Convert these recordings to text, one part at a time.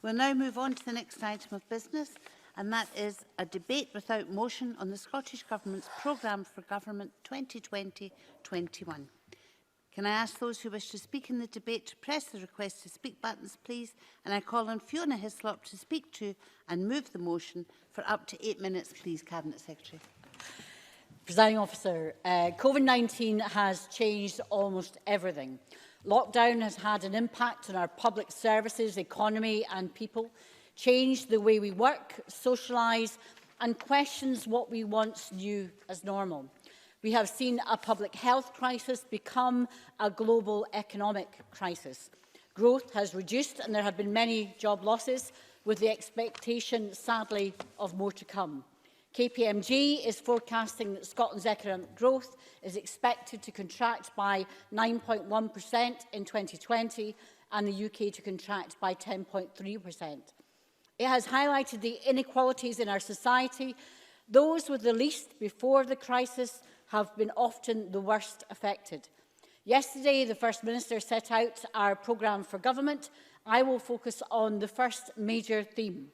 We'll now move on to the next item of business, and that is a debate without motion on the Scottish Government's Programme for Government 2020-21. Can I ask those who wish to speak in the debate to press the request to speak buttons, please? And I call on Fiona Hislop to speak to and move the motion for up to 8 minutes, please, Cabinet Secretary. Presiding Officer, COVID-19 has changed almost everything. Lockdown has had an impact on our public services, economy and people, changed the way we work, socialise and questions what we once knew as normal. We have seen a public health crisis become a global economic crisis. Growth has reduced and there have been many job losses, with the expectation, sadly, of more to come. KPMG is forecasting that Scotland's economic growth is expected to contract by 9.1% in 2020 and the UK to contract by 10.3%. It has highlighted the inequalities in our society. Those with the least before the crisis have been often the worst affected. Yesterday, the First Minister set out our programme for government. I will focus on the first major theme,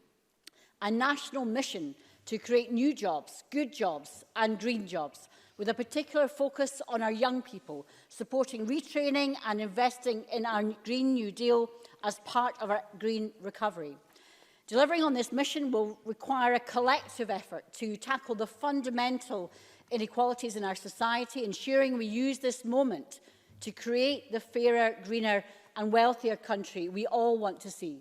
a national mission to create new jobs, good jobs and green jobs, with a particular focus on our young people, supporting retraining and investing in our Green New Deal as part of our green recovery. Delivering on this mission will require a collective effort to tackle the fundamental inequalities in our society, ensuring we use this moment to create the fairer, greener and wealthier country we all want to see.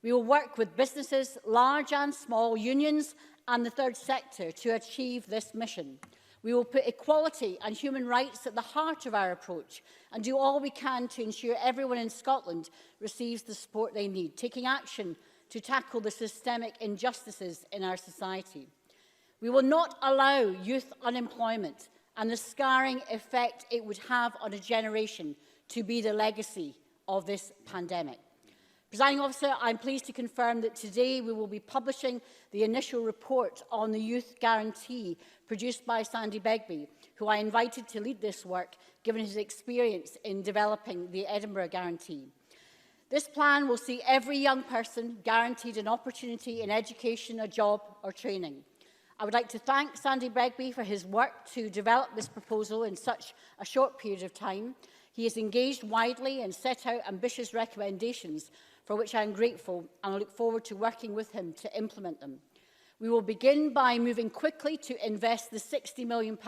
We will work with businesses, large and small, unions and the third sector to achieve this mission. We will put equality and human rights at the heart of our approach and do all we can to ensure everyone in Scotland receives the support they need, taking action to tackle the systemic injustices in our society. We will not allow youth unemployment and the scarring effect it would have on a generation to be the legacy of this pandemic. Presiding Officer, I am pleased to confirm that today we will be publishing the initial report on the Youth Guarantee produced by Sandy Begbie, who I invited to lead this work, given his experience in developing the Edinburgh Guarantee. This plan will see every young person guaranteed an opportunity in education, a job or training. I would like to thank Sandy Begbie for his work to develop this proposal in such a short period of time. He has engaged widely and set out ambitious recommendations for which I am grateful, and I look forward to working with him to implement them. We will begin by moving quickly to invest the £60 million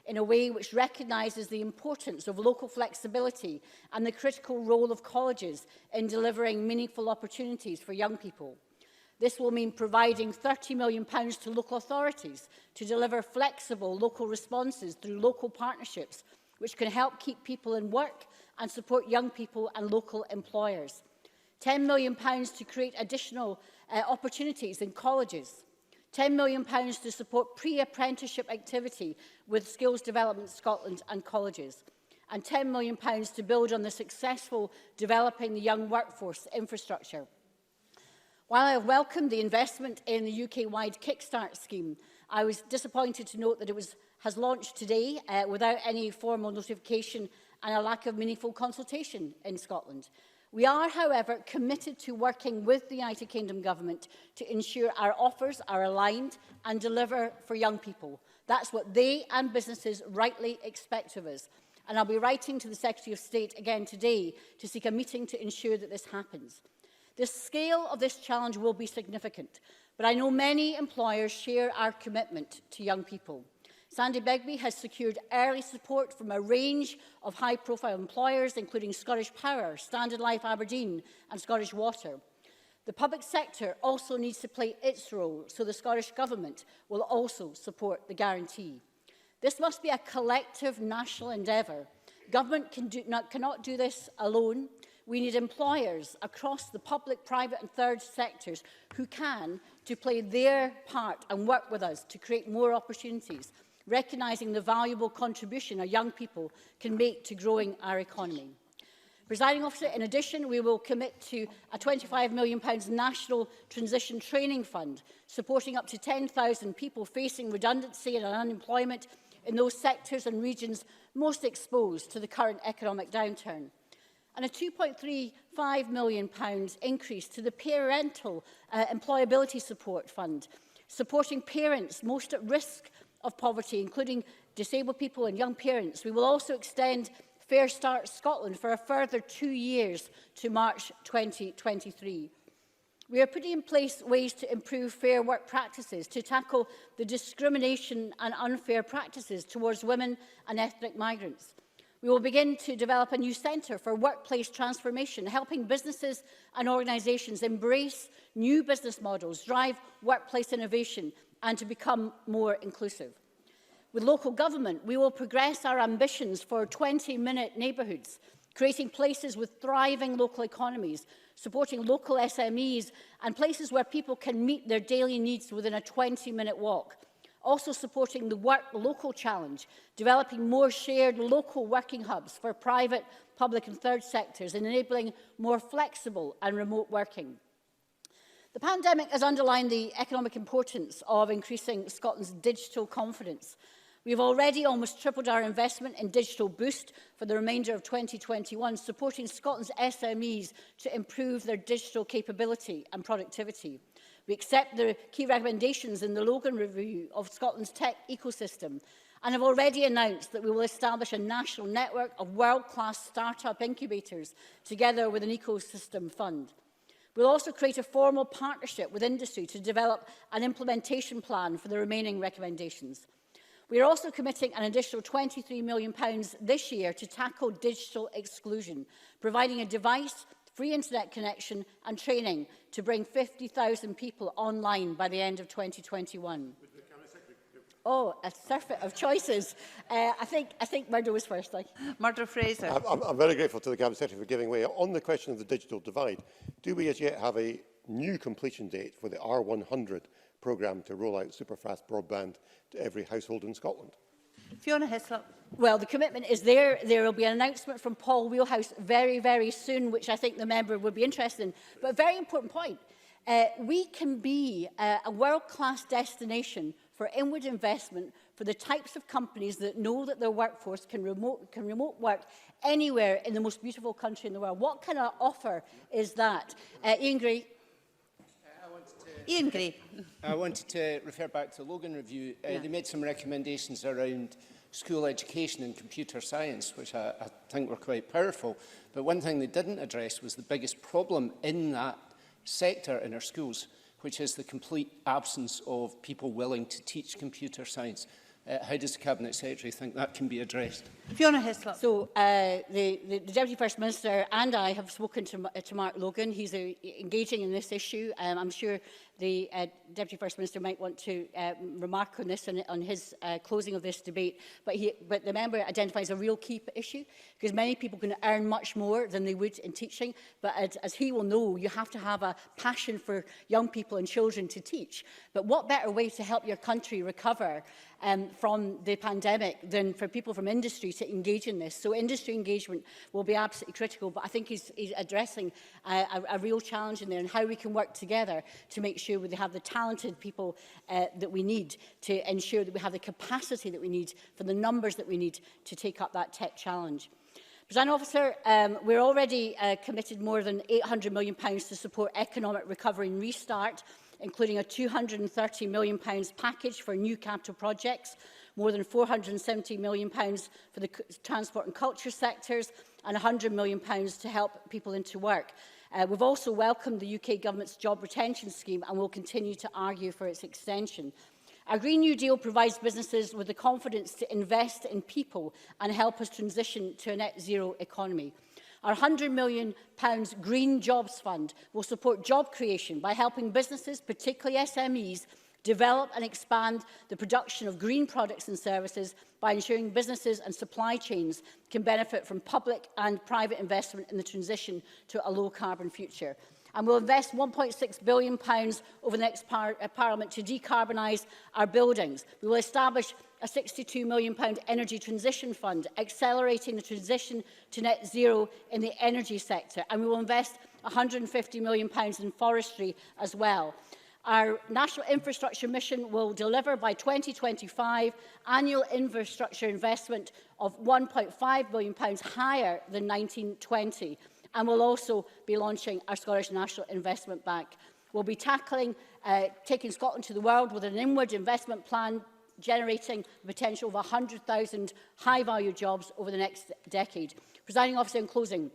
in a way which recognises the importance of local flexibility and the critical role of colleges in delivering meaningful opportunities for young people. This will mean providing £30 million to local authorities to deliver flexible local responses through local partnerships, which can help keep people in work and support young people and local employers. £10 million to create additional opportunities in colleges. £10 million to support pre-apprenticeship activity with Skills Development Scotland and colleges. And £10 million to build on the successful Developing the Young Workforce infrastructure. While I have welcomed the investment in the UK-wide Kickstart scheme, I was disappointed to note that it has launched today without any formal notification and a lack of meaningful consultation in Scotland. We are, however, committed to working with the United Kingdom Government to ensure our offers are aligned and deliver for young people. That's what they and businesses rightly expect of us. And I'll be writing to the Secretary of State again today to seek a meeting to ensure that this happens. The scale of this challenge will be significant, but I know many employers share our commitment to young people. Sandy Begbie has secured early support from a range of high-profile employers, including Scottish Power, Standard Life Aberdeen and Scottish Water. The public sector also needs to play its role, so the Scottish Government will also support the guarantee. This must be a collective national endeavour. Government cannot do this alone. We need employers across the public, private and third sectors who can to play their part and work with us to create more opportunities, recognising the valuable contribution our young people can make to growing our economy. Presiding Officer, in addition, we will commit to a £25 million National Transition Training Fund, supporting up to 10,000 people facing redundancy and unemployment in those sectors and regions most exposed to the current economic downturn. and a £2.35 million increase to the Parental Employability Support Fund, supporting parents most at risk of poverty, including disabled people and young parents. We will also extend Fair Start Scotland for a further 2 years to March 2023. We are putting in place ways to improve fair work practices, to tackle the discrimination and unfair practices towards women and ethnic migrants. We will begin to develop a new centre for workplace transformation, helping businesses and organisations embrace new business models, drive workplace innovation and to become more inclusive. With local government, we will progress our ambitions for 20-minute neighbourhoods, creating places with thriving local economies, supporting local SMEs and places where people can meet their daily needs within a 20-minute walk. Also supporting the Work Local Challenge, developing more shared local working hubs for private, public and third sectors, and enabling more flexible and remote working. The pandemic has underlined the economic importance of increasing Scotland's digital confidence. We have already almost tripled our investment in Digital Boost for the remainder of 2021, supporting Scotland's SMEs to improve their digital capability and productivity. We accept the key recommendations in the Logan Review of Scotland's tech ecosystem and have already announced that we will establish a national network of world-class start-up incubators together with an ecosystem fund. We'll also create a formal partnership with industry to develop an implementation plan for the remaining recommendations. We are also committing an additional £23 million this year to tackle digital exclusion, providing a device, free internet connection and training to bring 50,000 people online by the end of 2021. Oh, a surfeit of choices. I think Murdo was first. Murdo Fraser. I'm very grateful to the Cabinet Secretary for giving way. On the question of the digital divide, do we as yet have a new completion date for the R100 programme to roll out superfast broadband to every household in Scotland? Fiona Hislop. Well, the commitment is there. There will be an announcement from Paul Wheelhouse very, very soon, which I think the member would be interested in. But a very important point. We can be a world-class destination for inward investment for the types of companies that know that their workforce can remote work anywhere in the most beautiful country in the world. What kind of offer is that? Ian Gray. Ian Gray. I wanted to refer back to the Logan Review. They made some recommendations around school education and computer science, which I think were quite powerful. But one thing they didn't address was the biggest problem in that sector in our schools, which is the complete absence of people willing to teach computer science. How does the Cabinet Secretary think that can be addressed? Fiona Hislop. So the Deputy First Minister and I have spoken to Mark Logan. He's engaging in this issue. I'm sure the Deputy First Minister might want to remark on this on his closing of this debate. But the member identifies a real key issue, because many people can earn much more than they would in teaching. But as he will know, you have to have a passion for young people and children to teach. But what better way to help your country recover from the pandemic than for people from industry to engage in this? So industry engagement will be absolutely critical, but I think he's addressing a real challenge in there, and how we can work together to make sure we have the talented people that we need, to ensure that we have the capacity that we need for the numbers that we need to take up that tech challenge. Presiding Officer, we're already committed more than £800 million to support economic recovery and restart, including a £230 million package for new capital projects, more than £470 million for the transport and culture sectors, and £100 million to help people into work. We've also welcomed the UK Government's job retention scheme and will continue to argue for its extension. Our Green New Deal provides businesses with the confidence to invest in people and help us transition to a net zero economy. Our £100 million Green Jobs Fund will support job creation by helping businesses, particularly SMEs, develop and expand the production of green products and services by ensuring businesses and supply chains can benefit from public and private investment in the transition to a low-carbon future. And we'll invest £1.6 billion over the next Parliament to decarbonise our buildings. We will establish a £62 million energy transition fund, accelerating the transition to net zero in the energy sector. And we will invest £150 million in forestry as well. Our National Infrastructure Mission will deliver by 2025 annual infrastructure investment of £1.5 billion higher than 1920, and will also be launching our Scottish National Investment Bank. We'll be taking Scotland to the world with an inward investment plan generating the potential of 100,000 high-value jobs over the next decade. Presiding Officer, in closing,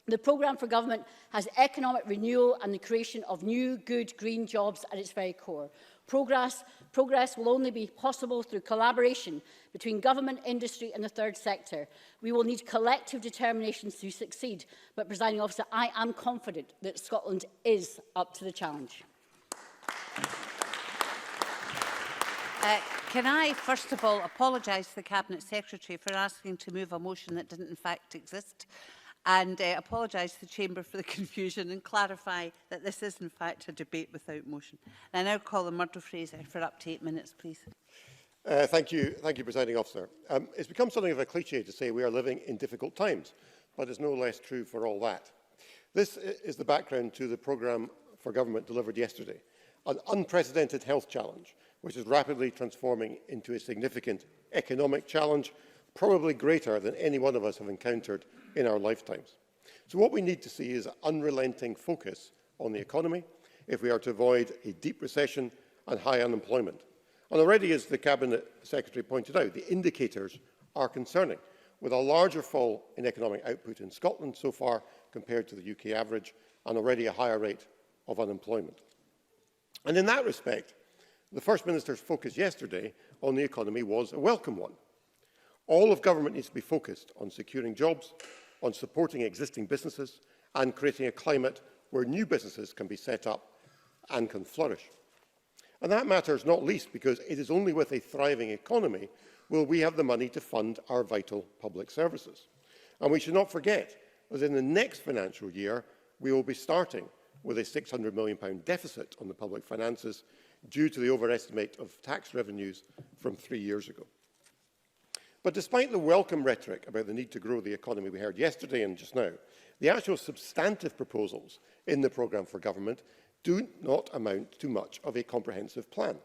the programme for government has economic renewal and the creation of new, good, green jobs at its very core. Progress will only be possible through collaboration between government, industry and the third sector. We will need collective determination to succeed. But, Presiding Officer, I am confident that Scotland is up to the challenge. Can I, first of all, apologise to the Cabinet Secretary for asking to move a motion that didn't in fact exist, and apologise to the Chamber for the confusion and clarify that this is in fact a debate without motion. And I now call on Murdo Fraser for up to 8 minutes, please. Thank you, Presiding Officer. It's become something of a cliche to say we are living in difficult times, but it's no less true for all that. This is the background to the programme for government delivered yesterday, an unprecedented health challenge, which is rapidly transforming into a significant economic challenge, probably greater than any one of us have encountered in our lifetimes. So what we need to see is unrelenting focus on the economy if we are to avoid a deep recession and high unemployment. And already, as the Cabinet Secretary pointed out, the indicators are concerning, with a larger fall in economic output in Scotland so far compared to the UK average, and already a higher rate of unemployment. And in that respect, the First Minister's focus yesterday on the economy was a welcome one. All of government needs to be focused on securing jobs, on supporting existing businesses, and creating a climate where new businesses can be set up and can flourish. And that matters not least because it is only with a thriving economy will we have the money to fund our vital public services. And we should not forget that in the next financial year, we will be starting with a £600 million deficit on the public finances due to the overestimate of tax revenues from 3 years ago. But despite the welcome rhetoric about the need to grow the economy we heard yesterday and just now, the actual substantive proposals in the programme for government do not amount to much of a comprehensive plan.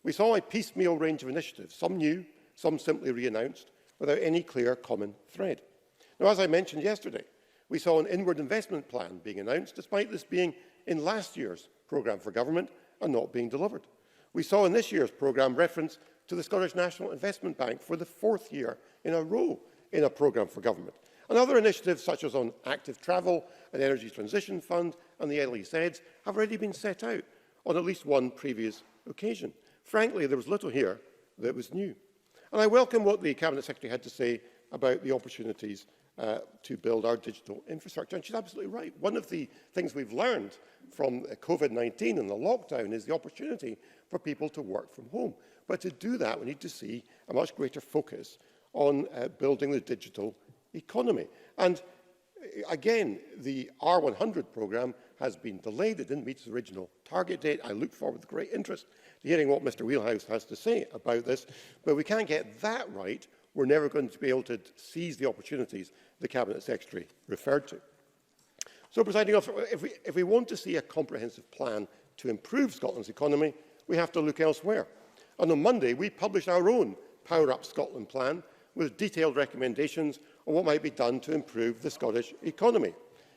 We saw a piecemeal range of initiatives, some new, some simply re-announced, without any clear common thread. Now, as I mentioned yesterday, we saw an inward investment plan being announced, despite this being in last year's programme for government and not being delivered. We saw in this year's programme reference to the Scottish National Investment Bank for the 4th year in a row in a programme for government. And other initiatives such as on active travel, an energy transition fund and the LEZs have already been set out on at least one previous occasion. Frankly, there was little here that was new. And I welcome what the Cabinet Secretary had to say about the opportunities to build our digital infrastructure. And she's absolutely right. One of the things we've learned from COVID-19 and the lockdown is the opportunity for people to work from home. But to do that, we need to see a much greater focus on building the digital economy. And again, the R100 programme has been delayed. It didn't meet its original target date. I look forward with great interest to hearing what Mr Wheelhouse has to say about this. But we can't get that right. We're never going to be able to seize the opportunities the Cabinet Secretary referred to. So, Presiding Officer, if we want to see a comprehensive plan to improve Scotland's economy, we have to look elsewhere. And on Monday, we published our own Power Up Scotland plan with detailed recommendations on what might be done to improve the Scottish economy.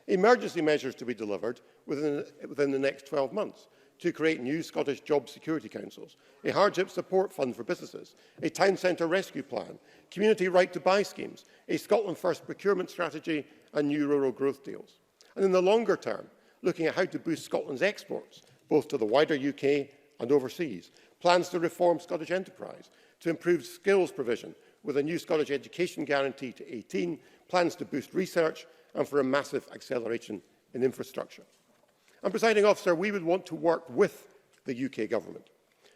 Emergency measures to be delivered within the next 12 months to create new Scottish job security councils, a hardship support fund for businesses, a town centre rescue plan, community right to buy schemes, a Scotland First procurement strategy and new rural growth deals. And in the longer term, looking at how to boost Scotland's exports, both to the wider UK and overseas, plans to reform Scottish enterprise, to improve skills provision with a new Scottish education guarantee to 18, plans to boost research and for a massive acceleration in infrastructure. And, Presiding Officer, we would want to work with the UK Government.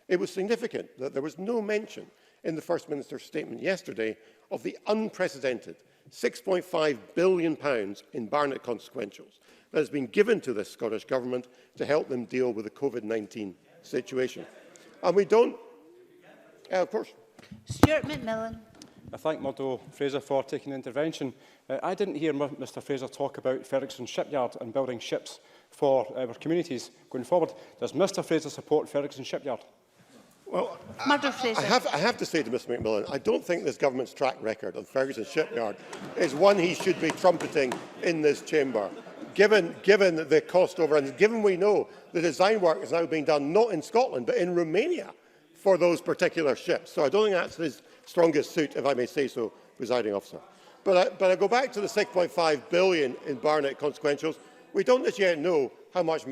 It was significant that there was no mention in the First Minister's statement yesterday of the unprecedented £6.5 billion in Barnett consequentials that has been given to this Scottish Government to help them deal with the COVID-19 situation. And we don't... of course. Stuart McMillan. I thank Murdo Fraser for taking the intervention. I didn't hear Mr Fraser talk about Ferguson Shipyard and building ships for our communities going forward. Does Mr Fraser support Ferguson Shipyard? Well, Murdo Fraser. I have to say to Mr McMillan, I don't think this government's track record on Ferguson Shipyard is one he should be trumpeting in this chamber. Given the cost overruns, given we know the design work is now being done not in Scotland but in Romania for those particular ships. So I don't think that's his strongest suit, if I may say so, presiding officer. But I go back to the 6.5 billion in Barnett consequentials. We don't as yet know how much of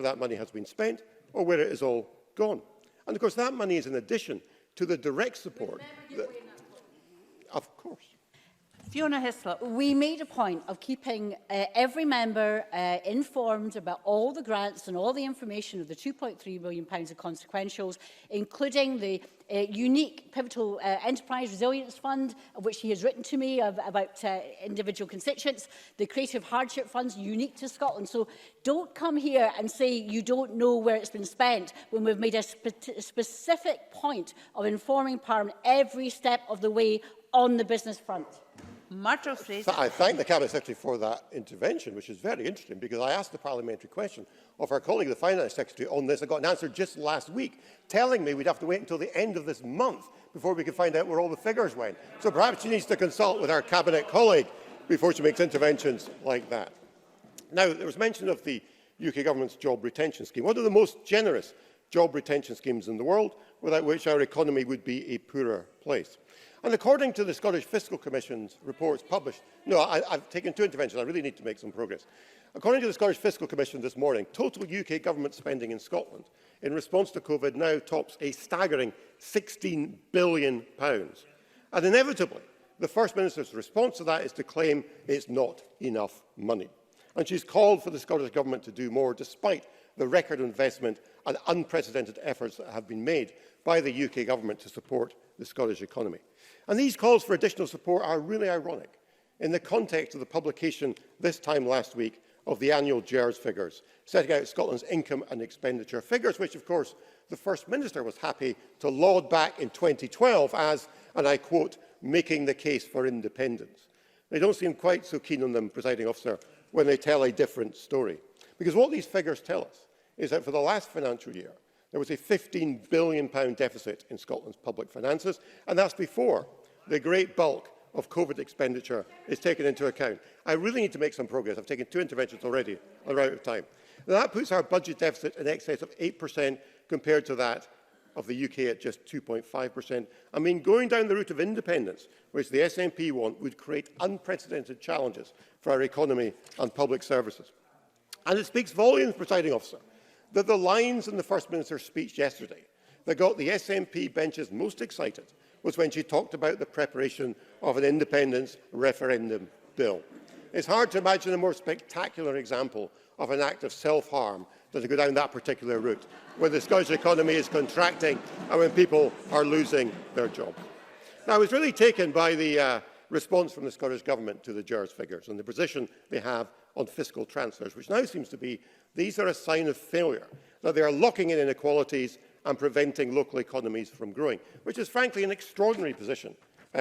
that money has been spent or where it is all gone. And of course that money is in addition to the direct support. Of course. Fiona Hislop. We made a point of keeping every member informed about all the grants and all the information of the £2.3 billion of consequentials, including the unique pivotal enterprise resilience fund, of which he has written to me about individual constituents, the creative hardship funds unique to Scotland. So don't come here and say you don't know where it's been spent when we've made a specific point of informing Parliament every step of the way on the business front. Murdo Fraser. I thank the Cabinet Secretary for that intervention, which is very interesting, because I asked the parliamentary question of our colleague, the Finance Secretary, on this. I got an answer just last week, telling me we'd have to wait until the end of this month before we could find out where all the figures went. So perhaps she needs to consult with our Cabinet colleague before she makes interventions like that. Now, there was mention of the UK Government's job retention scheme, one of the most generous job retention schemes in the world, without which our economy would be a poorer place. And according to the Scottish Fiscal Commission's reports published, I've taken two interventions, I really need to make some progress. According to the Scottish Fiscal Commission this morning, total UK government spending in Scotland in response to COVID now tops a staggering £16 billion. And inevitably, the First Minister's response to that is to claim it's not enough money. And she's called for the Scottish Government to do more, despite the record investment and unprecedented efforts that have been made by the UK Government to support the Scottish economy. And these calls for additional support are really ironic in the context of the publication this time last week of the annual GERS figures, setting out Scotland's income and expenditure figures, which, of course, the First Minister was happy to laud back in 2012 as, and I quote, making the case for independence. They don't seem quite so keen on them, presiding officer, when they tell a different story. Because what these figures tell us is that for the last financial year, there was a £15 billion deficit in Scotland's public finances, and that's before the great bulk of COVID expenditure is taken into account. I really need to make some progress. I've taken two interventions already, and we're out of time. Now, that puts our budget deficit in excess of 8% compared to that of the UK at just 2.5%. I mean, going down the route of independence, which the SNP want, would create unprecedented challenges for our economy and public services. And it speaks volumes, presiding officer, that the lines in the First Minister's speech yesterday that got the SNP benches most excited was when she talked about the preparation of an independence referendum bill. It's hard to imagine a more spectacular example of an act of self-harm than to go down that particular route, where the Scottish economy is contracting and when people are losing their jobs. Now, I was really taken by the response from the Scottish Government to the GERS figures and the position they have on fiscal transfers, which now seems to be these are a sign of failure, that they are locking in inequalities and preventing local economies from growing, which is frankly an extraordinary position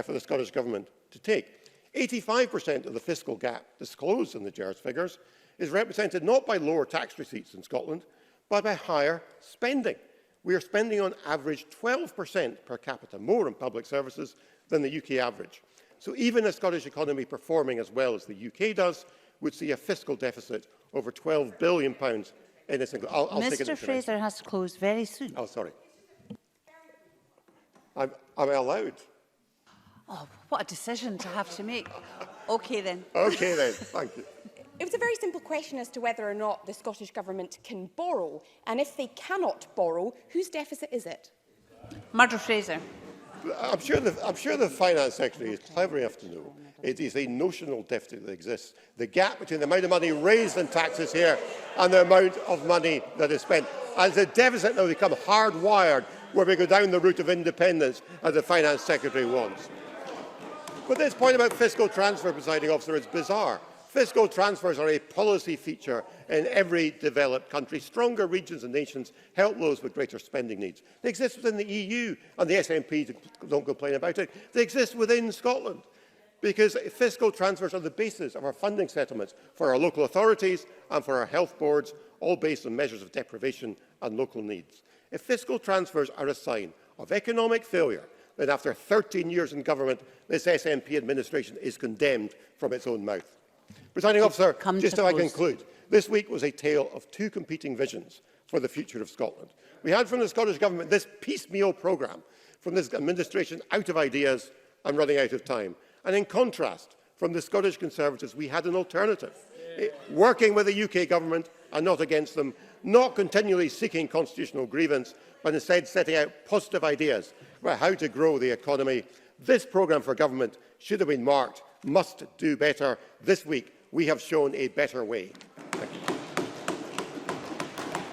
for the Scottish Government to take. 85% of the fiscal gap disclosed in the GERS figures is represented not by lower tax receipts in Scotland, but by higher spending. We are spending on average 12% per capita more on public services than the UK average. So even a Scottish economy performing as well as the UK does would see a fiscal deficit over £12 billion in a single... Mr Fraser has to close very soon. Oh, sorry. Am I allowed? Oh, what a decision to have to make. OK then. OK then, thank you. It was a very simple question as to whether or not the Scottish Government can borrow. And if they cannot borrow, whose deficit is it? Murdo Fraser. I'm sure the Finance Secretary is clever enough to know it is a notional deficit that exists. The gap between the amount of money raised in taxes here and the amount of money that is spent. As the deficit now become hardwired where we go down the route of independence as the Finance Secretary wants. But this point about fiscal transfer, presiding officer, is bizarre. Fiscal transfers are a policy feature in every developed country. Stronger regions and nations help those with greater spending needs. They exist within the EU, and the SNP don't complain about it. They exist within Scotland. Because fiscal transfers are the basis of our funding settlements for our local authorities and for our health boards, all based on measures of deprivation and local needs. If fiscal transfers are a sign of economic failure, then after 13 years in government, this SNP administration is condemned from its own mouth. Presiding Officer, just so I conclude, this week was a tale of two competing visions for the future of Scotland. We had from the Scottish Government this piecemeal programme, from this administration out of ideas and running out of time. And in contrast, from the Scottish Conservatives, we had an alternative, working with the UK Government and not against them, not continually seeking constitutional grievance, but instead setting out positive ideas about how to grow the economy. This programme for government should have been marked must do better. This week, we have shown a better way. Thank you.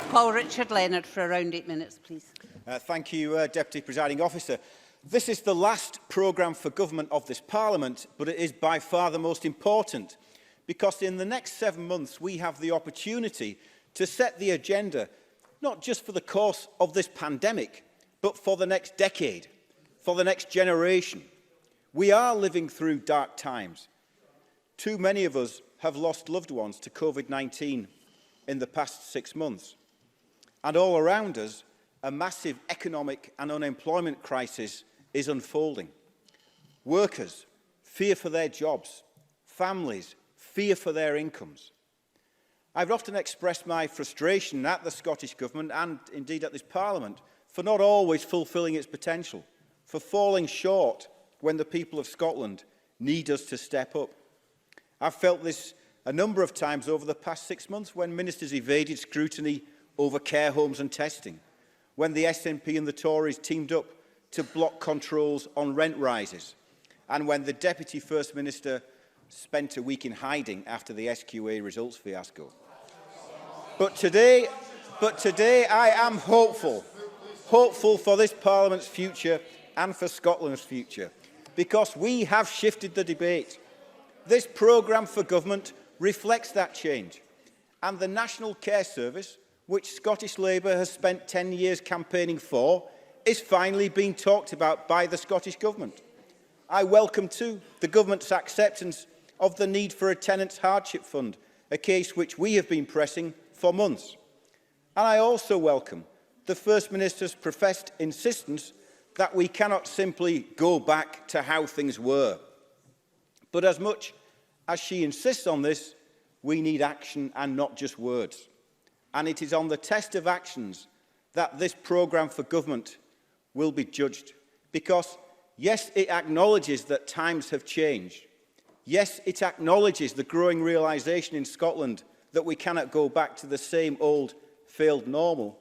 Call Richard Leonard for around 8 minutes, please. Thank you, Deputy Presiding Officer. This is the last programme for government of this Parliament, but it is by far the most important, because in the next 7 months we have the opportunity to set the agenda, not just for the course of this pandemic, but for the next decade, for the next generation. We are living through dark times. Too many of us have lost loved ones to COVID-19 in the past 6 months. And all around us, a massive economic and unemployment crisis is unfolding. Workers fear for their jobs. Families fear for their incomes. I've often expressed my frustration at the Scottish Government and indeed at this Parliament for not always fulfilling its potential, for falling short when the people of Scotland need us to step up. I've felt this a number of times over the past 6 months when ministers evaded scrutiny over care homes and testing, when the SNP and the Tories teamed up to block controls on rent rises, and when the Deputy First Minister spent a week in hiding after the SQA results fiasco. But today I am hopeful for this Parliament's future and for Scotland's future, because we have shifted the debate. This programme for government reflects that change, and the National Care Service, which Scottish Labour has spent 10 years campaigning for, is finally being talked about by the Scottish Government. I welcome too the Government's acceptance of the need for a tenants' hardship fund, a case which we have been pressing for months. And I also welcome the First Minister's professed insistence that we cannot simply go back to how things were. But as much as she insists on this, we need action and not just words. And it is on the test of actions that this programme for government will be judged. Because, yes, it acknowledges that times have changed. Yes, it acknowledges the growing realisation in Scotland that we cannot go back to the same old failed normal.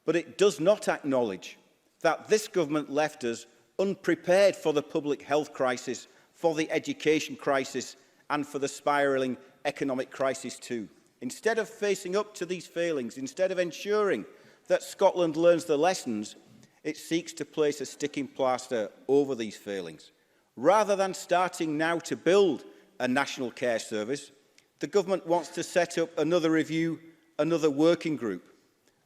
But it does not acknowledge that this government left us unprepared for the public health crisis, for the education crisis, and for the spiralling economic crisis too. Instead of facing up to these failings, instead of ensuring that Scotland learns the lessons, it seeks to place a sticking plaster over these failings. Rather than starting now to build a national care service, the government wants to set up another review, another working group,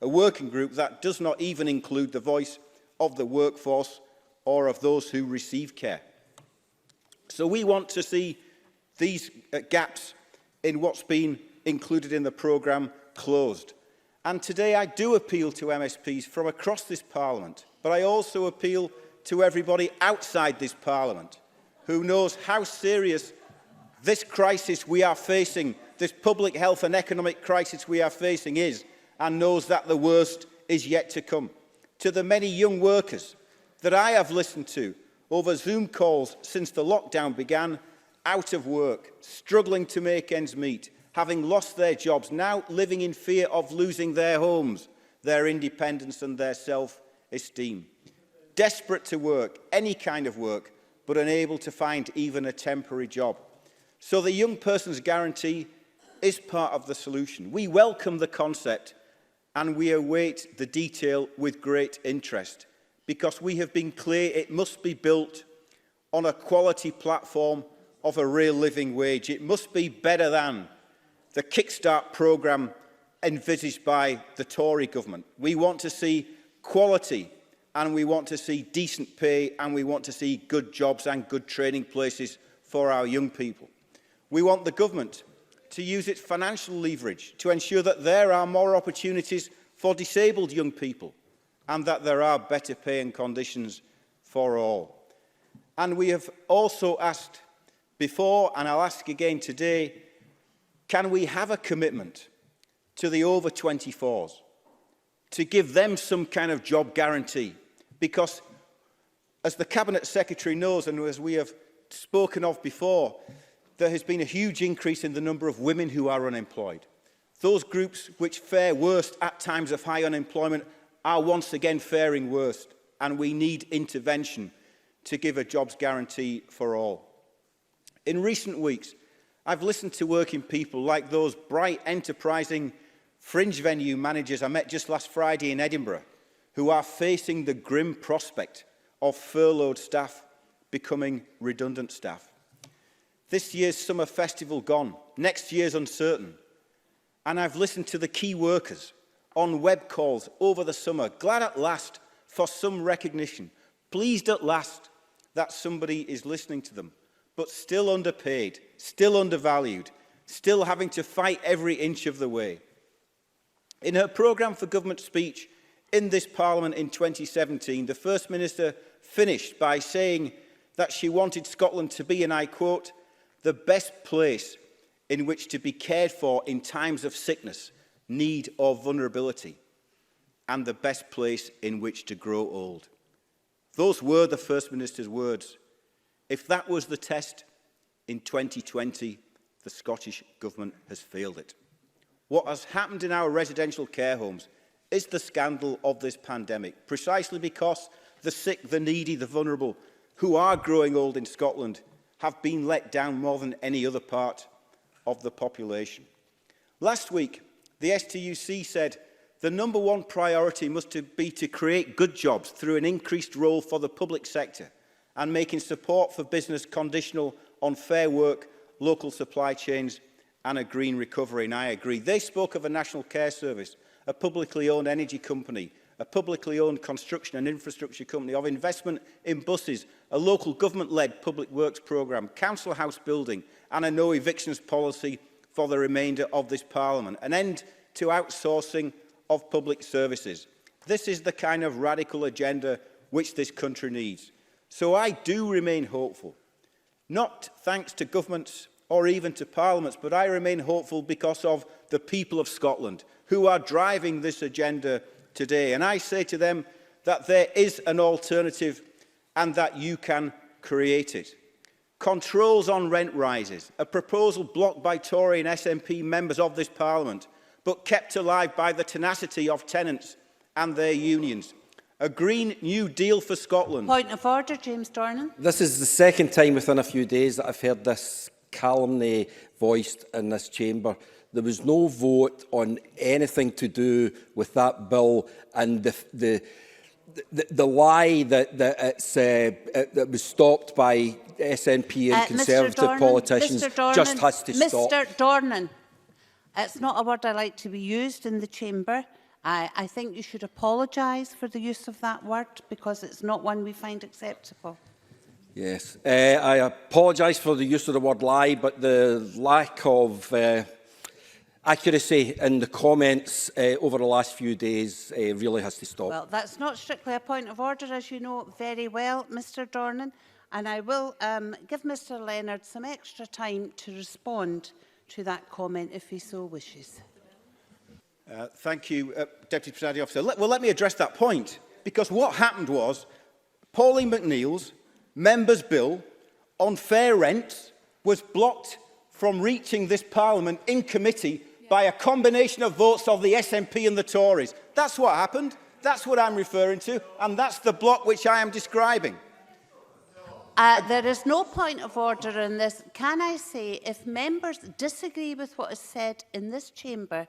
a working group that does not even include the voice of the workforce or of those who receive care. So we want to see these gaps in what's been included in the programme closed. And today I do appeal to MSPs from across this Parliament, but I also appeal to everybody outside this Parliament who knows how serious this crisis we are facing, this public health and economic crisis we are facing is, and knows that the worst is yet to come. To the many young workers that I have listened to over Zoom calls since the lockdown began, out of work, struggling to make ends meet, having lost their jobs, now living in fear of losing their homes, their independence and their self-esteem. Desperate to work, any kind of work, but unable to find even a temporary job. So the Young Person's Guarantee is part of the solution. We welcome the concept and we await the detail with great interest, because we have been clear it must be built on a quality platform of a real living wage. It must be better than the Kickstart programme envisaged by the Tory government. We want to see quality and we want to see decent pay, and we want to see good jobs and good training places for our young people. We want the government to use its financial leverage to ensure that there are more opportunities for disabled young people and that there are better pay and conditions for all. And we have also asked before, and I'll ask again today, can we have a commitment to the over 24s to give them some kind of job guarantee? Because, as the Cabinet Secretary knows, and as we have spoken of before, there has been a huge increase in the number of women who are unemployed. Those groups which fare worst at times of high unemployment are once again faring worst, and we need intervention to give a jobs guarantee for all. In recent weeks, I've listened to working people like those bright, enterprising fringe venue managers I met just last Friday in Edinburgh, who are facing the grim prospect of furloughed staff becoming redundant staff. This year's summer festival gone, next year's uncertain. And I've listened to the key workers on web calls over the summer, glad at last for some recognition, pleased at last that somebody is listening to them, but still underpaid, still undervalued, still having to fight every inch of the way. In her programme for government speech in this Parliament in 2017, the First Minister finished by saying that she wanted Scotland to be, and I quote, the best place in which to be cared for in times of sickness, need or vulnerability, and the best place in which to grow old. Those were the First Minister's words. If that was the test in 2020, the Scottish Government has failed it. What has happened in our residential care homes is the scandal of this pandemic, precisely because the sick, the needy, the vulnerable, who are growing old in Scotland, have been let down more than any other part of the population. Last week, the STUC said the number one priority must be to create good jobs through an increased role for the public sector and making support for business conditional on fair work, local supply chains and a green recovery, and I agree. They spoke of a national care service, a publicly owned energy company, a publicly owned construction and infrastructure company, of investment in buses, a local government-led public works programme, council house building and a no evictions policy for the remainder of this Parliament, an end to outsourcing of public services. This is the kind of radical agenda which this country needs. So I do remain hopeful, not thanks to governments or even to parliaments, but I remain hopeful because of the people of Scotland who are driving this agenda today. And I say to them that there is an alternative and that you can create it. Controls on rent rises, a proposal blocked by Tory and SNP members of this Parliament, but kept alive by the tenacity of tenants and their unions. A Green New Deal for Scotland. Point of order, James Dornan. This is the second time within a few days that I've heard this calumny voiced in this chamber. There was no vote on anything to do with that bill, and the lie that it was stopped by SNP and Conservative politicians just has to stop. Mr Dornan, it's not a word I like to be used in the chamber. I think you should apologise for the use of that word because it's not one we find acceptable. Yes, I apologise for the use of the word lie, but the lack of accuracy in the comments over the last few days really has to stop. Well, that's not strictly a point of order, as you know very well, Mr Dornan, and I will give Mr Leonard some extra time to respond to that comment if he so wishes. Thank you, Deputy Presiding Officer. Let me address that point, because what happened was Pauline McNeill's Members' Bill on fair rents was blocked from reaching this Parliament in committee by a combination of votes of the SNP and the Tories. That's what happened. That's what I'm referring to, and that's the block which I am describing. There is no point of order in this. Can I say, if members disagree with what is said in this chamber,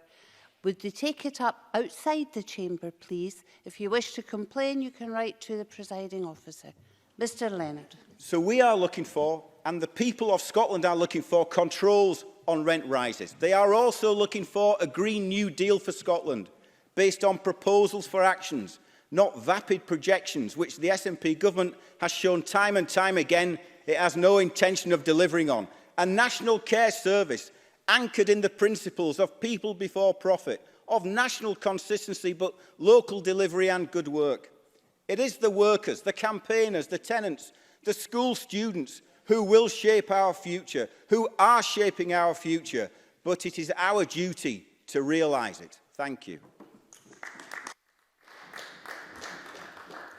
would they take it up outside the chamber, please? If you wish to complain, you can write to the presiding officer. Mr Leonard. So we are looking for, and the people of Scotland are looking for, controls on rent rises. They are also looking for a Green New Deal for Scotland, based on proposals for actions not vapid projections, which the SNP government has shown time and time again it has no intention of delivering on. A national care service anchored in the principles of people before profit, of national consistency but local delivery and good work. It is the workers, the campaigners, the tenants, the school students who will shape our future, who are shaping our future, but it is our duty to realise it. Thank you.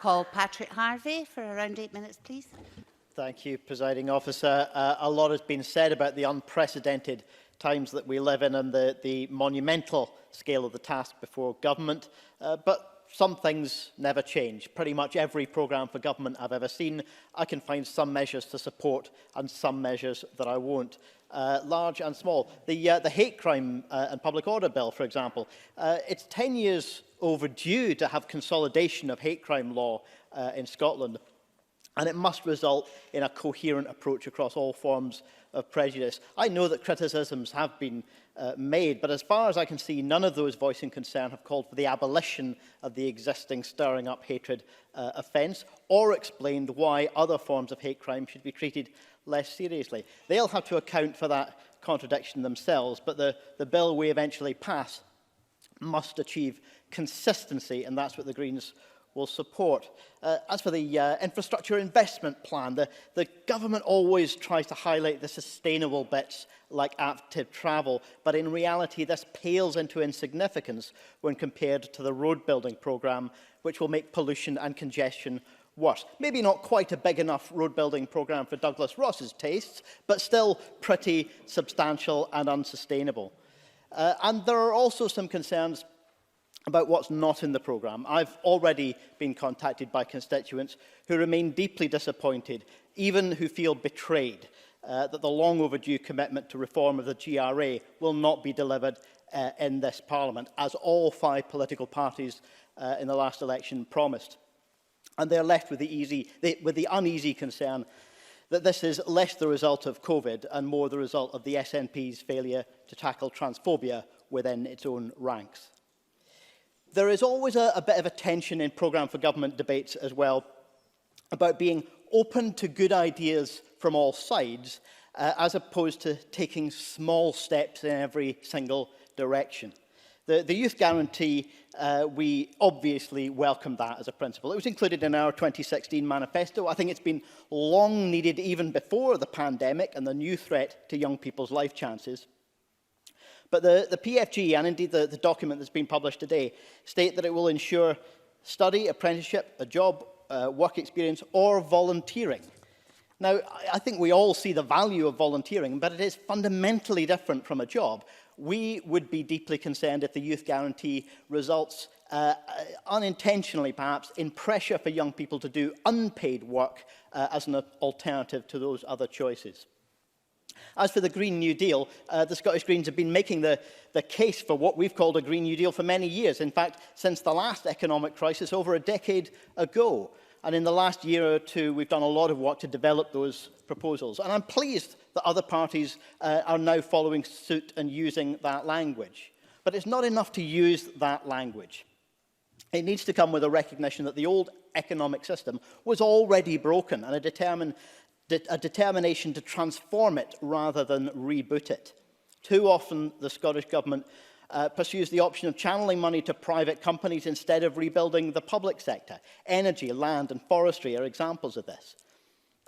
Call Patrick Harvey for around 8 minutes, please. Thank you, Presiding Officer. A lot has been said about the unprecedented times that we live in and the monumental scale of the task before government, but some things never change. Pretty much every programme for government I've ever seen, I can find some measures to support and some measures that I won't. Large and small. The hate crime and public order bill, for example, it's 10 years overdue to have consolidation of hate crime law in Scotland. And it must result in a coherent approach across all forms of prejudice. I know that criticisms have been made, but as far as I can see, none of those voicing concern have called for the abolition of the existing stirring up hatred offence, or explained why other forms of hate crime should be treated less seriously. They'll have to account for that contradiction themselves, but the bill we eventually pass must achieve consistency, and that's what the Greens will support. As for the infrastructure investment plan, the government always tries to highlight the sustainable bits like active travel, but in reality this pales into insignificance when compared to the road building programme, which will make pollution and congestion worse. Maybe not quite a big enough road building programme for Douglas Ross's tastes, but still pretty substantial and unsustainable. And there are also some concerns about what's not in the programme. I've already been contacted by constituents who remain deeply disappointed, even who feel betrayed, that the long overdue commitment to reform of the GRA will not be delivered in this Parliament, as all 5 political parties in the last election promised. And they're left with the uneasy concern that this is less the result of COVID and more the result of the SNP's failure to tackle transphobia within its own ranks. There is always a bit of a tension in programme for government debates as well about being open to good ideas from all sides as opposed to taking small steps in every single direction. The Youth Guarantee, we obviously welcome that as a principle. It was included in our 2016 manifesto. I think it's been long needed even before the pandemic and the new threat to young people's life chances. But the PFG, and indeed the document that's been published today, state that it will ensure study, apprenticeship, a job, work experience, or volunteering. Now, I think we all see the value of volunteering, but it is fundamentally different from a job. We would be deeply concerned if the Youth Guarantee results, unintentionally perhaps, in pressure for young people to do unpaid work as an alternative to those other choices. As for the Green New Deal, the Scottish Greens have been making the case for what we've called a Green New Deal for many years. In fact, since the last economic crisis over a decade ago. And in the last year or two, we've done a lot of work to develop those proposals. And I'm pleased that other parties are now following suit and using that language. But it's not enough to use that language. It needs to come with a recognition that the old economic system was already broken and a determination to transform it rather than reboot it. Too often, the Scottish Government pursues the option of channeling money to private companies instead of rebuilding the public sector. Energy, land and forestry are examples of this.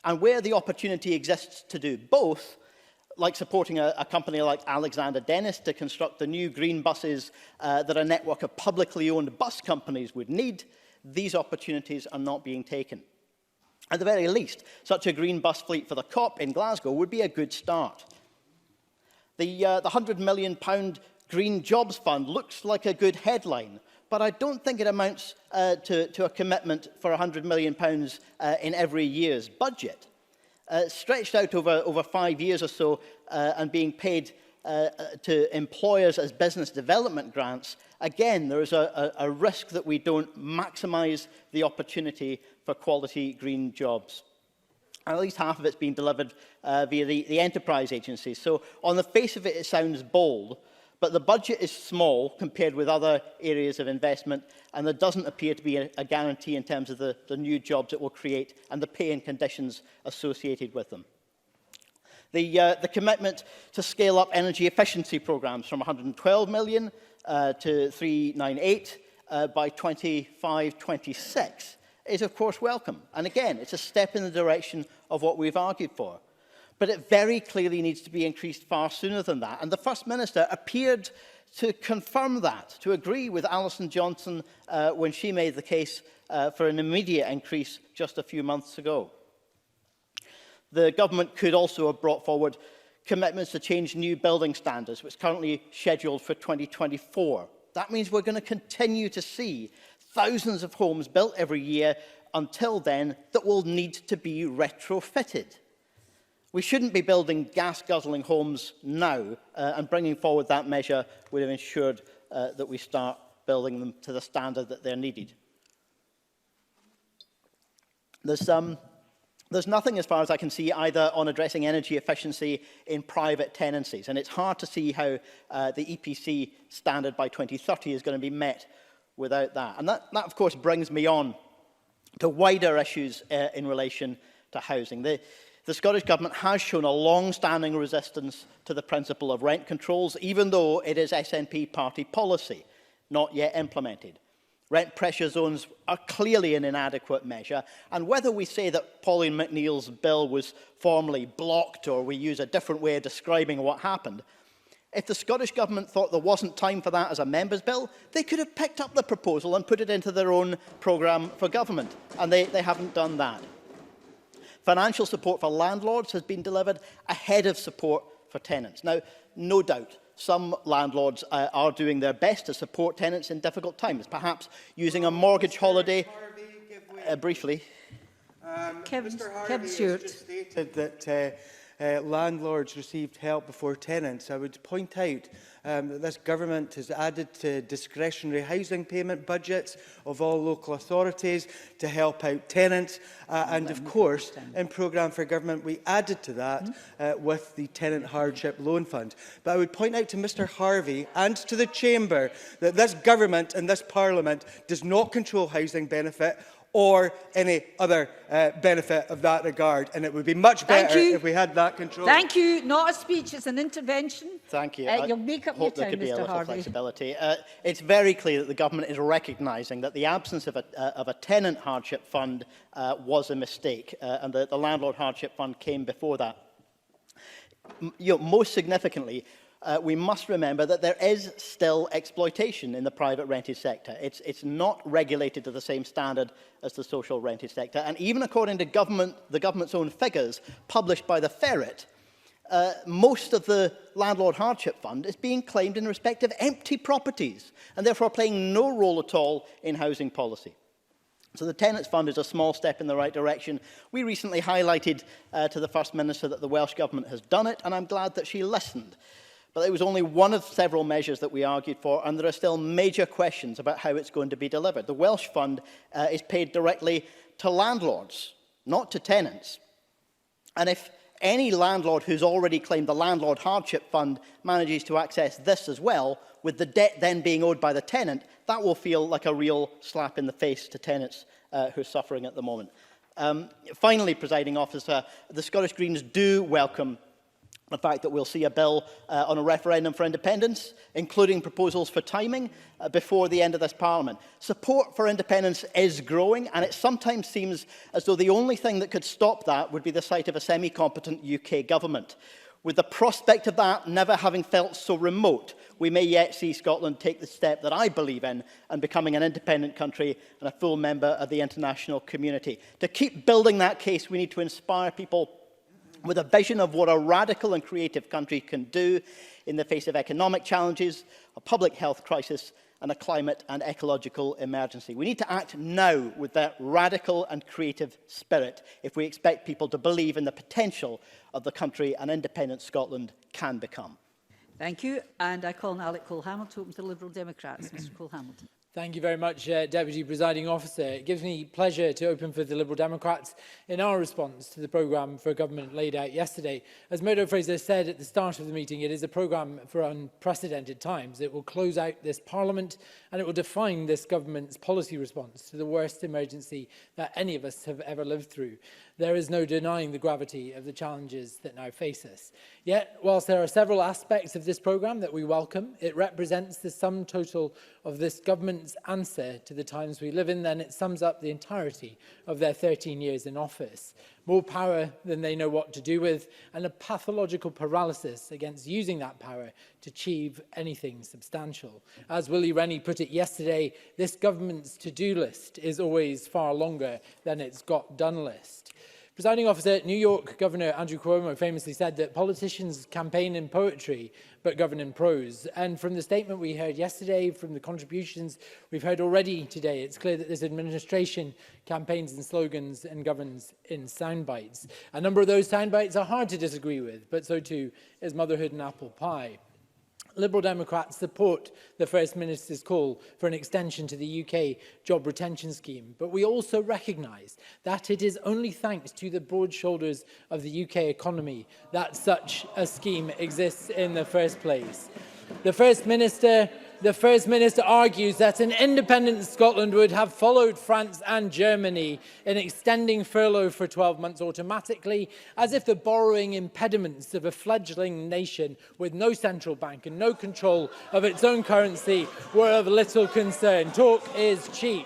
And where the opportunity exists to do both, like supporting a company like Alexander Dennis to construct the new green buses that a network of publicly owned bus companies would need, these opportunities are not being taken. At the very least, such a green bus fleet for the COP in Glasgow would be a good start. The £100 million Green Jobs Fund looks like a good headline, but I don't think it amounts to a commitment for £100 million in every year's budget. Stretched out over 5 years or so and being paid to employers as business development grants, again, there is a risk that we don't maximise the opportunity for quality green jobs. And at least half of it's been delivered via the enterprise agencies. So on the face of it, it sounds bold, But the budget is small compared with other areas of investment, and there doesn't appear to be a guarantee in terms of the new jobs it will create and the pay and conditions associated with them. The commitment to scale up energy efficiency programmes from 112 million to 398 by 25-26 is of course welcome. And again, it's a step in the direction of what we've argued for. But it very clearly needs to be increased far sooner than that. And the First Minister appeared to confirm that, to agree with Alison Johnson when she made the case for an immediate increase just a few months ago. The government could also have brought forward commitments to change new building standards, which is currently scheduled for 2024. That means we're going to continue to see thousands of homes built every year until then that will need to be retrofitted. We shouldn't be building gas-guzzling homes now, and bringing forward that measure would have ensured that we start building them to the standard that they're needed. There's nothing, as far as I can see, either on addressing energy efficiency in private tenancies, and it's hard to see how the EPC standard by 2030 is going to be met without that. And that of course, brings me on to wider issues in relation to housing. The Scottish Government has shown a long-standing resistance to the principle of rent controls, even though it is SNP party policy, not yet implemented. Rent pressure zones are clearly an inadequate measure, and whether we say that Pauline McNeill's bill was formally blocked or we use a different way of describing what happened, if the Scottish Government thought there wasn't time for that as a member's bill, they could have picked up the proposal and put it into their own programme for government, and they haven't done that. Financial support for landlords has been delivered ahead of support for tenants. Now, no doubt, some landlords are doing their best to support tenants in difficult times, perhaps using a mortgage holiday. Briefly. Mr. Harvey has just stated that landlords received help before tenants. I would point out that this government has added to discretionary housing payment budgets of all local authorities to help out tenants. And of course, in Programme for Government, we added to that with the Tenant Hardship Loan Fund. But I would point out to Mr Harvey and to the Chamber that this government and this Parliament does not control housing benefit or any other benefit of that regard. And it would be much better if we had that control. Thank you. Not a speech, it's an intervention. Thank you. You'll make up your time, Mr Harvey. Flexibility. It's very clear that the government is recognising that the absence of a tenant hardship fund was a mistake, and the landlord hardship fund came before that. Most significantly, we must remember that there is still exploitation in the private rented sector. It's not regulated to the same standard as the social rented sector. And even according to the government's own figures published by the Ferret, most of the landlord hardship fund is being claimed in respect of empty properties and therefore playing no role at all in housing policy. So the Tenants Fund is a small step in the right direction. We recently highlighted to the First Minister that the Welsh Government has done it, and I'm glad that she listened. But it was only one of several measures that we argued for, and there are still major questions about how it's going to be delivered. The Welsh Fund is paid directly to landlords, not to tenants. And if any landlord who's already claimed the Landlord Hardship Fund manages to access this as well, with the debt then being owed by the tenant, that will feel like a real slap in the face to tenants who are suffering at the moment. Finally, Presiding Officer, the Scottish Greens do welcome the fact that we'll see a bill on a referendum for independence, including proposals for timing before the end of this Parliament. Support for independence is growing, and it sometimes seems as though the only thing that could stop that would be the sight of a semi-competent UK government. With the prospect of that never having felt so remote, we may yet see Scotland take the step that I believe in and becoming an independent country and a full member of the international community. To keep building that case, we need to inspire people with a vision of what a radical and creative country can do in the face of economic challenges, a public health crisis, and a climate and ecological emergency. We need to act now with that radical and creative spirit if we expect people to believe in the potential of the country an independent Scotland can become. Thank you. And I call on Alec Cole-Hamilton to open to the Liberal Democrats. Mr Cole-Hamilton. Thank you very much, Deputy Presiding Officer. It gives me pleasure to open for the Liberal Democrats in our response to the programme for government laid out yesterday. As Murdo Fraser said at the start of the meeting, it is a programme for unprecedented times. It will close out this Parliament and it will define this government's policy response to the worst emergency that any of us have ever lived through. There is no denying the gravity of the challenges that now face us. Yet, whilst there are several aspects of this programme that we welcome, it represents the sum total of this government's answer to the times we live in, then it sums up the entirety of their 13 years in office. More power than they know what to do with, and a pathological paralysis against using that power to achieve anything substantial. As Willie Rennie put it yesterday, this government's to-do list is always far longer than its got-done list. Presiding Officer, New York Governor Andrew Cuomo famously said that politicians campaign in poetry but govern in prose. And from the statement we heard yesterday, from the contributions we've heard already today, it's clear that this administration campaigns in slogans and governs in sound bites. A number of those sound bites are hard to disagree with, but so too is motherhood and apple pie. Liberal Democrats support the First Minister's call for an extension to the UK job retention scheme, but we also recognise that it is only thanks to the broad shoulders of the UK economy that such a scheme exists in the first place. The First Minister argues that an independent Scotland would have followed France and Germany in extending furlough for 12 months automatically, as if the borrowing impediments of a fledgling nation with no central bank and no control of its own currency were of little concern. Talk is cheap.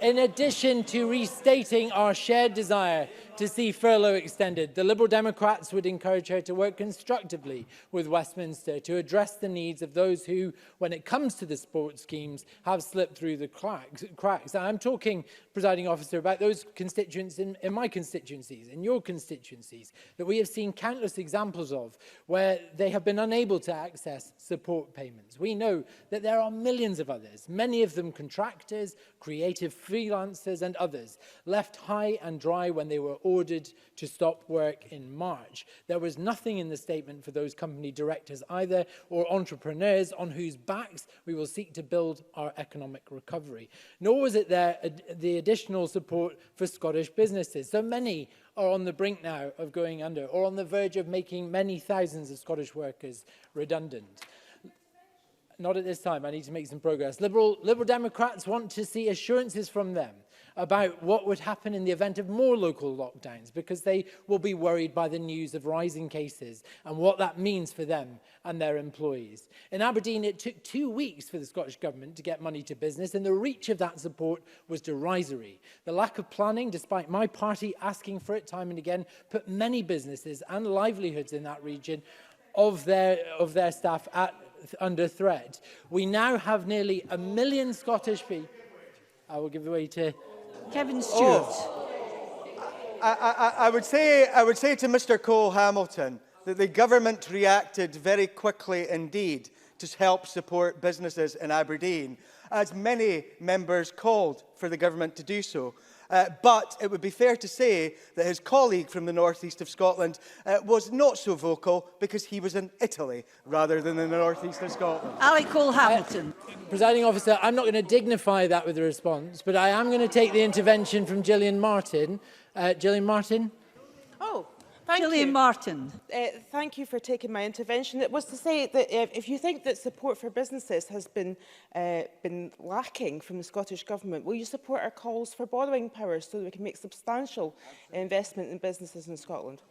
In addition to restating our shared desire to see furlough extended, the Liberal Democrats would encourage her to work constructively with Westminster to address the needs of those who, when it comes to the support schemes, have slipped through the cracks. And I'm talking, Presiding Officer, about those constituents in my constituencies, in your constituencies, that we have seen countless examples of where they have been unable to access support payments. We know that there are millions of others, many of them contractors, creative freelancers and others, left high and dry when they were ordered to stop work in March. There was nothing in the statement for those company directors either, or entrepreneurs on whose backs we will seek to build our economic recovery. Nor was it there the additional support for Scottish businesses. So many are on the brink now of going under, or on the verge of making many thousands of Scottish workers redundant. Not at this time. I need to make some progress. Liberal Democrats want to see assurances from them about what would happen in the event of more local lockdowns, because they will be worried by the news of rising cases and what that means for them and their employees. In Aberdeen, it took 2 weeks for the Scottish Government to get money to business, and the reach of that support was derisory. The lack of planning, despite my party asking for it time and again, put many businesses and livelihoods in that region of their staff under threat. We now have nearly 1 million Scottish people. I will give the way to Kevin Stewart. I would say to Mr Cole Hamilton that the government reacted very quickly indeed to help support businesses in Aberdeen, as many members called for the government to do so. But it would be fair to say that his colleague from the northeast of Scotland was not so vocal because he was in Italy rather than in the northeast of Scotland. Ali Cole Hamilton. Presiding Officer, I'm not going to dignify that with a response, but I am going to take the intervention from Gillian Martin. Gillian Martin. Oh, thank you. Gillian Martin. Thank you for taking my intervention. It was to say that if you think that support for businesses has been lacking from the Scottish Government, will you support our calls for borrowing powers so that we can make substantial investment in businesses in Scotland?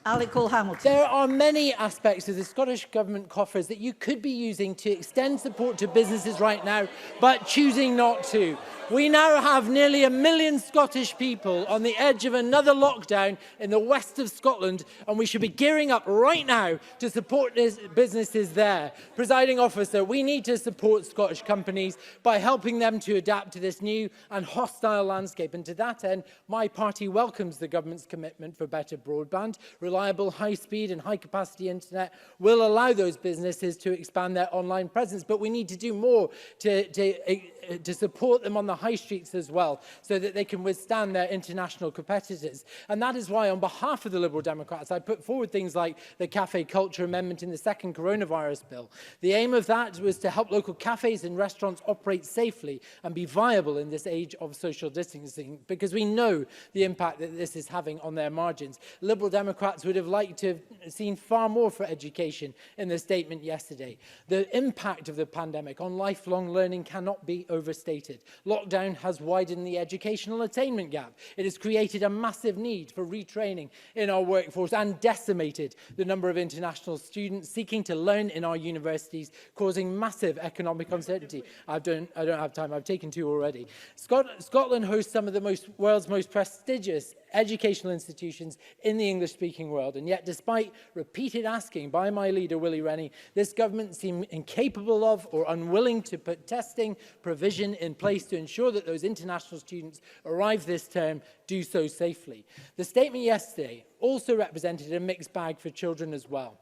Ali Cole Hamilton. There are many aspects of the Scottish Government coffers that you could be using to extend support to businesses right now, but choosing not to. We now have nearly 1 million Scottish people on the edge of another lockdown in the west of Scotland, and we should be gearing up right now to support businesses there. Presiding Officer, we need to support Scottish companies by helping them to adapt to this new and hostile landscape. And to that end, my party welcomes the government's commitment for better broadband, reliable, high-speed and high-capacity internet will allow those businesses to expand their online presence. But we need to do more to support them on the high streets as well, so that they can withstand their international competitors. And that is why, on behalf of the Liberal Democrats, I put forward things like the cafe culture amendment in the second coronavirus bill. The aim of that was to help local cafes and restaurants operate safely and be viable in this age of social distancing, because we know the impact that this is having on their margins. Liberal Democrats would have liked to have seen far more for education in the statement yesterday. The impact of the pandemic on lifelong learning cannot be overstated. Lockdown has widened the educational attainment gap. It has created a massive need for retraining in our workforce and decimated the number of international students seeking to learn in our universities, causing massive economic uncertainty. I don't have time. I've taken two already. Scotland hosts some of the world's most prestigious educational institutions in the English-speaking world, and yet despite repeated asking by my leader Willie Rennie, this government seemed incapable of or unwilling to put testing provision in place to ensure that those international students arrive this term do so safely. The statement yesterday also represented a mixed bag for children as well.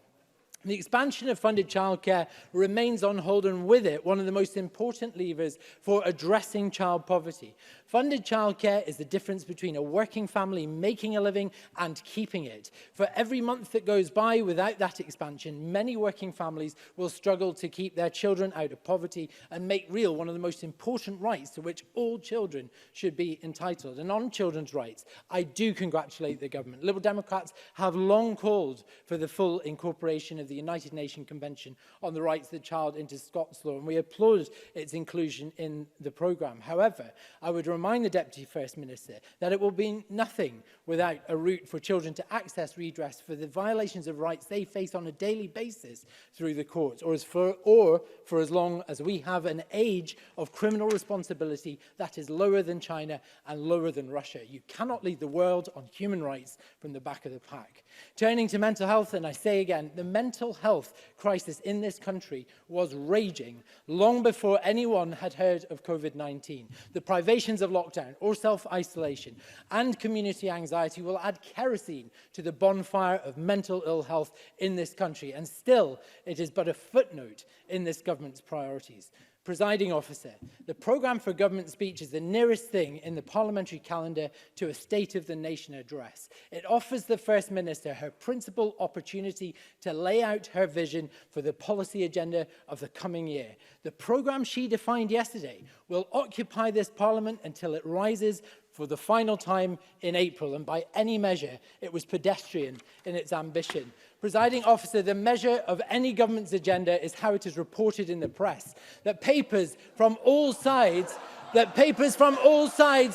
The expansion of funded childcare remains on hold, and with it, one of the most important levers for addressing child poverty. Funded childcare is the difference between a working family making a living and keeping it. For every month that goes by without that expansion, many working families will struggle to keep their children out of poverty and make real one of the most important rights to which all children should be entitled. And on children's rights, I do congratulate the government. Liberal Democrats have long called for the full incorporation of the United Nations Convention on the Rights of the Child into Scots law, and we applaud its inclusion in the programme. However, I would remind the Deputy First Minister that it will be nothing without a route for children to access redress for the violations of rights they face on a daily basis through the courts, or for as long as we have an age of criminal responsibility that is lower than China and lower than Russia. You cannot lead the world on human rights from the back of the pack. Turning to mental health, and I say again, the mental health crisis in this country was raging long before anyone had heard of COVID-19. The privations of lockdown or self-isolation and community anxiety will add kerosene to the bonfire of mental ill health in this country, and still it is but a footnote in this government's priorities. Presiding Officer, the programme for government speech is the nearest thing in the parliamentary calendar to a State of the Nation address. It offers the First Minister her principal opportunity to lay out her vision for the policy agenda of the coming year. The programme she defined yesterday will occupy this Parliament until it rises for the final time in April, and by any measure, it was pedestrian in its ambition. Presiding Officer, the measure of any government's agenda is how it is reported in the press. That papers from all sides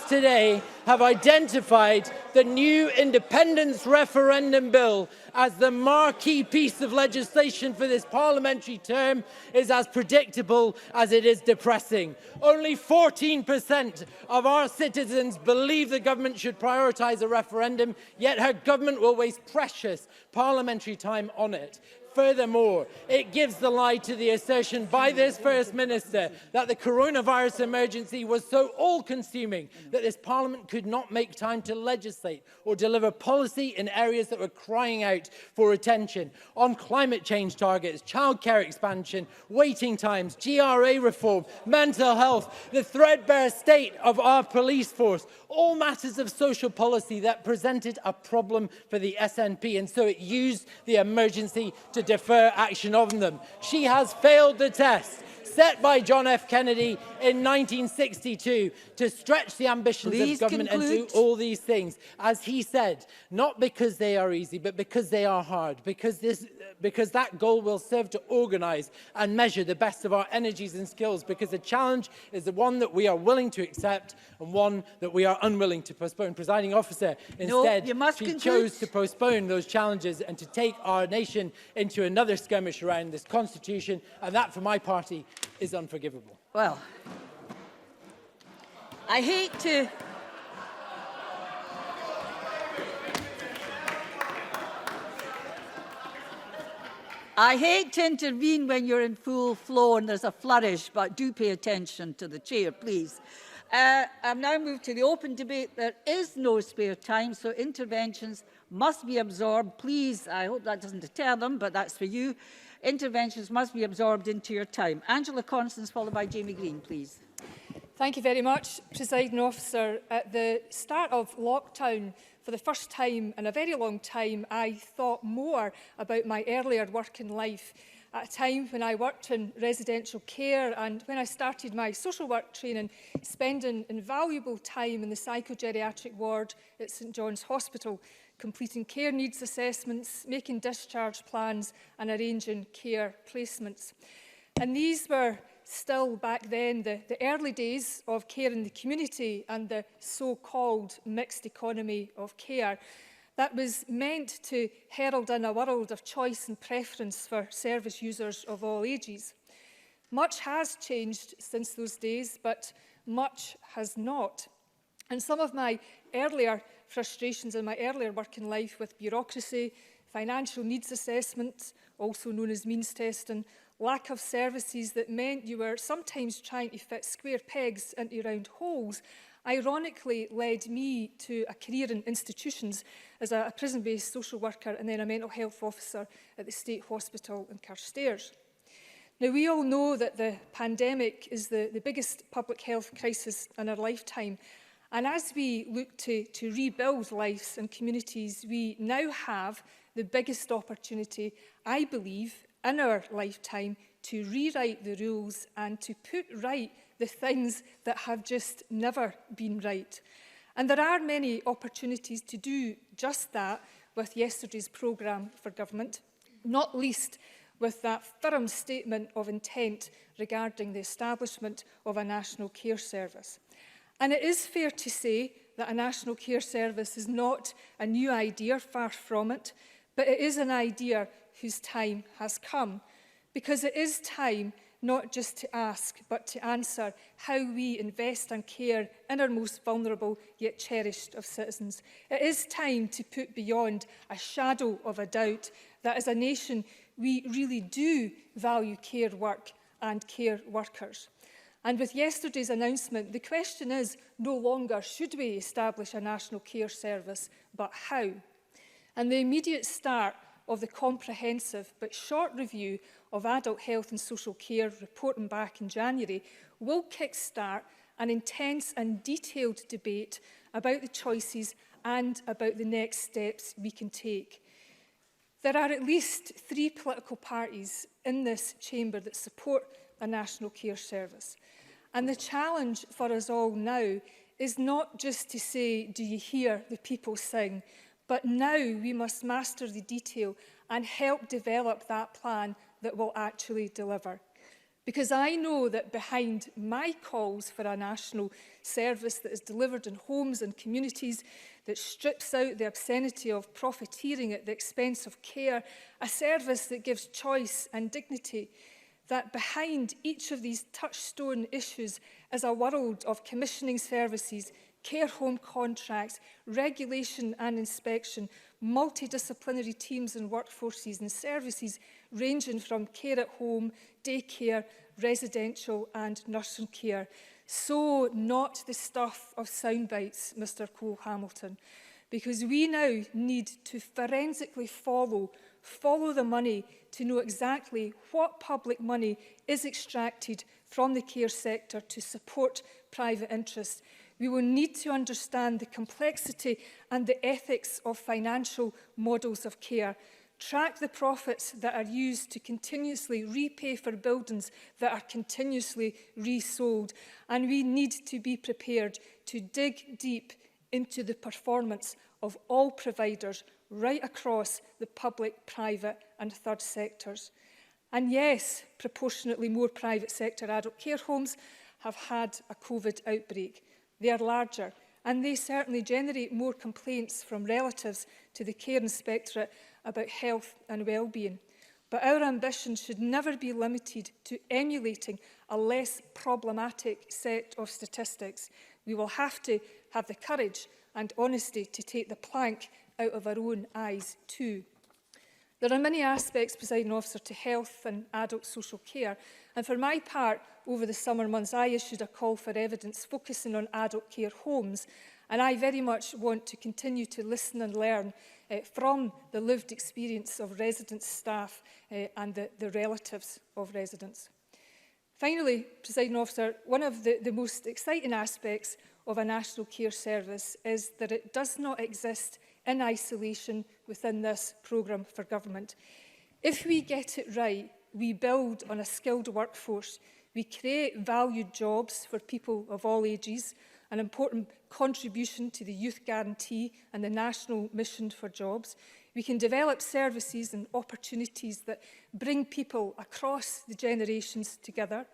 today have identified the new independence referendum bill as the marquee piece of legislation for this parliamentary term is as predictable as it is depressing. Only 14% of our citizens believe the government should prioritise a referendum, yet her government will waste precious parliamentary time on it. Furthermore, it gives the lie to the assertion by this First Minister that the coronavirus emergency was so all-consuming that this Parliament could not make time to legislate or deliver policy in areas that were crying out for attention. On climate change targets, childcare expansion, waiting times, GRA reform, mental health, the threadbare state of our police force, all matters of social policy that presented a problem for the SNP, and so it used the emergency to defer action on them. She has failed the test set by John F. Kennedy in 1962 to stretch the ambitions of government and do all these things. As he said, not because they are easy, but because they are hard, because that goal will serve to organise and measure the best of our energies and skills, because the challenge is the one that we are willing to accept and one that we are unwilling to postpone. Presiding Officer, instead, she chose to postpone those challenges and to take our nation into another skirmish around this constitution, and that, for my party, is unforgivable. Well, I hate to intervene when you're in full flow and there's a flourish, but do pay attention to the chair, please. I've now moved to the open debate. There is no spare time, so interventions must be absorbed. Please, I hope that doesn't deter them, but that's for you. Interventions must be absorbed into your time. Angela Constance, followed by Jamie Green, please. Thank you very much, Presiding Officer. At the start of lockdown, for the first time in a very long time, I thought more about my earlier working life. At a time when I worked in residential care and when I started my social work training, spending invaluable time in the psychogeriatric ward at St John's Hospital, completing care needs assessments, making discharge plans and arranging care placements. And these were still back then the early days of care in the community and the so-called mixed economy of care that was meant to herald in a world of choice and preference for service users of all ages. Much has changed since those days, but much has not. And some of my earlier frustrations in my earlier working life with bureaucracy, financial needs assessment, also known as means testing, lack of services that meant you were sometimes trying to fit square pegs into round holes, ironically led me to a career in institutions as a prison-based social worker and then a mental health officer at the State Hospital in Carstairs. Now, we all know that the pandemic is the biggest public health crisis in our lifetime. And as we look to rebuild lives and communities, we now have the biggest opportunity, I believe, in our lifetime to rewrite the rules and to put right the things that have just never been right. And there are many opportunities to do just that with yesterday's programme for government, not least with that firm statement of intent regarding the establishment of a national care service. And it is fair to say that a national care service is not a new idea, far from it, but it is an idea whose time has come, because it is time not just to ask, but to answer how we invest and care in our most vulnerable yet cherished of citizens. It is time to put beyond a shadow of a doubt that as a nation we really do value care work and care workers. And with yesterday's announcement, the question is no longer should we establish a national care service, but how? And the immediate start of the comprehensive but short review of adult health and social care reporting back in January will kickstart an intense and detailed debate about the choices and about the next steps we can take. There are at least 3 political parties in this chamber that support a national care service. And the challenge for us all now is not just to say, do you hear the people sing? But now we must master the detail and help develop that plan that will actually deliver. Because I know that behind my calls for a national service that is delivered in homes and communities, that strips out the obscenity of profiteering at the expense of care, a service that gives choice and dignity, that behind each of these touchstone issues is a world of commissioning services, care home contracts, regulation and inspection, multidisciplinary teams and workforces and services ranging from care at home, daycare, residential and nursing care. So not the stuff of sound bites, Mr Cole-Hamilton, because we now need to forensically follow the money to know exactly what public money is extracted from the care sector to support private interests. We will need to understand the complexity and the ethics of financial models of care, track the profits that are used to continuously repay for buildings that are continuously resold, and we need to be prepared to dig deep into the performance of all providers right across the public, private and third sectors. And yes, proportionately more private sector adult care homes have had a COVID outbreak. They are larger and they certainly generate more complaints from relatives to the Care Inspectorate about health and well-being. But our ambition should never be limited to emulating a less problematic set of statistics. We will have to have the courage and honesty to take the plank out of our own eyes too. There are many aspects, Presiding Officer, to health and adult social care, and for my part, over the summer months, I issued a call for evidence focusing on adult care homes, and I very much want to continue to listen and learn from the lived experience of residents, staff and the relatives of residents. Finally, Presiding Officer, one of the most exciting aspects of a national care service is that it does not exist in isolation within this programme for government. If we get it right, we build on a skilled workforce, we create valued jobs for people of all ages, an important contribution to the Youth Guarantee and the National Mission for Jobs. We can develop services and opportunities that bring people across the generations together.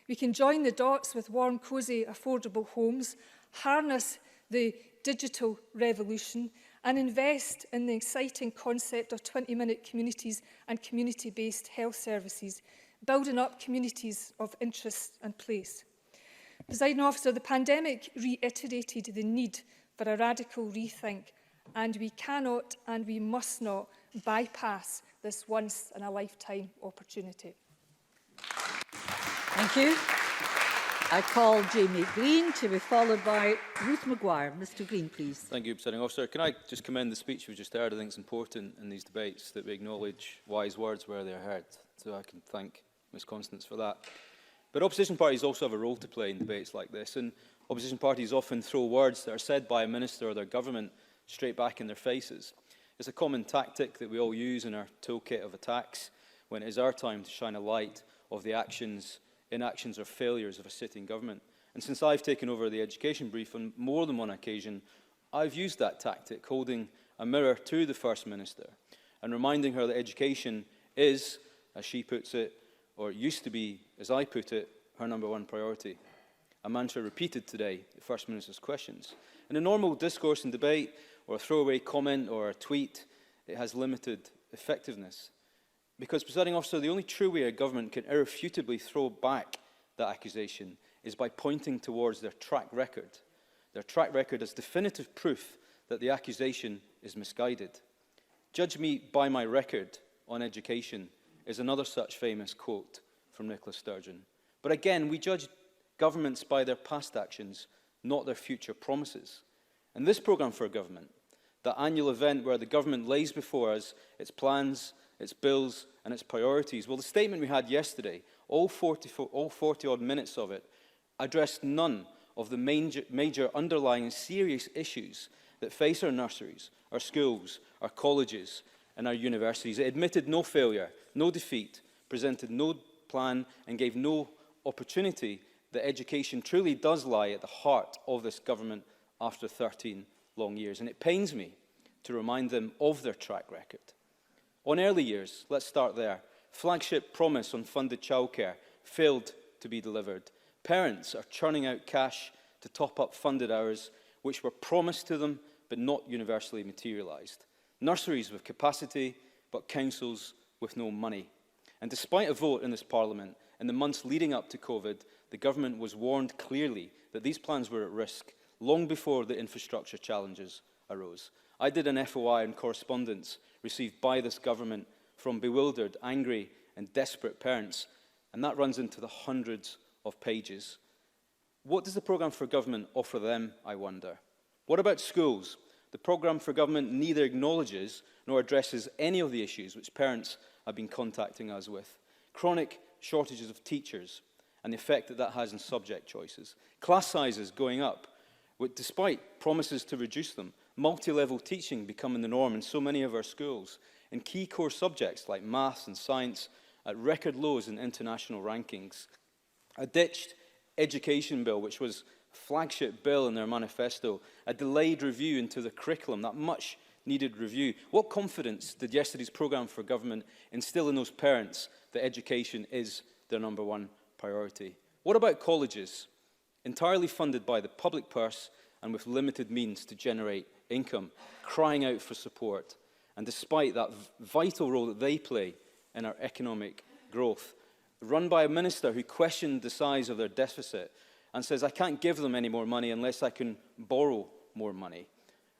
We can join the dots with warm, cosy, affordable homes, harness the digital revolution and invest in the exciting concept of 20-minute communities and community-based health services, building up communities of interest and place. Presiding Officer, the pandemic reiterated the need for a radical rethink, and we cannot and we must not bypass this once-in-a-lifetime opportunity. Thank you. I call Jamie Green to be followed by Ruth Maguire. Mr Green, please. Thank you, Presiding Officer. Can I just commend the speech we just heard? I think it's important in these debates that we acknowledge wise words where they're heard. So I can thank Ms Constance for that. But opposition parties also have a role to play in debates like this, and opposition parties often throw words that are said by a minister or their government straight back in their faces. It's a common tactic that we all use in our toolkit of attacks when it is our time to shine a light of the actions, inactions or failures of a sitting government. And since I've taken over the education brief on more than one occasion, I've used that tactic, holding a mirror to the First Minister and reminding her that education is, as she puts it, or it used to be, as I put it, her #1 priority. A mantra repeated today at the First Minister's questions. In a normal discourse and debate, or a throwaway comment or a tweet, it has limited effectiveness. Because, Presiding Officer, the only true way a government can irrefutably throw back that accusation is by pointing towards their track record. Their track record as definitive proof that the accusation is misguided. Judge me by my record on education is another such famous quote from Nicola Sturgeon. But again, we judge governments by their past actions, not their future promises. And this programme for government, the annual event where the government lays before us its plans, its bills and its priorities, well, the statement we had yesterday, all 40-odd minutes of it, addressed none of the major underlying serious issues that face our nurseries, our schools, our colleges and our universities. It admitted no failure, no defeat, presented no plan and gave no opportunity that education truly does lie at the heart of this government after 13 long years. And it pains me to remind them of their track record. On early years, let's start there. Flagship promise on funded childcare failed to be delivered. Parents are churning out cash to top up funded hours which were promised to them but not universally materialised. Nurseries with capacity, but councils with no money. And despite a vote in this Parliament in the months leading up to COVID, the government was warned clearly that these plans were at risk long before the infrastructure challenges arose. I did an FOI on correspondence received by this government from bewildered, angry and desperate parents, and that runs into the hundreds of pages. What does the programme for government offer them, I wonder? What about schools? The programme for government neither acknowledges nor addresses any of the issues which parents have been contacting us with. Chronic shortages of teachers and the effect that that has on subject choices. Class sizes going up, despite promises to reduce them. Multi-level teaching becoming the norm in so many of our schools. In key core subjects like maths and science at record lows in international rankings. A ditched education bill, which was a flagship bill in their manifesto. A delayed review into the curriculum, that much needed review. What confidence did yesterday's programme for government instill in those parents that education is their #1 priority? What about colleges? Entirely funded by the public purse and with limited means to generate income, crying out for support. And despite that vital role that they play in our economic growth, run by a minister who questioned the size of their deficit and says, I can't give them any more money unless I can borrow more money.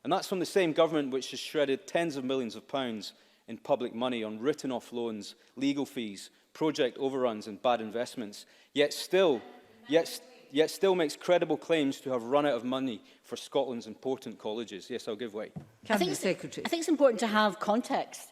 And that's from the same government which has shredded tens of millions of pounds in public money on written-off loans, legal fees, project overruns and bad investments, yet still makes credible claims to have run out of money for Scotland's important colleges. Yes, I'll give way. I think it's important to have context.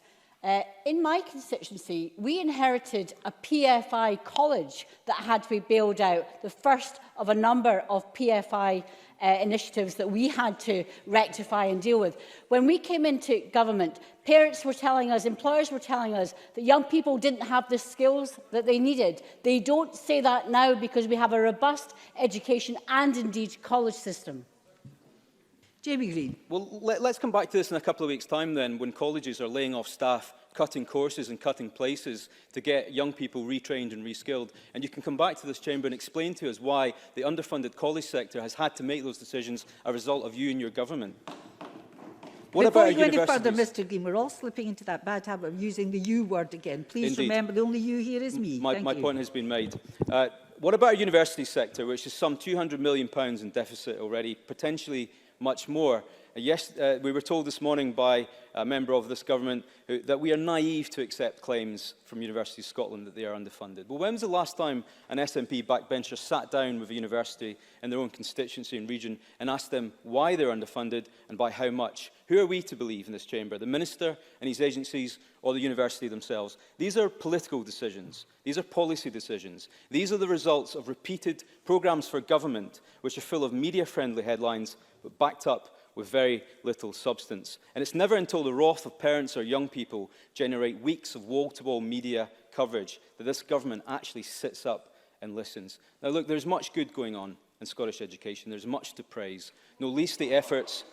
In my constituency, we inherited a PFI college that had to be bailed out, the first of a number of PFI initiatives that we had to rectify and deal with. When we came into government, parents were telling us, employers were telling us that young people didn't have the skills that they needed. They don't say that now because we have a robust education and indeed college system. Jamie Green. Well, let's come back to this in a couple of weeks' time then, when colleges are laying off staff, cutting courses and cutting places to get young people retrained and reskilled. And you can come back to this chamber and explain to us why the underfunded college sector has had to make those decisions as a result of you and your government. What Before about you go any further, universities? Mr Green, we're all slipping into that bad habit of using the you word again. Please remember, the only you here is me. My point has been made. What about our university sector, which is some £200 million in deficit already, potentially much more? Yes, we were told this morning by a member of this government that we are naive to accept claims from University of Scotland that they are underfunded. Well, when was the last time an SNP backbencher sat down with a university in their own constituency and region and asked them why they're underfunded and by how much? Who are we to believe in this chamber? The Minister and his agencies or the university themselves? These are political decisions. These are policy decisions. These are the results of repeated programmes for government which are full of media-friendly headlines but backed up with very little substance. And it's never until the wrath of parents or young people generate weeks of wall-to-wall media coverage that this government actually sits up and listens. Now look, there's much good going on in Scottish education. There's much to praise. No least the efforts,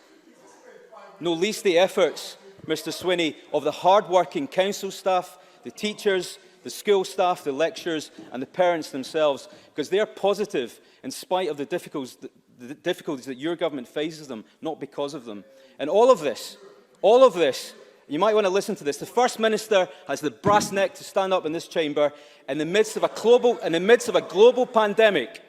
Mr Swinney, of the hard-working council staff, the teachers, the school staff, the lecturers and the parents themselves, because they are positive in spite of the difficulties that your government faces them, not because of them. And all of this, you might want to listen to this. The First Minister has the brass neck to stand up in this chamber in the midst of a global pandemic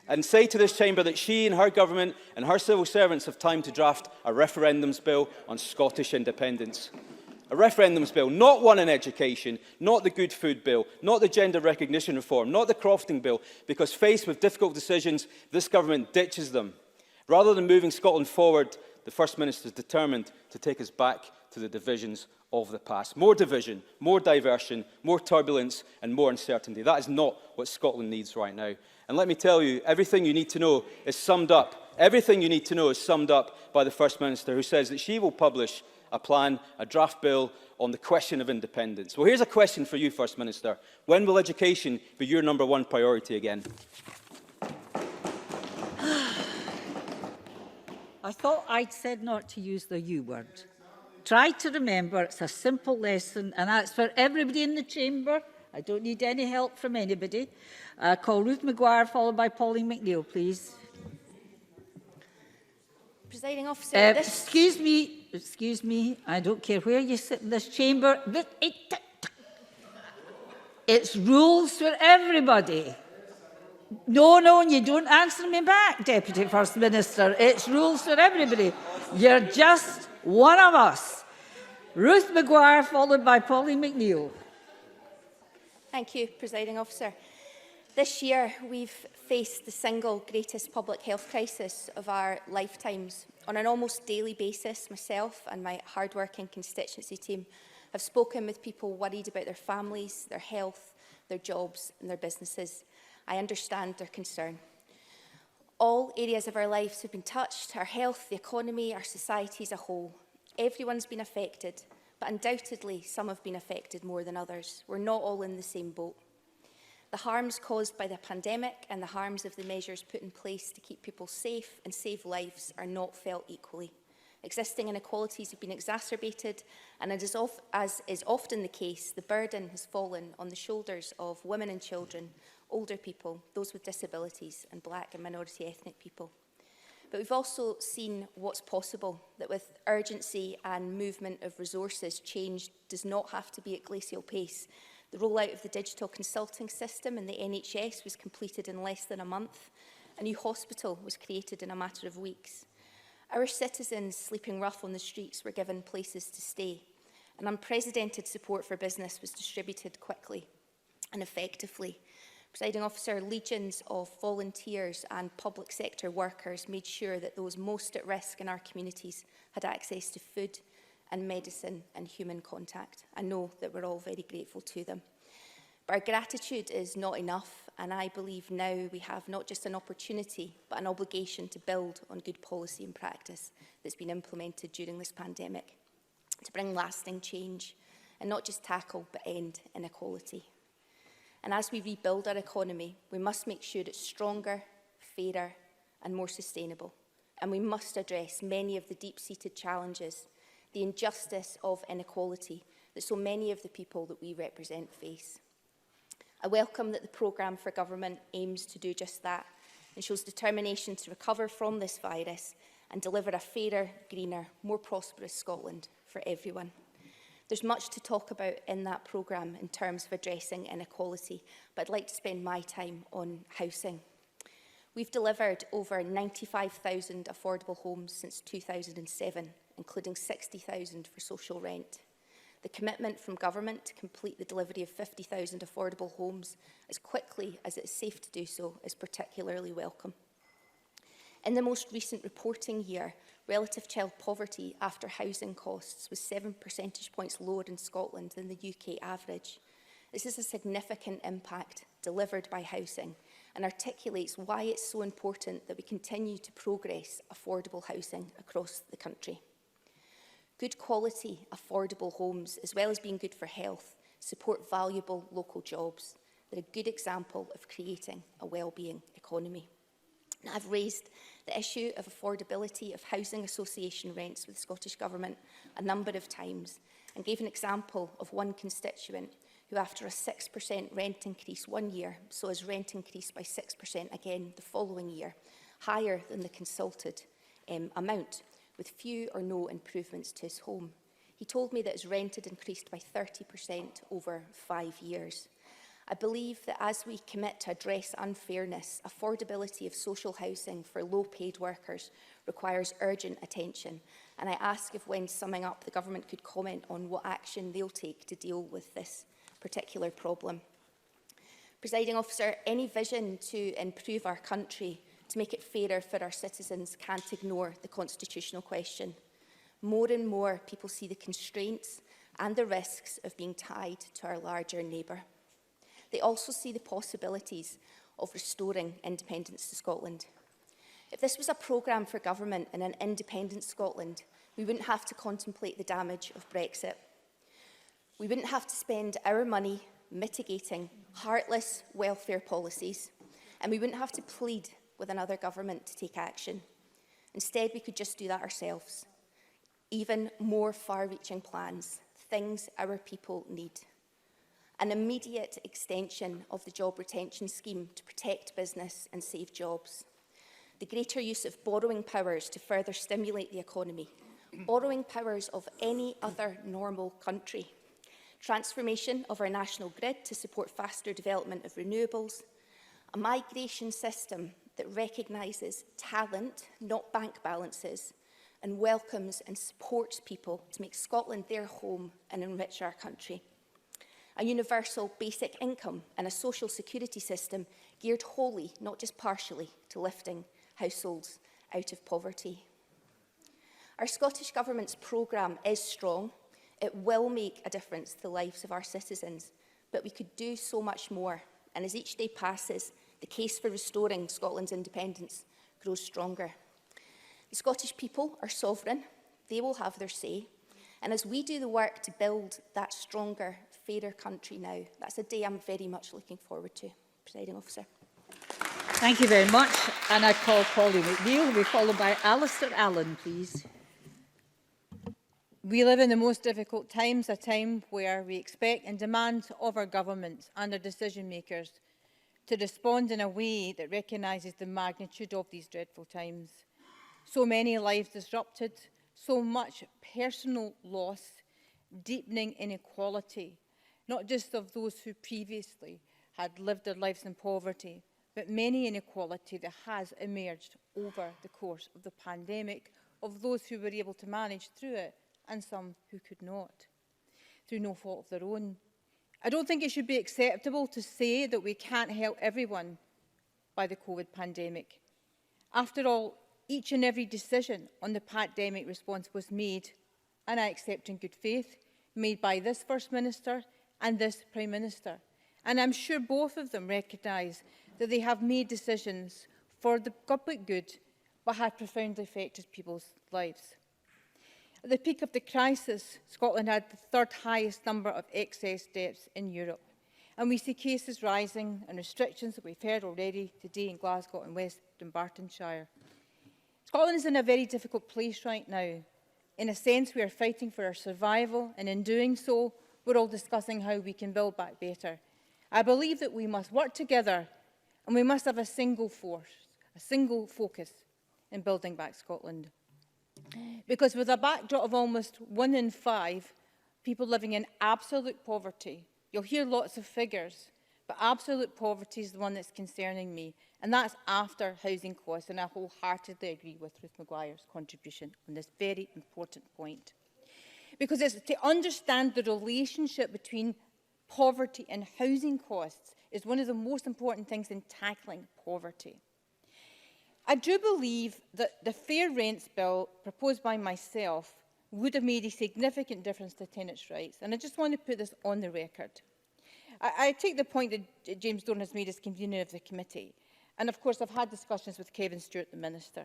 and say to this chamber that she and her government and her civil servants have time to draft a referendums bill on Scottish independence. A referendums bill, not one in education, not the good food bill, not the gender recognition reform, not the crofting bill, because faced with difficult decisions, this government ditches them. Rather than moving Scotland forward, the First Minister is determined to take us back to the divisions of the past. More division, more diversion, more turbulence and more uncertainty. That is not what Scotland needs right now. And let me tell you, everything you need to know is summed up by the First Minister, who says that she will publish a plan, a draft bill on the question of independence. Well, here's a question for you, First Minister. When will education be your #1 priority again? I thought I'd said not to use the you word. Try to remember, it's a simple lesson, and that's for everybody in the chamber. I don't need any help from anybody. Call Ruth Maguire, followed by Pauline McNeill, please. Presiding Officer, Excuse me, I don't care where you sit in this chamber, but it's rules for everybody. No, you don't answer me back, Deputy First Minister. It's rules for everybody. You're just one of us. Ruth Maguire, followed by Pauline McNeill. Thank you, Presiding Officer. This year, we've faced the single greatest public health crisis of our lifetimes. On an almost daily basis, myself and my hard-working constituency team have spoken with people worried about their families, their health, their jobs and their businesses. I understand their concern. All areas of our lives have been touched: our health, the economy, our society as a whole. Everyone's been affected, but undoubtedly some have been affected more than others. We're not all in the same boat. The harms caused by the pandemic and the harms of the measures put in place to keep people safe and save lives are not felt equally. Existing inequalities have been exacerbated, and as is often the case, the burden has fallen on the shoulders of women and children, older people, those with disabilities, and black and minority ethnic people. But we've also seen what's possible, that with urgency and movement of resources, change does not have to be at glacial pace. The rollout of the digital consulting system in the NHS was completed in less than a month. A new hospital was created in a matter of weeks. Our citizens sleeping rough on the streets were given places to stay. And unprecedented support for business was distributed quickly. and effectively. Presiding Officer, legions of volunteers and public sector workers made sure that those most at risk in our communities had access to food and medicine and human contact. I know that we're all very grateful to them. But our gratitude is not enough, and I believe now we have not just an opportunity, but an obligation to build on good policy and practice that's been implemented during this pandemic, to bring lasting change and not just tackle but end inequality. And as we rebuild our economy, we must make sure it's stronger, fairer and more sustainable. And we must address many of the deep-seated challenges, the injustice of inequality that so many of the people that we represent face. I welcome that the programme for government aims to do just that and shows determination to recover from this virus and deliver a fairer, greener, more prosperous Scotland for everyone. There's much to talk about in that programme in terms of addressing inequality, but I'd like to spend my time on housing. We've delivered over 95,000 affordable homes since 2007, including 60,000 for social rent. The commitment from government to complete the delivery of 50,000 affordable homes as quickly as it is safe to do so is particularly welcome. In the most recent reporting year, relative child poverty after housing costs was 7 percentage points lower in Scotland than the UK average. This is a significant impact delivered by housing and articulates why it's so important that we continue to progress affordable housing across the country. Good quality, affordable homes, as well as being good for health, support valuable local jobs. They're a good example of creating a well-being economy. Now, I've raised the issue of affordability of housing association rents with the Scottish Government a number of times and gave an example of one constituent who, after a 6% rent increase one year, saw his rent increase by 6% again the following year, higher than the consulted amount, with few or no improvements to his home. He told me that his rent had increased by 30% over 5 years. I believe that as we commit to address unfairness, affordability of social housing for low-paid workers requires urgent attention, and I ask if, when summing up, the Government could comment on what action they'll take to deal with this particular problem. Presiding Officer, any vision to improve our country, to make it fairer for our citizens, can't ignore the constitutional question. More and more people see the constraints and the risks of being tied to our larger neighbour. They also see the possibilities of restoring independence to Scotland. If this was a programme for government in an independent Scotland, we wouldn't have to contemplate the damage of Brexit. We wouldn't have to spend our money mitigating heartless welfare policies, and we wouldn't have to plead with another government to take action. Instead, we could just do that ourselves. Even more far-reaching plans, things our people need. An immediate extension of the job retention scheme to protect business and save jobs. The greater use of borrowing powers to further stimulate the economy. Borrowing powers of any other normal country. Transformation of our national grid to support faster development of renewables. A migration system that recognises talent, not bank balances, and welcomes and supports people to make Scotland their home and enrich our country. A universal basic income and a social security system geared wholly, not just partially, to lifting households out of poverty. Our Scottish Government's programme is strong. It will make a difference to the lives of our citizens, but we could do so much more. And as each day passes, the case for restoring Scotland's independence grows stronger. The Scottish people are sovereign. They will have their say. And as we do the work to build that stronger, fairer country now, that's a day I'm very much looking forward to. Presiding Officer. Thank you very much. And I call Polly McNeill, who will be followed by Alistair Allen, please. We live in the most difficult times, a time where we expect and demand of our governments and our decision makers to respond in a way that recognises the magnitude of these dreadful times. So many lives disrupted, so much personal loss, deepening inequality, not just of those who previously had lived their lives in poverty, but many inequality that has emerged over the course of the pandemic, of those who were able to manage through it and some who could not, through no fault of their own. I don't think it should be acceptable to say that we can't help everyone by the COVID pandemic. After all, each and every decision on the pandemic response was made, and I accept in good faith, made by this First Minister and this Prime Minister. And I'm sure both of them recognise that they have made decisions for the public good, but have profoundly affected people's lives. At the peak of the crisis, Scotland had the third highest number of excess deaths in Europe. And we see cases rising and restrictions that we've heard already today in Glasgow and West Dunbartonshire. Scotland is in a very difficult place right now. In a sense, we are fighting for our survival, and in doing so, we're all discussing how we can build back better. I believe that we must work together, and we must have a single force, a single focus in building back Scotland. Because with a backdrop of almost 1 in 5 people living in absolute poverty, you'll hear lots of figures, but absolute poverty is the one that's concerning me, and that's after housing costs, and I wholeheartedly agree with Ruth Maguire's contribution on this very important point. Because it's to understand the relationship between poverty and housing costs is one of the most important things in tackling poverty. I do believe that the Fair Rents Bill proposed by myself would have made a significant difference to tenants' rights, and I just want to put this on the record. I take the point that James Dornan has made as convener of the committee, and of course I've had discussions with Kevin Stewart, the Minister.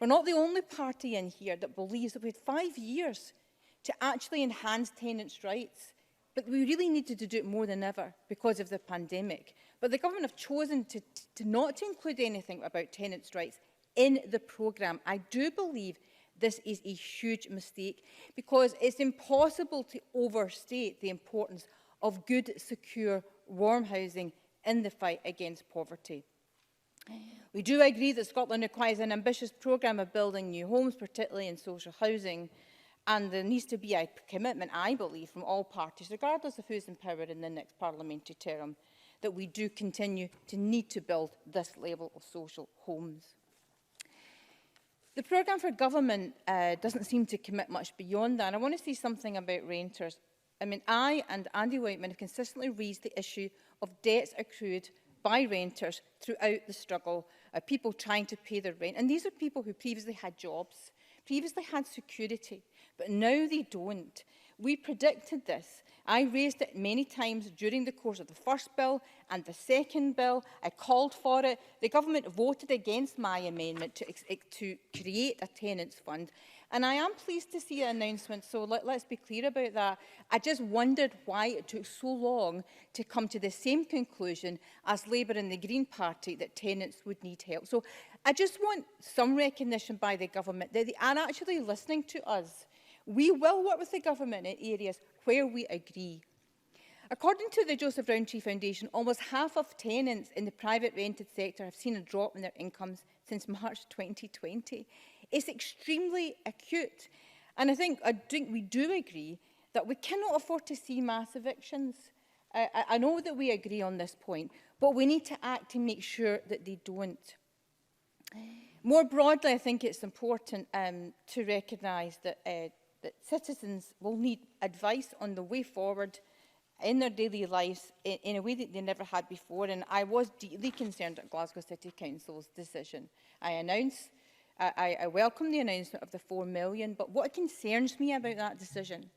We're not the only party in here that believes that we had 5 years to actually enhance tenants' rights, but we really needed to do it more than ever because of the pandemic. But the government have chosen to not to include anything about tenants' rights in the programme. I do believe this is a huge mistake because it's impossible to overstate the importance of good, secure, warm housing in the fight against poverty. We do agree that Scotland requires an ambitious programme of building new homes, particularly in social housing, and there needs to be a commitment, I believe, from all parties, regardless of who's in power in the next parliamentary term, that we do continue to need to build this level of social homes. The programme for government doesn't seem to commit much beyond that. And I want to say something about renters. I mean, I and Andy Whiteman have consistently raised the issue of debts accrued by renters throughout the struggle of people trying to pay their rent. And these are people who previously had jobs, previously had security, but now they don't. We predicted this. I raised it many times during the course of the first bill and the second bill. I called for it. The government voted against my amendment to create a tenants fund. And I am pleased to see an announcement, so let's be clear about that. I just wondered why it took so long to come to the same conclusion as Labour and the Green Party that tenants would need help. So I just want some recognition by the government that they are actually listening to us. We will work with the government in areas where we agree. According to the Joseph Rowntree Foundation, almost half of tenants in the private rented sector have seen a drop in their incomes since March 2020. It's extremely acute. And I think we do agree that we cannot afford to see mass evictions. I know that we agree on this point, but we need to act to make sure that they don't. More broadly, I think it's important to recognise that that citizens will need advice on the way forward in their daily lives in a way that they never had before. And I was deeply concerned at Glasgow City Council's decision. I welcome the announcement of the 4 million, but what concerns me about that decision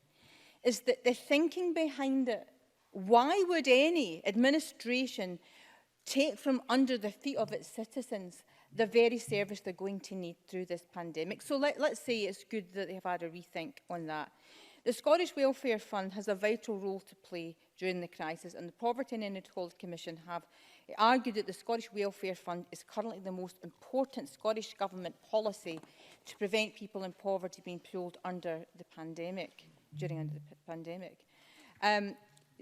is that the thinking behind it. Why would any administration take from under the feet of its citizens the very service they're going to need through this pandemic? So let's say it's good that they have had a rethink on that. The Scottish Welfare Fund has a vital role to play during the crisis, and the Poverty and Inequality Commission have argued that the Scottish Welfare Fund is currently the most important Scottish Government policy to prevent people in poverty being pulled under the pandemic, during the pandemic.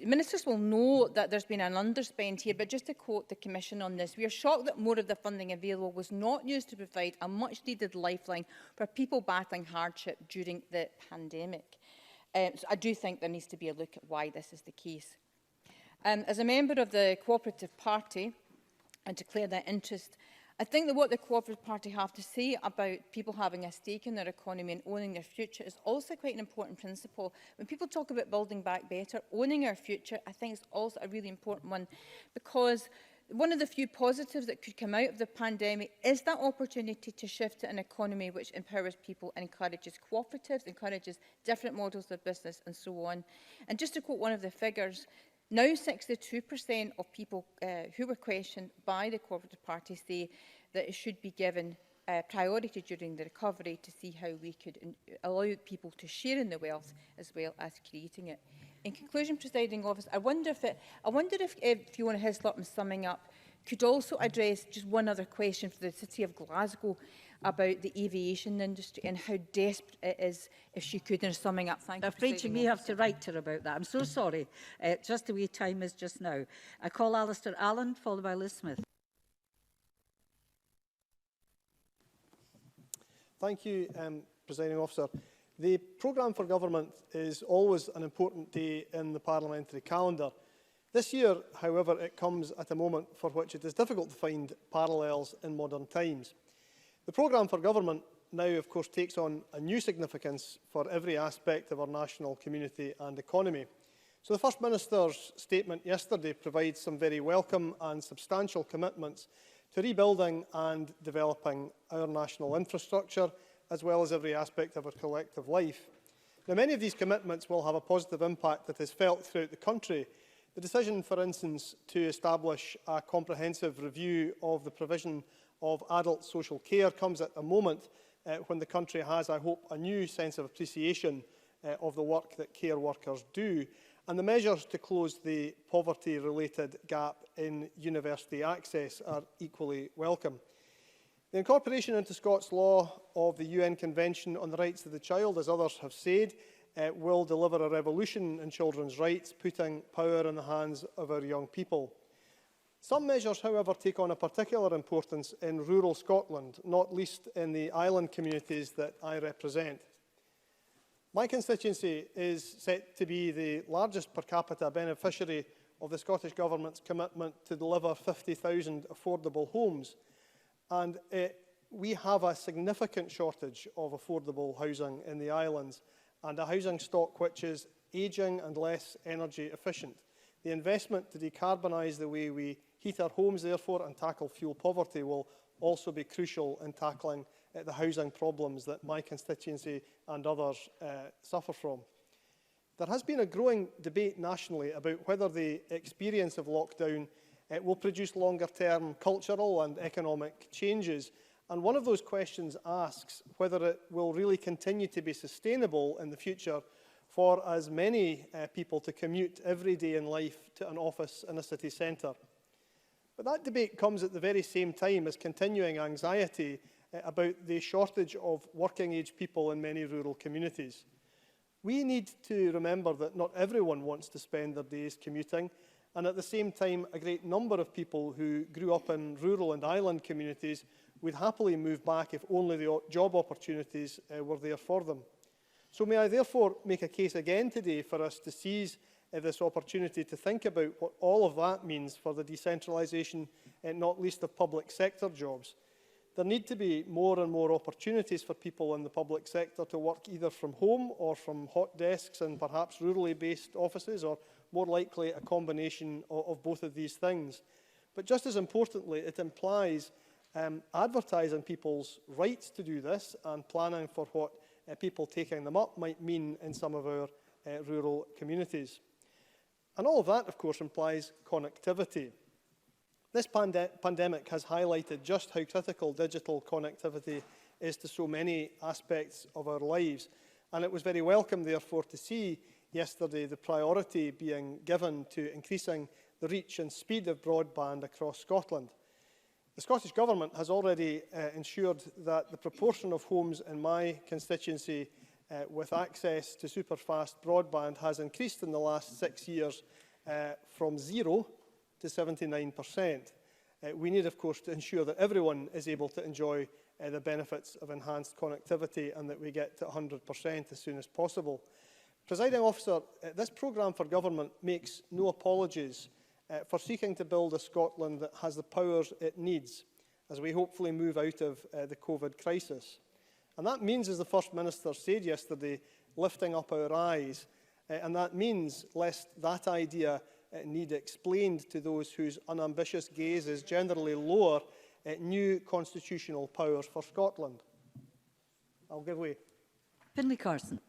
Ministers will know that there's been an underspend here, but just to quote the Commission on this, we are shocked that more of the funding available was not used to provide a much-needed lifeline for people battling hardship during the pandemic. So I do think there needs to be a look at why this is the case. As a member of the Cooperative Party, and declare that interest, I think that what the Cooperative Party have to say about people having a stake in their economy and owning their future is also quite an important principle. When people talk about building back better, owning our future, I think it's also a really important one, because one of the few positives that could come out of the pandemic is that opportunity to shift to an economy which empowers people and encourages cooperatives, encourages different models of business and so on. And just to quote one of the figures, now 62% of people who were questioned by the Cooperative Party say that it should be given priority during the recovery to see how we could allow people to share in the wealth as well as creating it. In conclusion, Presiding Officer, I wonder if Fiona Hislop, in summing up, could also address just one other question for the City of Glasgow about the aviation industry and how desperate it is, if she could, in summing up. Thank you. I'm afraid you may have to write her about that. I'm so sorry. Just the way time is just now. I call Alistair Allen, followed by Liz Smith. Thank you, Presiding Officer. The programme for government is always an important day in the parliamentary calendar. This year, however, it comes at a moment for which it is difficult to find parallels in modern times. The programme for government now, of course, takes on a new significance for every aspect of our national community and economy. So the First Minister's statement yesterday provides some very welcome and substantial commitments to rebuilding and developing our national infrastructure, as well as every aspect of our collective life. Now, many of these commitments will have a positive impact that is felt throughout the country. The decision, for instance, to establish a comprehensive review of the provision of adult social care comes at a moment when the country has, I hope, a new sense of appreciation of the work that care workers do. And the measures to close the poverty-related gap in university access are equally welcome. The incorporation into Scots law of the UN Convention on the Rights of the Child, as others have said, will deliver a revolution in children's rights, putting power in the hands of our young people. Some measures, however, take on a particular importance in rural Scotland, not least in the island communities that I represent. My constituency is set to be the largest per capita beneficiary of the Scottish Government's commitment to deliver 50,000 affordable homes. And we have a significant shortage of affordable housing in the islands, and a housing stock which is ageing and less energy efficient. The investment to decarbonise the way we heat our homes, therefore, and tackle fuel poverty will also be crucial in tackling the housing problems that my constituency and others suffer from. There has been a growing debate nationally about whether the experience of lockdown will produce longer-term cultural and economic changes. And one of those questions asks whether it will really continue to be sustainable in the future for as many people to commute every day in life to an office in a city centre. But that debate comes at the very same time as continuing anxiety about the shortage of working-age people in many rural communities. We need to remember that not everyone wants to spend their days commuting, and at the same time, a great number of people who grew up in rural and island communities would happily move back if only the job opportunities were there for them. So may I therefore make a case again today for us to seize this opportunity to think about what all of that means for the decentralisation, not least of public sector jobs. There need to be more and more opportunities for people in the public sector to work either from home or from hot desks and perhaps rurally based offices, or more likely a combination of both of these things. But just as importantly, it implies advertising people's rights to do this and planning for what people taking them up might mean in some of our rural communities. And all of that, of course, implies connectivity. This pandemic has highlighted just how critical digital connectivity is to so many aspects of our lives. And it was very welcome, therefore, to see yesterday the priority being given to increasing the reach and speed of broadband across Scotland. The Scottish Government has already ensured that the proportion of homes in my constituency with access to superfast broadband has increased in the last 6 years from 0 to 79%. We need, of course, to ensure that everyone is able to enjoy the benefits of enhanced connectivity and that we get to 100% as soon as possible. Presiding Officer, this programme for government makes no apologies for seeking to build a Scotland that has the powers it needs. as we hopefully move out of the COVID crisis. And that means, as the First Minister said yesterday, lifting up our eyes. And that means, lest that idea need explained to those whose unambitious gaze is generally lower, new constitutional powers for Scotland. I'll give way. Finlay Carson.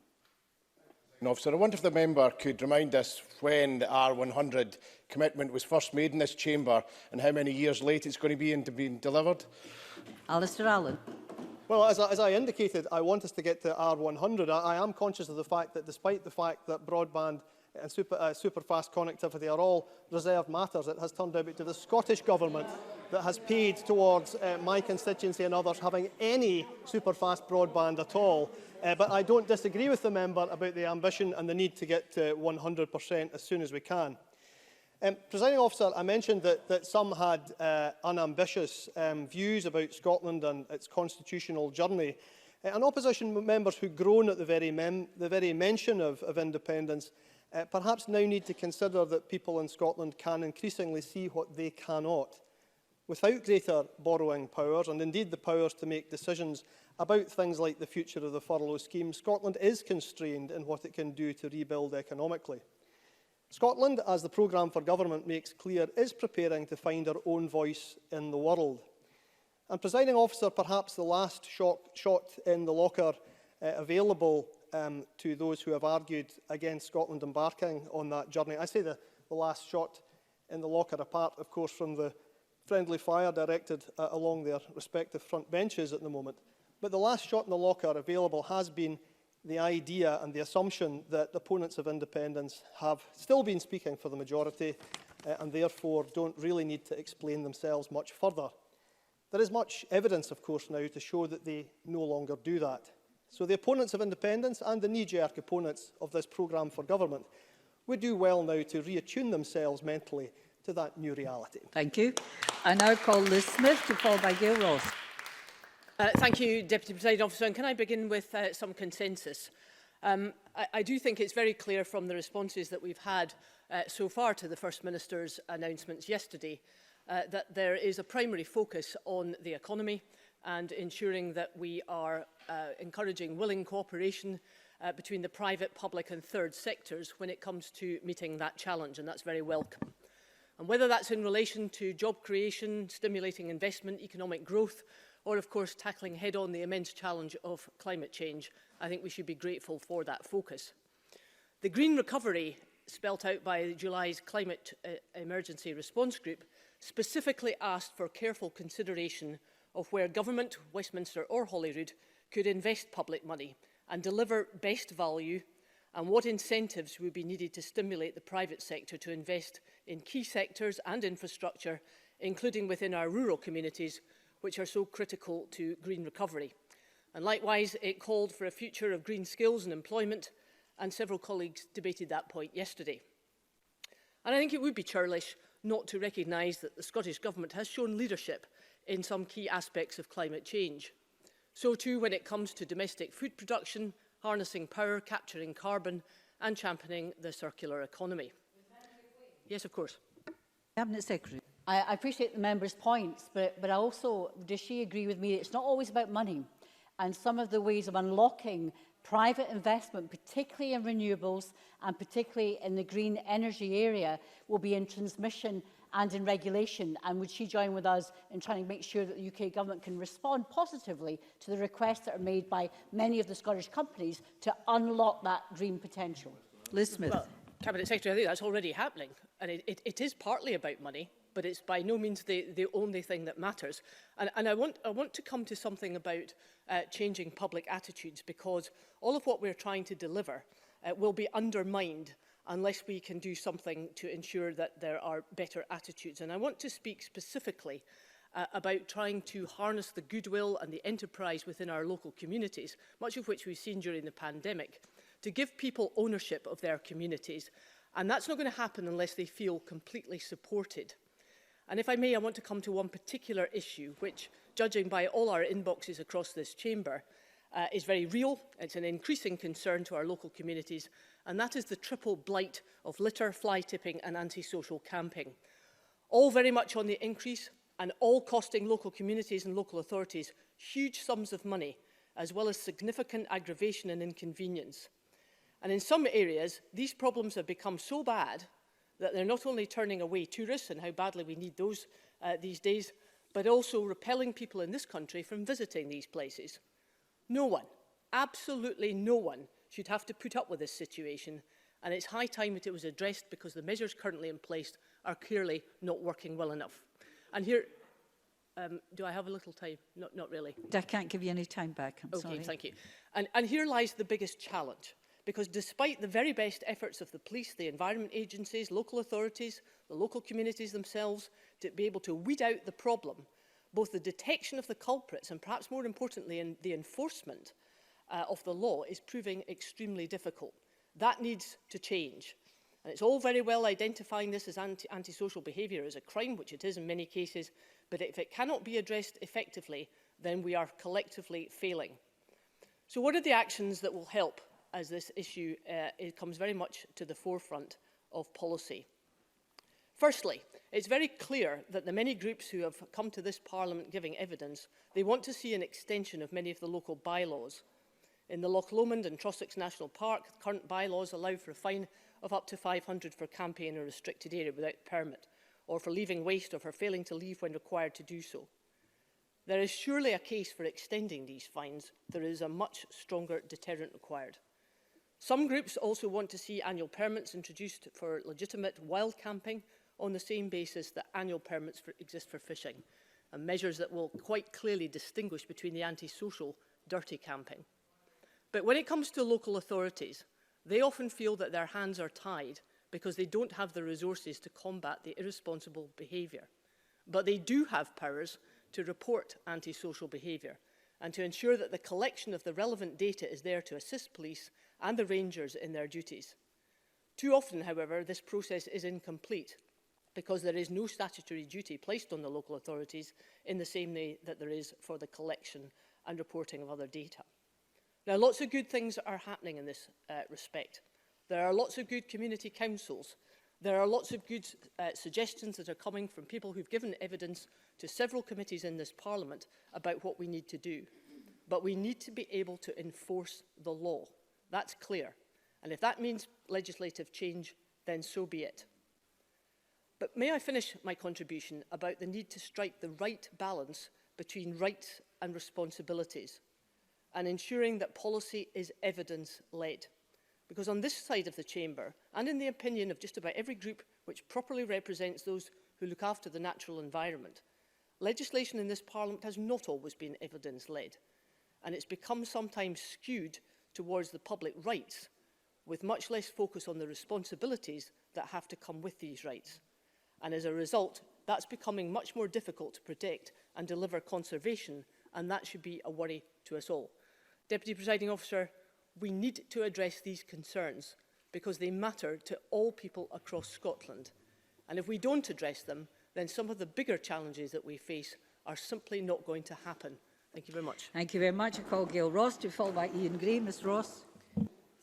Officer, I wonder if the member could remind us when the R100 commitment was first made in this chamber and how many years late it's going to be into being delivered. Alistair Allen. Well, as I indicated, I want us to get to R100. I am conscious of the fact that despite the fact that broadband and super fast connectivity are all reserved matters, it has turned out to the Scottish Government that has paid towards my constituency and others having any super fast broadband at all. But I don't disagree with the member about the ambition and the need to get to 100% as soon as we can. Presiding Officer, I mentioned that some had unambitious views about Scotland and its constitutional journey. And opposition members who groan at the very mention of independence perhaps now need to consider that people in Scotland can increasingly see what they cannot. Without greater borrowing powers, and indeed the powers to make decisions about things like the future of the furlough scheme, Scotland is constrained in what it can do to rebuild economically. Scotland, as the programme for government makes clear, is preparing to find our own voice in the world. And, Presiding Officer, perhaps the last shot in the locker available to those who have argued against Scotland embarking on that journey. I say the last shot in the locker, apart, of course, from the friendly fire directed along their respective front benches at the moment. But the last shot in the locker available has been the idea and the assumption that opponents of independence have still been speaking for the majority and therefore don't really need to explain themselves much further. There is much evidence, of course, now to show that they no longer do that. So the opponents of independence and the knee-jerk opponents of this programme for government would do well now to reattune themselves mentally to that new reality. Thank you. I now call Liz Smith, to follow by Gail Ross. Thank you, Deputy Presiding Officer. And can I begin with some consensus? I do think it's very clear from the responses that we've had so far to the First Minister's announcements yesterday that there is a primary focus on the economy and ensuring that we are encouraging willing cooperation between the private, public and third sectors when it comes to meeting that challenge, and that's very welcome. And whether that's in relation to job creation, stimulating investment, economic growth, or of course tackling head-on the immense challenge of climate change, I think we should be grateful for that focus. The green recovery spelt out by July's Climate Emergency Response Group specifically asked for careful consideration of where government, Westminster or Holyrood could invest public money and deliver best value, and what incentives would be needed to stimulate the private sector to invest in key sectors and infrastructure, including within our rural communities, which are so critical to green recovery. And likewise, it called for a future of green skills and employment, and several colleagues debated that point yesterday. And I think it would be churlish not to recognise that the Scottish Government has shown leadership in some key aspects of climate change. So too when it comes to domestic food production, harnessing power, capturing carbon and championing the circular economy. Yes, of course. Cabinet Secretary. I appreciate the member's points, but I also, does she agree with me, it's not always about money. And some of the ways of unlocking private investment, particularly in renewables and particularly in the green energy area, will be in transmission and in regulation. And would she join with us in trying to make sure that the UK Government can respond positively to the requests that are made by many of the Scottish companies to unlock that green potential? Liz Smith. Well, Cabinet Secretary, I think that's already happening. And it is partly about money, but it's by no means the only thing that matters. And I want to come to something about changing public attitudes, because all of what we're trying to deliver will be undermined unless we can do something to ensure that there are better attitudes. And I want to speak specifically about trying to harness the goodwill and the enterprise within our local communities, much of which we've seen during the pandemic, to give people ownership of their communities. And that's not going to happen unless they feel completely supported. And if I may, I want to come to one particular issue, which, judging by all our inboxes across this chamber, is very real. It's an increasing concern to our local communities, and that is the triple blight of litter, fly tipping and antisocial camping. All very much on the increase, and all costing local communities and local authorities huge sums of money, as well as significant aggravation and inconvenience. And in some areas, these problems have become so bad that they're not only turning away tourists, and how badly we need those these days, but also repelling people in this country from visiting these places. No one, absolutely no one, should have to put up with this situation, and it's high time that it was addressed, because the measures currently in place are clearly not working well enough. And here, do I have a little time? Not really. I can't give you any time back, I'm sorry. Okay, thank you. And here lies the biggest challenge, because despite the very best efforts of the police, the environment agencies, local authorities, the local communities themselves, to be able to weed out the problem, both the detection of the culprits and perhaps more importantly in the enforcement of the law is proving extremely difficult. That needs to change. And it's all very well identifying this as antisocial behaviour as a crime, which it is in many cases, but if it cannot be addressed effectively, then we are collectively failing. So what are the actions that will help as this issue it comes very much to the forefront of policy? Firstly, it's very clear that the many groups who have come to this Parliament giving evidence, they want to see an extension of many of the local bylaws. In the Loch Lomond and Trossachs National Park, the current bylaws allow for a fine of up to 500 for camping in a restricted area without permit, or for leaving waste or for failing to leave when required to do so. There is surely a case for extending these fines. There is a much stronger deterrent required. Some groups also want to see annual permits introduced for legitimate wild camping on the same basis that annual permits exist for fishing, and measures that will quite clearly distinguish between the antisocial dirty camping. But when it comes to local authorities, they often feel that their hands are tied because they don't have the resources to combat the irresponsible behaviour. But they do have powers to report antisocial behaviour and to ensure that the collection of the relevant data is there to assist police and the rangers in their duties. Too often, however, this process is incomplete because there is no statutory duty placed on the local authorities in the same way that there is for the collection and reporting of other data. Now, lots of good things are happening in this respect. There are lots of good community councils. There are lots of good suggestions that are coming from people who've given evidence to several committees in this Parliament about what we need to do. But we need to be able to enforce the law. That's clear. And if that means legislative change, then so be it. But may I finish my contribution about the need to strike the right balance between rights and responsibilities, and ensuring that policy is evidence-led. Because on this side of the chamber, and in the opinion of just about every group which properly represents those who look after the natural environment, legislation in this Parliament has not always been evidence-led, and it's become sometimes skewed towards the public rights, with much less focus on the responsibilities that have to come with these rights. And as a result, that's becoming much more difficult to protect and deliver conservation, and that should be a worry to us all. Deputy Presiding Officer, we need to address these concerns because they matter to all people across Scotland. And if we don't address them, then some of the bigger challenges that we face are simply not going to happen. Thank you very much. Thank you very much. I call Gail Ross to be followed by Ian Gray. Ms Ross.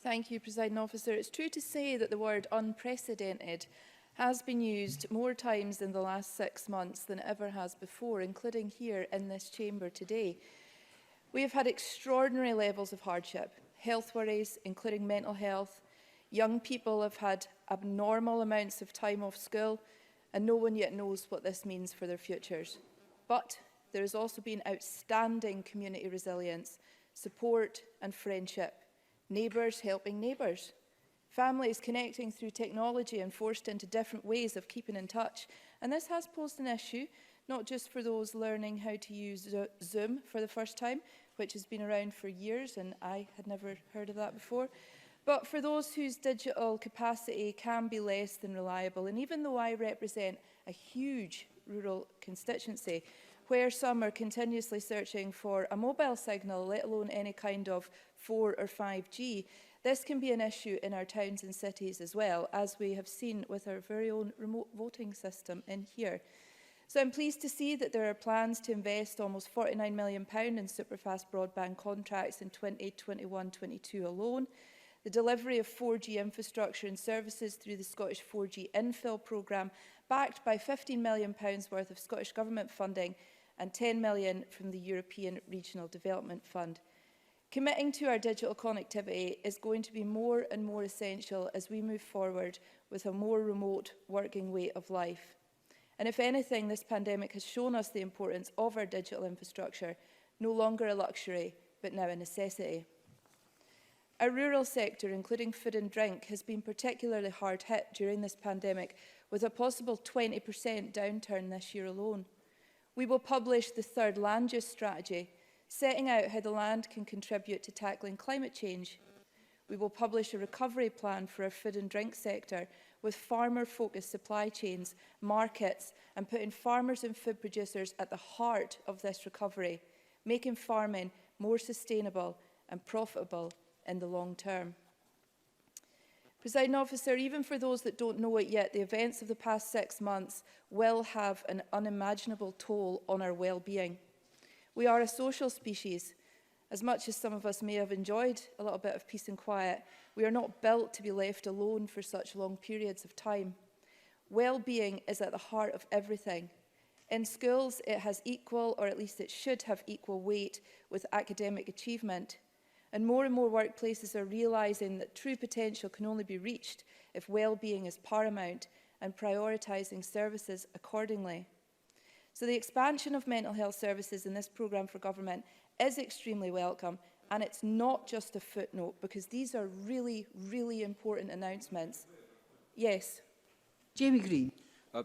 Thank you, Presiding Officer. It's true to say that the word unprecedented has been used more times in the last 6 months than it ever has before, including here in this chamber today. We have had extraordinary levels of hardship, health worries, including mental health. Young people have had abnormal amounts of time off school, and no one yet knows what this means for their futures. But there has also been outstanding community resilience, support and friendship, neighbours helping neighbours, families connecting through technology and forced into different ways of keeping in touch. And this has posed an issue, not just for those learning how to use Zoom for the first time, which has been around for years, and I had never heard of that before, but for those whose digital capacity can be less than reliable. And even though I represent a huge rural constituency, where some are continuously searching for a mobile signal, let alone any kind of 4 or 5G, this can be an issue in our towns and cities as well, as we have seen with our very own remote voting system in here. So I'm pleased to see that there are plans to invest almost £49 million in superfast broadband contracts in 2021-22 alone. the delivery of 4G infrastructure and services through the Scottish 4G infill programme, backed by £15 million worth of Scottish Government funding and £10 million from the European Regional Development Fund. Committing to our digital connectivity is going to be more and more essential as we move forward with a more remote working way of life. And if anything, this pandemic has shown us the importance of our digital infrastructure, no longer a luxury, but now a necessity. Our rural sector, including food and drink, has been particularly hard hit during this pandemic, with a possible 20% downturn this year alone. We will publish the third land use strategy, setting out how the land can contribute to tackling climate change. We will publish a recovery plan for our food and drink sector with farmer-focused supply chains, markets, and putting farmers and food producers at the heart of this recovery, making farming more sustainable and profitable in the long term. Presiding Officer, even for those that don't know it yet, the events of the past 6 months will have an unimaginable toll on our well-being. We are a social species. As much as some of us may have enjoyed a little bit of peace and quiet, we are not built to be left alone for such long periods of time. Well-being is at the heart of everything. In schools, it has equal, or at least it should have equal weight with academic achievement. And more workplaces are realising that true potential can only be reached if well-being is paramount and prioritising services accordingly. So the expansion of mental health services in this programme for government is extremely welcome, and it's not just a footnote, because these are really, really important announcements. Yes. Jamie Green.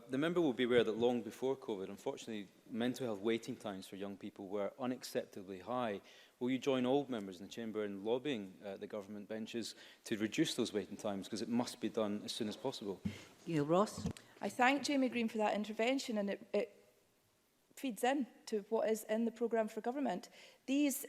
The member will be aware that long before COVID, unfortunately, mental health waiting times for young people were unacceptably high. Will you join all members in the Chamber in lobbying the government benches to reduce those waiting times, because it must be done as soon as possible? Gail Ross. I thank Jamie Green for that intervention, and it feeds in to what is in the programme for government. These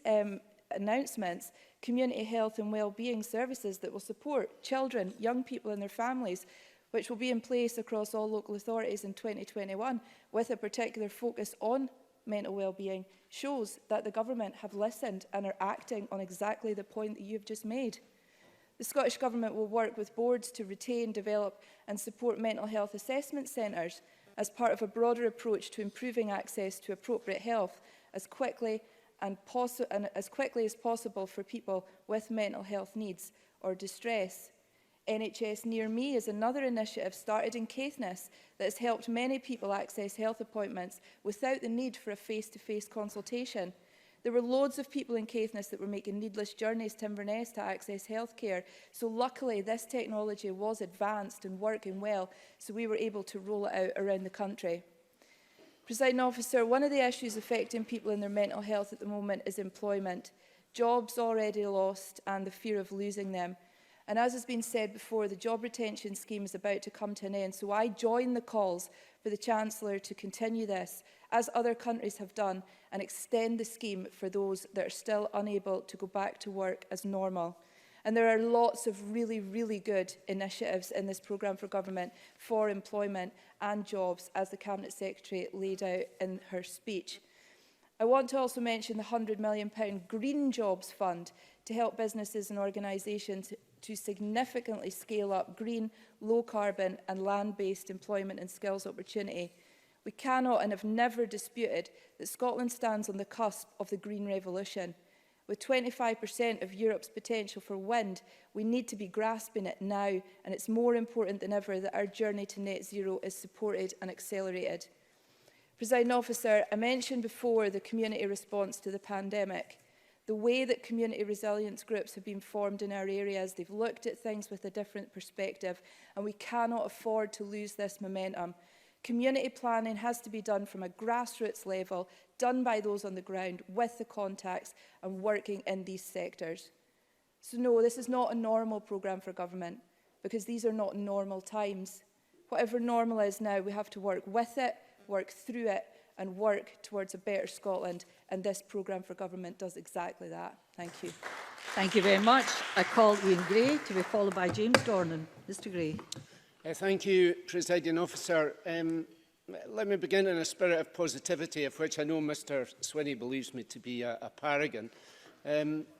announcements, community health and wellbeing services that will support children, young people and their families, which will be in place across all local authorities in 2021, with a particular focus on mental wellbeing, shows that the government have listened and are acting on exactly the point that you've just made. The Scottish Government will work with boards to retain, develop and support mental health assessment centres as part of a broader approach to improving access to appropriate health as quickly as possible for people with mental health needs or distress. NHS Near Me is another initiative started in Caithness that has helped many people access health appointments without the need for a face-to-face consultation. There were loads of people in Caithness that were making needless journeys to Inverness to access healthcare. So luckily this technology was advanced and working well, so we were able to roll it out around the country. Presiding Officer, one of the issues affecting people in their mental health at the moment is employment. Jobs already lost and the fear of losing them. And as has been said before, the job retention scheme is about to come to an end. So I join the calls for the Chancellor to continue this, as other countries have done, and extend the scheme for those that are still unable to go back to work as normal. And there are lots of really, really good initiatives in this programme for government for employment and jobs, as the Cabinet Secretary laid out in her speech. I want to also mention the £100 million Green Jobs Fund to help businesses and organisations to significantly scale up green, low-carbon and land-based employment and skills opportunity. We cannot and have never disputed that Scotland stands on the cusp of the green revolution. With 25% of Europe's potential for wind, we need to be grasping it now, and it's more important than ever that our journey to net zero is supported and accelerated. Presiding Officer, I mentioned before the community response to the pandemic. The way that community resilience groups have been formed in our areas, they've looked at things with a different perspective, and we cannot afford to lose this momentum. Community planning has to be done from a grassroots level, done by those on the ground, with the contacts and working in these sectors. So no, this is not a normal programme for government, because these are not normal times. Whatever normal is now, we have to work with it, work through it, and work towards a better Scotland, and this programme for government does exactly that. Thank you. Thank you very much. I call Ian Gray to be followed by James Dornan. Mr Gray. Thank you, Presiding Officer. Let me begin in a spirit of positivity, of which I know Mr Swinney believes me to be a paragon.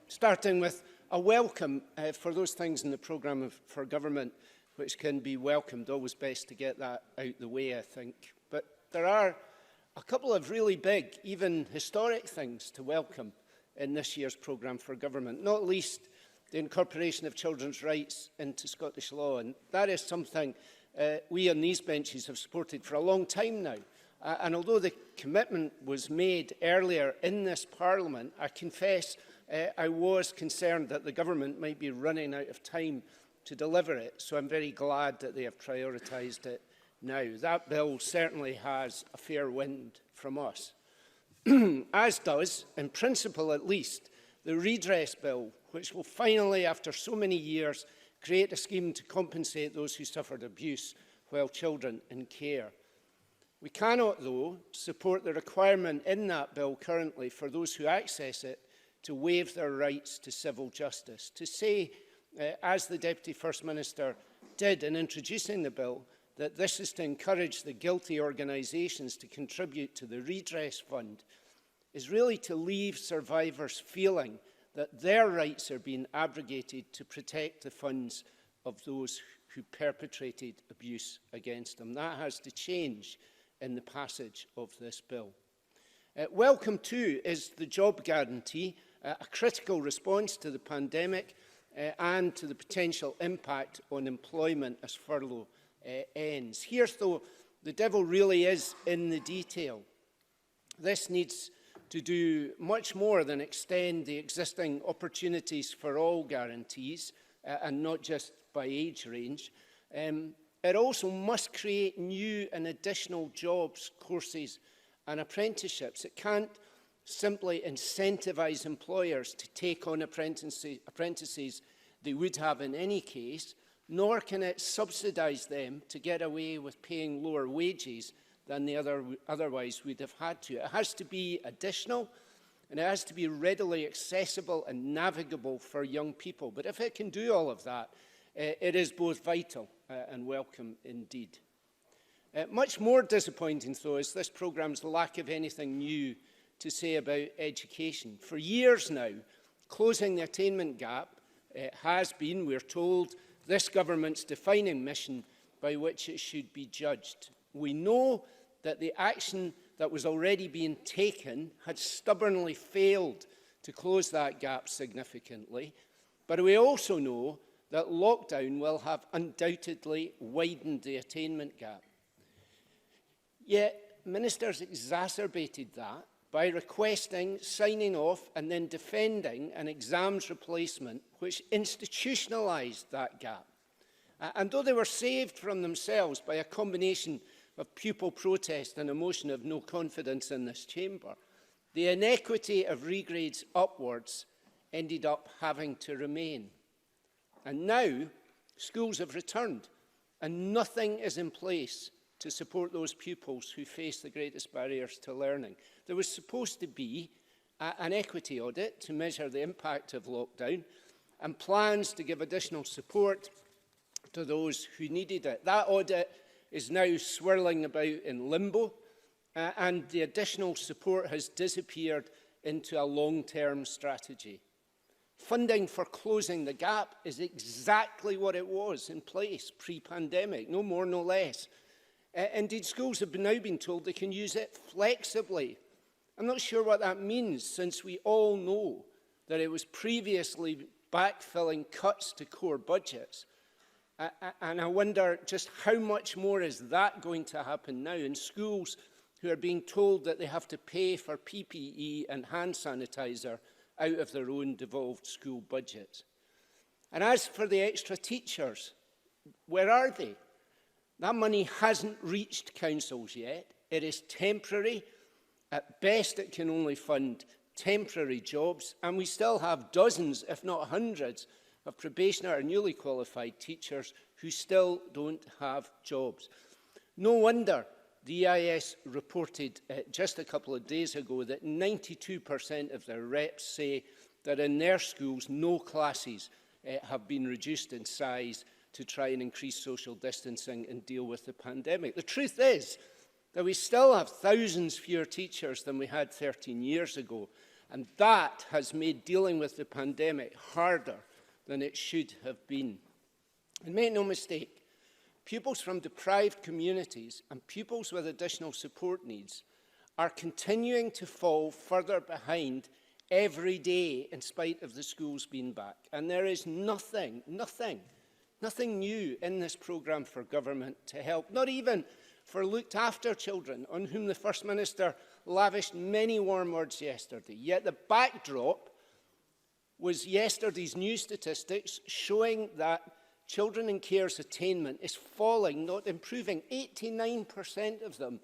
Starting with a welcome for those things in the programme for government which can be welcomed. Always best to get that out the way, I think. But there are a couple of really big, even historic things to welcome in this year's programme for government, not least the incorporation of children's rights into Scottish law. And that is something we on these benches have supported for a long time now. And although the commitment was made earlier in this Parliament, I confess I was concerned that the government might be running out of time to deliver it. So I'm very glad that they have prioritised it now. That bill certainly has a fair wind from us, as does, in principle at least, the redress bill, which will finally, after so many years, create a scheme to compensate those who suffered abuse while children in care. We cannot, though, support the requirement in that bill currently for those who access it to waive their rights to civil justice. To say, as the Deputy First Minister did in introducing the bill, that this is to encourage the guilty organisations to contribute to the redress fund is really to leave survivors feeling that their rights are being abrogated to protect the funds of those who perpetrated abuse against them. That has to change in the passage of this bill. Welcome too is the job guarantee, a critical response to the pandemic and to the potential impact on employment as furlough ends. Here, though, the devil really is in the detail. This needs to do much more than extend the existing opportunities for all guarantees, and not just by age range. It also must create new and additional jobs, courses and apprenticeships. It can't simply incentivise employers to take on apprentices they would have in any case, nor can it subsidise them to get away with paying lower wages than they otherwise would have had to. It has to be additional, and it has to be readily accessible and navigable for young people. But if it can do all of that, it is both vital and welcome indeed. Much more disappointing, though, is this programme's lack of anything new to say about education. For years now, closing the attainment gap has been, we're told, this government's defining mission by which it should be judged. We know that the action that was already being taken had stubbornly failed to close that gap significantly, but we also know that lockdown will have undoubtedly widened the attainment gap. Yet, ministers exacerbated that by requesting, signing off and then defending an exams replacement which institutionalised that gap. And though they were saved from themselves by a combination of pupil protest and a motion of no confidence in this chamber, the inequity of regrades upwards ended up having to remain. And now schools have returned and nothing is in place to support those pupils who face the greatest barriers to learning. There was supposed to be an equity audit to measure the impact of lockdown and plans to give additional support to those who needed it. That audit is now swirling about in limbo, and the additional support has disappeared into a long-term strategy. Funding for closing the gap is exactly what it was in place pre-pandemic, no more, no less. Indeed, schools have now been told they can use it flexibly. I'm not sure what that means, since we all know that it was previously backfilling cuts to core budgets. And I wonder just how much more is that going to happen now in schools who are being told that they have to pay for PPE and hand sanitizer out of their own devolved school budgets. And as for the extra teachers, where are they? That money hasn't reached councils yet. It is temporary. At best, it can only fund temporary jobs, and we still have dozens, if not hundreds, of probationary or newly qualified teachers who still don't have jobs. No wonder the EIS reported just a couple of days ago that 92% of their reps say that in their schools no classes have been reduced in size to try and increase social distancing and deal with the pandemic. The truth is that we still have thousands fewer teachers than we had 13 years ago, And that has made dealing with the pandemic harder than it should have been. And make no mistake, pupils from deprived communities and pupils with additional support needs are continuing to fall further behind every day in spite of the schools being back. And there is nothing new in this programme for government to help, not even for looked after children, on whom the First Minister lavished many warm words yesterday. Yet the backdrop was yesterday's new statistics showing that children in care's attainment is falling, not improving. 89% of them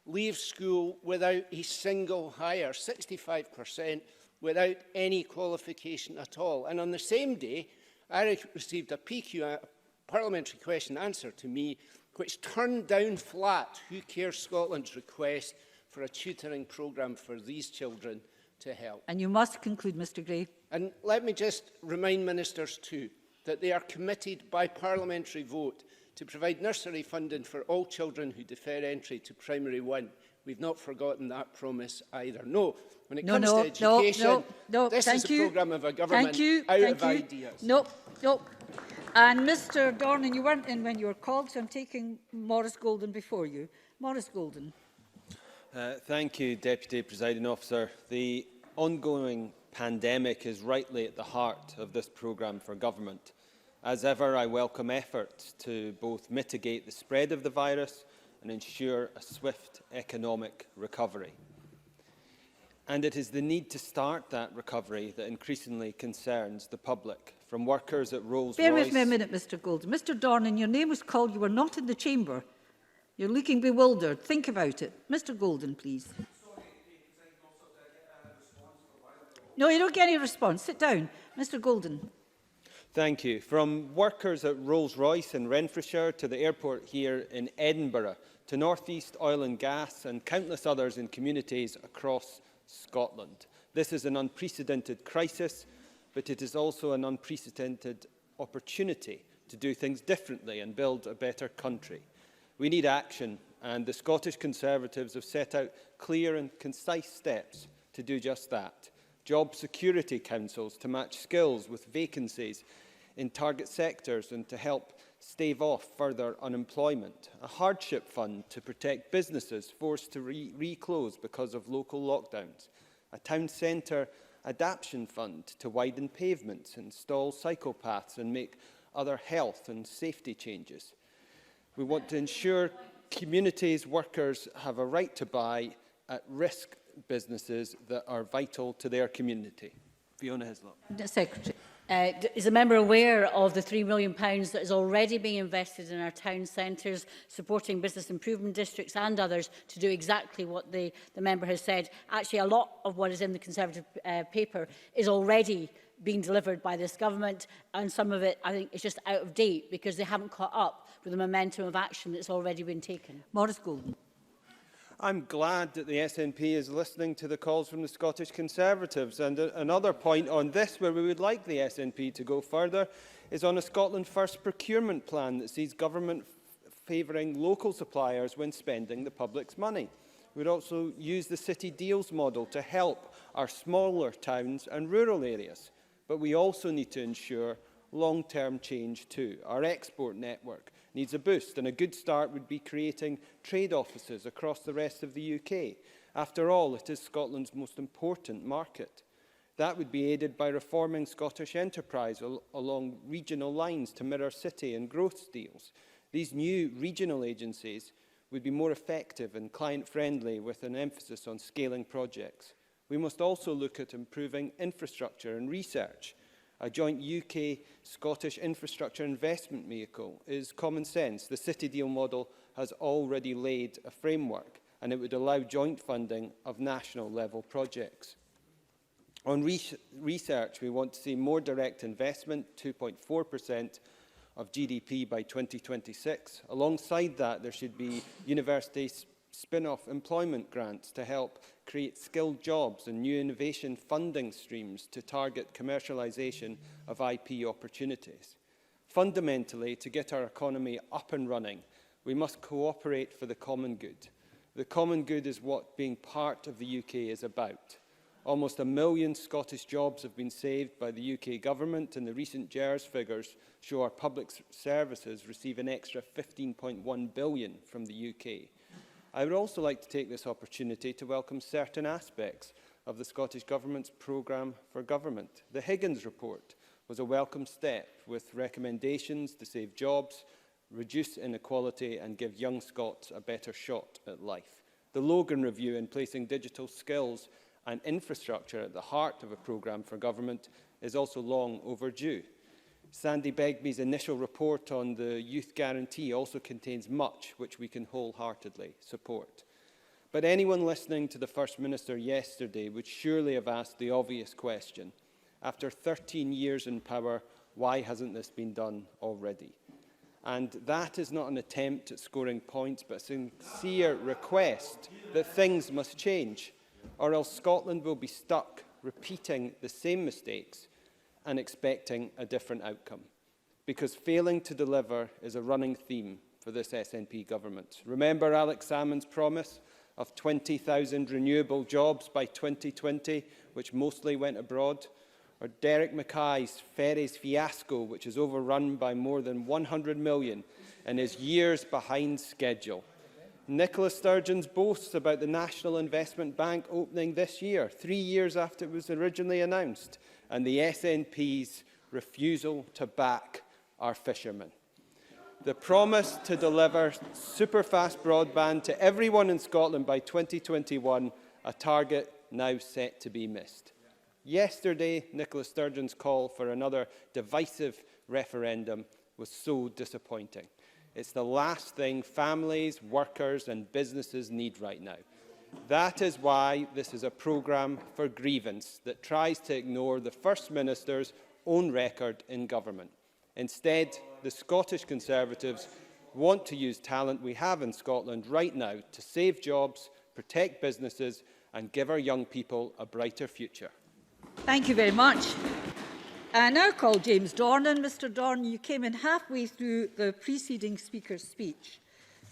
leave school without a single hire, 65% without any qualification at all. And on the same day, I received a PQ, a parliamentary question answer to me, which turned down flat Who Cares Scotland's request for a tutoring programme for these children to help. And you must conclude, Mr Gray. And let me just remind ministers too that they are committed by parliamentary vote to provide nursery funding for all children who defer entry to primary one. We've not forgotten that promise either. No, when it comes to education, this is a programme of a government out of ideas. No. And Mr Dornan, you weren't in when you were called, so I'm taking Maurice Golden before you. Maurice Golden. Thank you, Deputy Presiding Officer. The ongoing pandemic is rightly at the heart of this programme for government. As ever, I welcome efforts to both mitigate the spread of the virus and ensure a swift economic recovery. And it is the need to start that recovery that increasingly concerns the public, from workers at Rolls-Royce... Bear with me a minute, Mr Golden. Mr Dornan, your name was called. You were not in the chamber. You're looking bewildered. Think about it. Mr Golden, please. No, you don't get any response. Sit down. Mr Golden. Thank you. From workers at Rolls-Royce in Renfrewshire to the airport here in Edinburgh, to North East Oil and Gas and countless others in communities across Scotland. This is an unprecedented crisis, but it is also an unprecedented opportunity to do things differently and build a better country. We need action, and the Scottish Conservatives have set out clear and concise steps to do just that. Job security councils to match skills with vacancies in target sectors and to help stave off further unemployment. A hardship fund to protect businesses forced to reclose because of local lockdowns. A town centre adaptation fund to widen pavements, install cycle paths and make other health and safety changes. We want to ensure communities, workers have a right to buy at-risk businesses that are vital to their community. Fiona Hislop. Secretary. Is a member aware of the £3 million that is already being invested in our town centres, supporting business improvement districts and others to do exactly what the member has said? Actually, a lot of what is in the Conservative paper is already being delivered by this government, and some of it, I think, is just out of date because they haven't caught up with the momentum of action that's already been taken. Maurice Golden. I'm glad that the SNP is listening to the calls from the Scottish Conservatives. And another point on this, where we would like the SNP to go further, is on a Scotland First procurement plan that sees government favouring local suppliers when spending the public's money. We would also use the City Deals model to help our smaller towns and rural areas. But we also need to ensure long-term change too. Our export network needs a boost, and a good start would be creating trade offices across the rest of the UK. After all, it is Scotland's most important market. That would be aided by reforming Scottish enterprise along regional lines to mirror city and growth deals. These new regional agencies would be more effective and client-friendly with an emphasis on scaling projects. We must also look at improving infrastructure and research. A joint UK-Scottish infrastructure investment vehicle is common sense. The City Deal model has already laid a framework, and it would allow joint funding of national-level projects. On research, we want to see more direct investment, 2.4% of GDP by 2026. Alongside that, there should be university spin-off employment grants to help create skilled jobs and new innovation funding streams to target commercialisation of IP opportunities. Fundamentally, to get our economy up and running, we must cooperate for the common good. The common good is what being part of the UK is about. Almost 1 million Scottish jobs have been saved by the UK Government, and the recent JERS figures show our public services receive an extra £15.1 billion from the UK. I would also like to take this opportunity to welcome certain aspects of the Scottish Government's programme for government. The Higgins report was a welcome step, with recommendations to save jobs, reduce inequality and give young Scots a better shot at life. The Logan review in placing digital skills and infrastructure at the heart of a programme for government is also long overdue. Sandy Begbie's initial report on the Youth Guarantee also contains much which we can wholeheartedly support. But anyone listening to the First Minister yesterday would surely have asked the obvious question: after 13 years in power, why hasn't this been done already? And that is not an attempt at scoring points, but a sincere request that things must change, or else Scotland will be stuck repeating the same mistakes and expecting a different outcome. Because failing to deliver is a running theme for this SNP government. Remember Alex Salmond's promise of 20,000 renewable jobs by 2020, which mostly went abroad? Or Derek Mackay's ferries fiasco, which is overrun by more than 100 million and is years behind schedule? Nicola Sturgeon's boasts about the National Investment Bank opening this year, 3 years after it was originally announced, and the SNP's refusal to back our fishermen. The promise to deliver super-fast broadband to everyone in Scotland by 2021, a target now set to be missed. Yesterday, Nicola Sturgeon's call for another divisive referendum was so disappointing. It's the last thing families, workers and businesses need right now. That is why this is a programme for grievance that tries to ignore the First Minister's own record in government. Instead, the Scottish Conservatives want to use talent we have in Scotland right now to save jobs, protect businesses and give our young people a brighter future. Thank you very much. I now call James Dornan. Mr Dornan, you came in halfway through the preceding speaker's speech.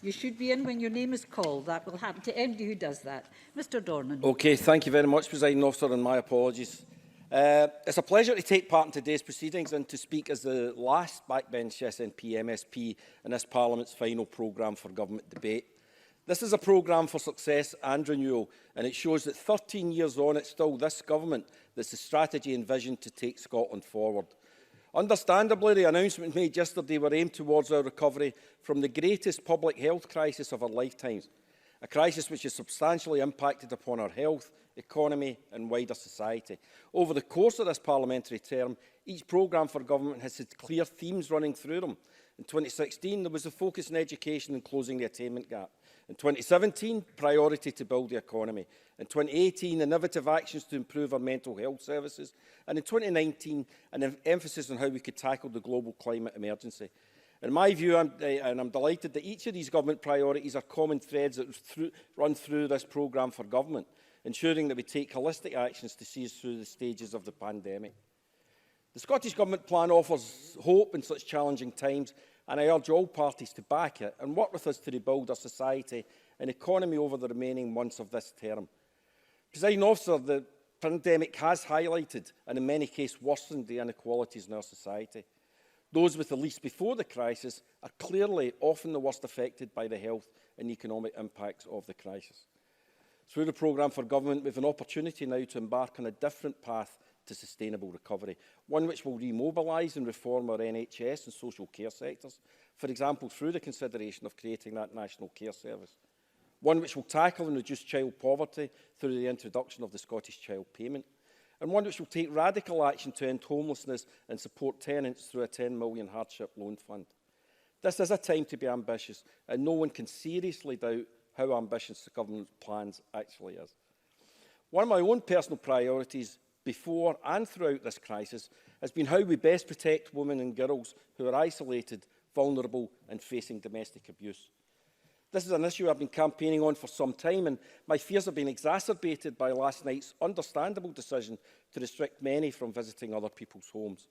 You should be in when your name is called. That will happen to anybody who does that. Mr Dornan. Okay, thank you very much, Presiding Officer, and my apologies. It's a pleasure to take part in today's proceedings and to speak as the last backbench SNP MSP in this Parliament's final programme for government debate. This is a programme for success and renewal, and it shows that 13 years on, it's still this government that's the strategy and vision to take Scotland forward. Understandably, the announcement made yesterday were aimed towards our recovery from the greatest public health crisis of our lifetimes, a crisis which has substantially impacted upon our health, economy and wider society. Over the course of this parliamentary term, each programme for government has had clear themes running through them. In 2016, there was a focus on education and closing the attainment gap. In 2017, priority to build the economy. In 2018, innovative actions to improve our mental health services. And in 2019, an emphasis on how we could tackle the global climate emergency. In my view, I'm delighted that each of these government priorities are common threads that run through this programme for government, ensuring that we take holistic actions to see us through the stages of the pandemic. The Scottish Government plan offers hope in such challenging times, and I urge all parties to back it and work with us to rebuild our society and economy over the remaining months of this term. Presiding Officer, the pandemic has highlighted and in many cases worsened the inequalities in our society. Those with the least before the crisis are clearly often the worst affected by the health and economic impacts of the crisis. Through the programme for government, we have an opportunity now to embark on a different path to sustainable recovery, one which will remobilise and reform our NHS and social care sectors, for example, through the consideration of creating that national care service. One which will tackle and reduce child poverty through the introduction of the Scottish Child Payment, and one which will take radical action to end homelessness and support tenants through a £10 million hardship loan fund. This is a time to be ambitious, and no one can seriously doubt how ambitious the government's plans actually is. One of my own personal priorities before and throughout this crisis has been how we best protect women and girls who are isolated, vulnerable and facing domestic abuse. This is an issue I've been campaigning on for some time, and my fears have been exacerbated by last night's understandable decision to restrict many from visiting other people's homes.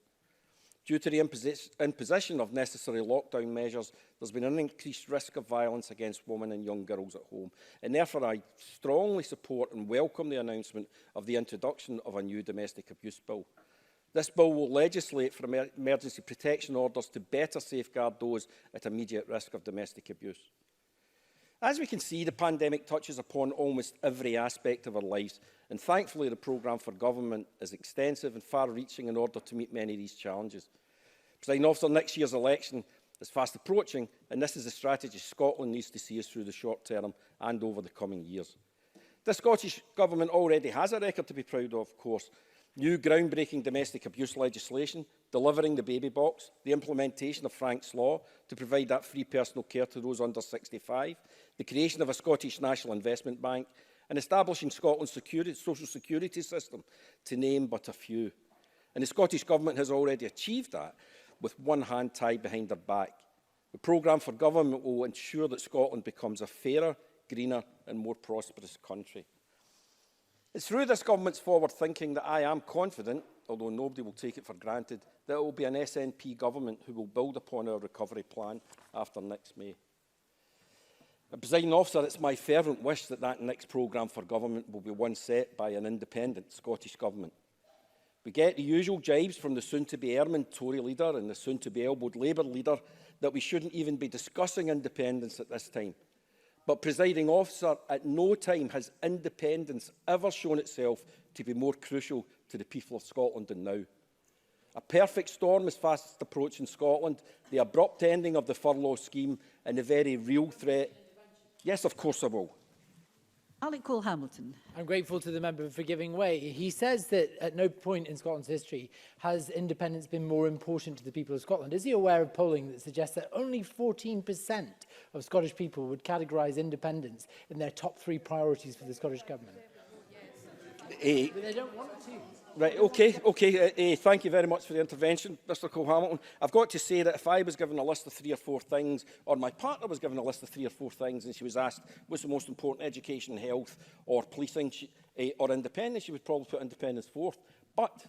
Due to the imposition of necessary lockdown measures, there's been an increased risk of violence against women and young girls at home, and therefore I strongly support and welcome the announcement of the introduction of a new domestic abuse bill. This bill will legislate for emergency protection orders to better safeguard those at immediate risk of domestic abuse. As we can see, the pandemic touches upon almost every aspect of our lives, and thankfully the programme for government is extensive and far-reaching in order to meet many of these challenges. Presiding Officer, next year's election is fast approaching, and this is a strategy Scotland needs to see us through the short term and over the coming years. The Scottish Government already has a record to be proud of course. New groundbreaking domestic abuse legislation, delivering the baby box, the implementation of Frank's Law to provide that free personal care to those under 65, the creation of a Scottish National Investment Bank, and establishing Scotland's social security system, to name but a few. And the Scottish Government has already achieved that with one hand tied behind their back. The programme for government will ensure that Scotland becomes a fairer, greener and more prosperous country. It's through this government's forward thinking that I am confident, although nobody will take it for granted, that it will be an SNP government who will build upon our recovery plan after next May. Presiding Officer, it's my fervent wish that that next programme for government will be one set by an independent Scottish Government. We get the usual jibes from the soon-to-be ermined Tory leader and the soon-to-be elbowed Labour leader that we shouldn't even be discussing independence at this time. But, Presiding Officer, at no time has independence ever shown itself to be more crucial to the people of Scotland than now. A perfect storm is fast approaching Scotland, the abrupt ending of the furlough scheme and the very real threat. Yes, of course I will. Alec Cole-Hamilton. I'm grateful to the member for giving way. He says that at no point in Scotland's history has independence been more important to the people of Scotland. Is he aware of polling that suggests that only 14% of Scottish people would categorise independence in their top 3 priorities for the Scottish Government? But they don't want to. Right, okay. Thank you very much for the intervention, Mr Cole-Hamilton. I've got to say that if I was given a list of 3 or 4 things, or my partner was given a list of 3 or 4 things, and she was asked what's the most important, education, health, or policing, or independence, she would probably put independence 4th. But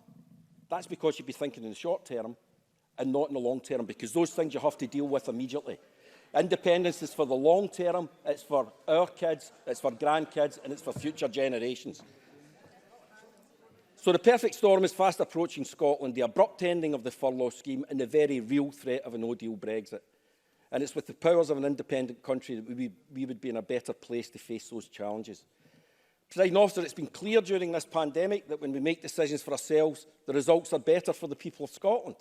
that's because she'd be thinking in the short term and not in the long term, because those things you have to deal with immediately. Independence is for the long term, it's for our kids, it's for grandkids, and it's for future generations. So the perfect storm is fast approaching Scotland, the abrupt ending of the furlough scheme and the very real threat of a no-deal Brexit. And it's with the powers of an independent country that we would be in a better place to face those challenges. Presiding Officer, it's been clear during this pandemic that when we make decisions for ourselves, the results are better for the people of Scotland.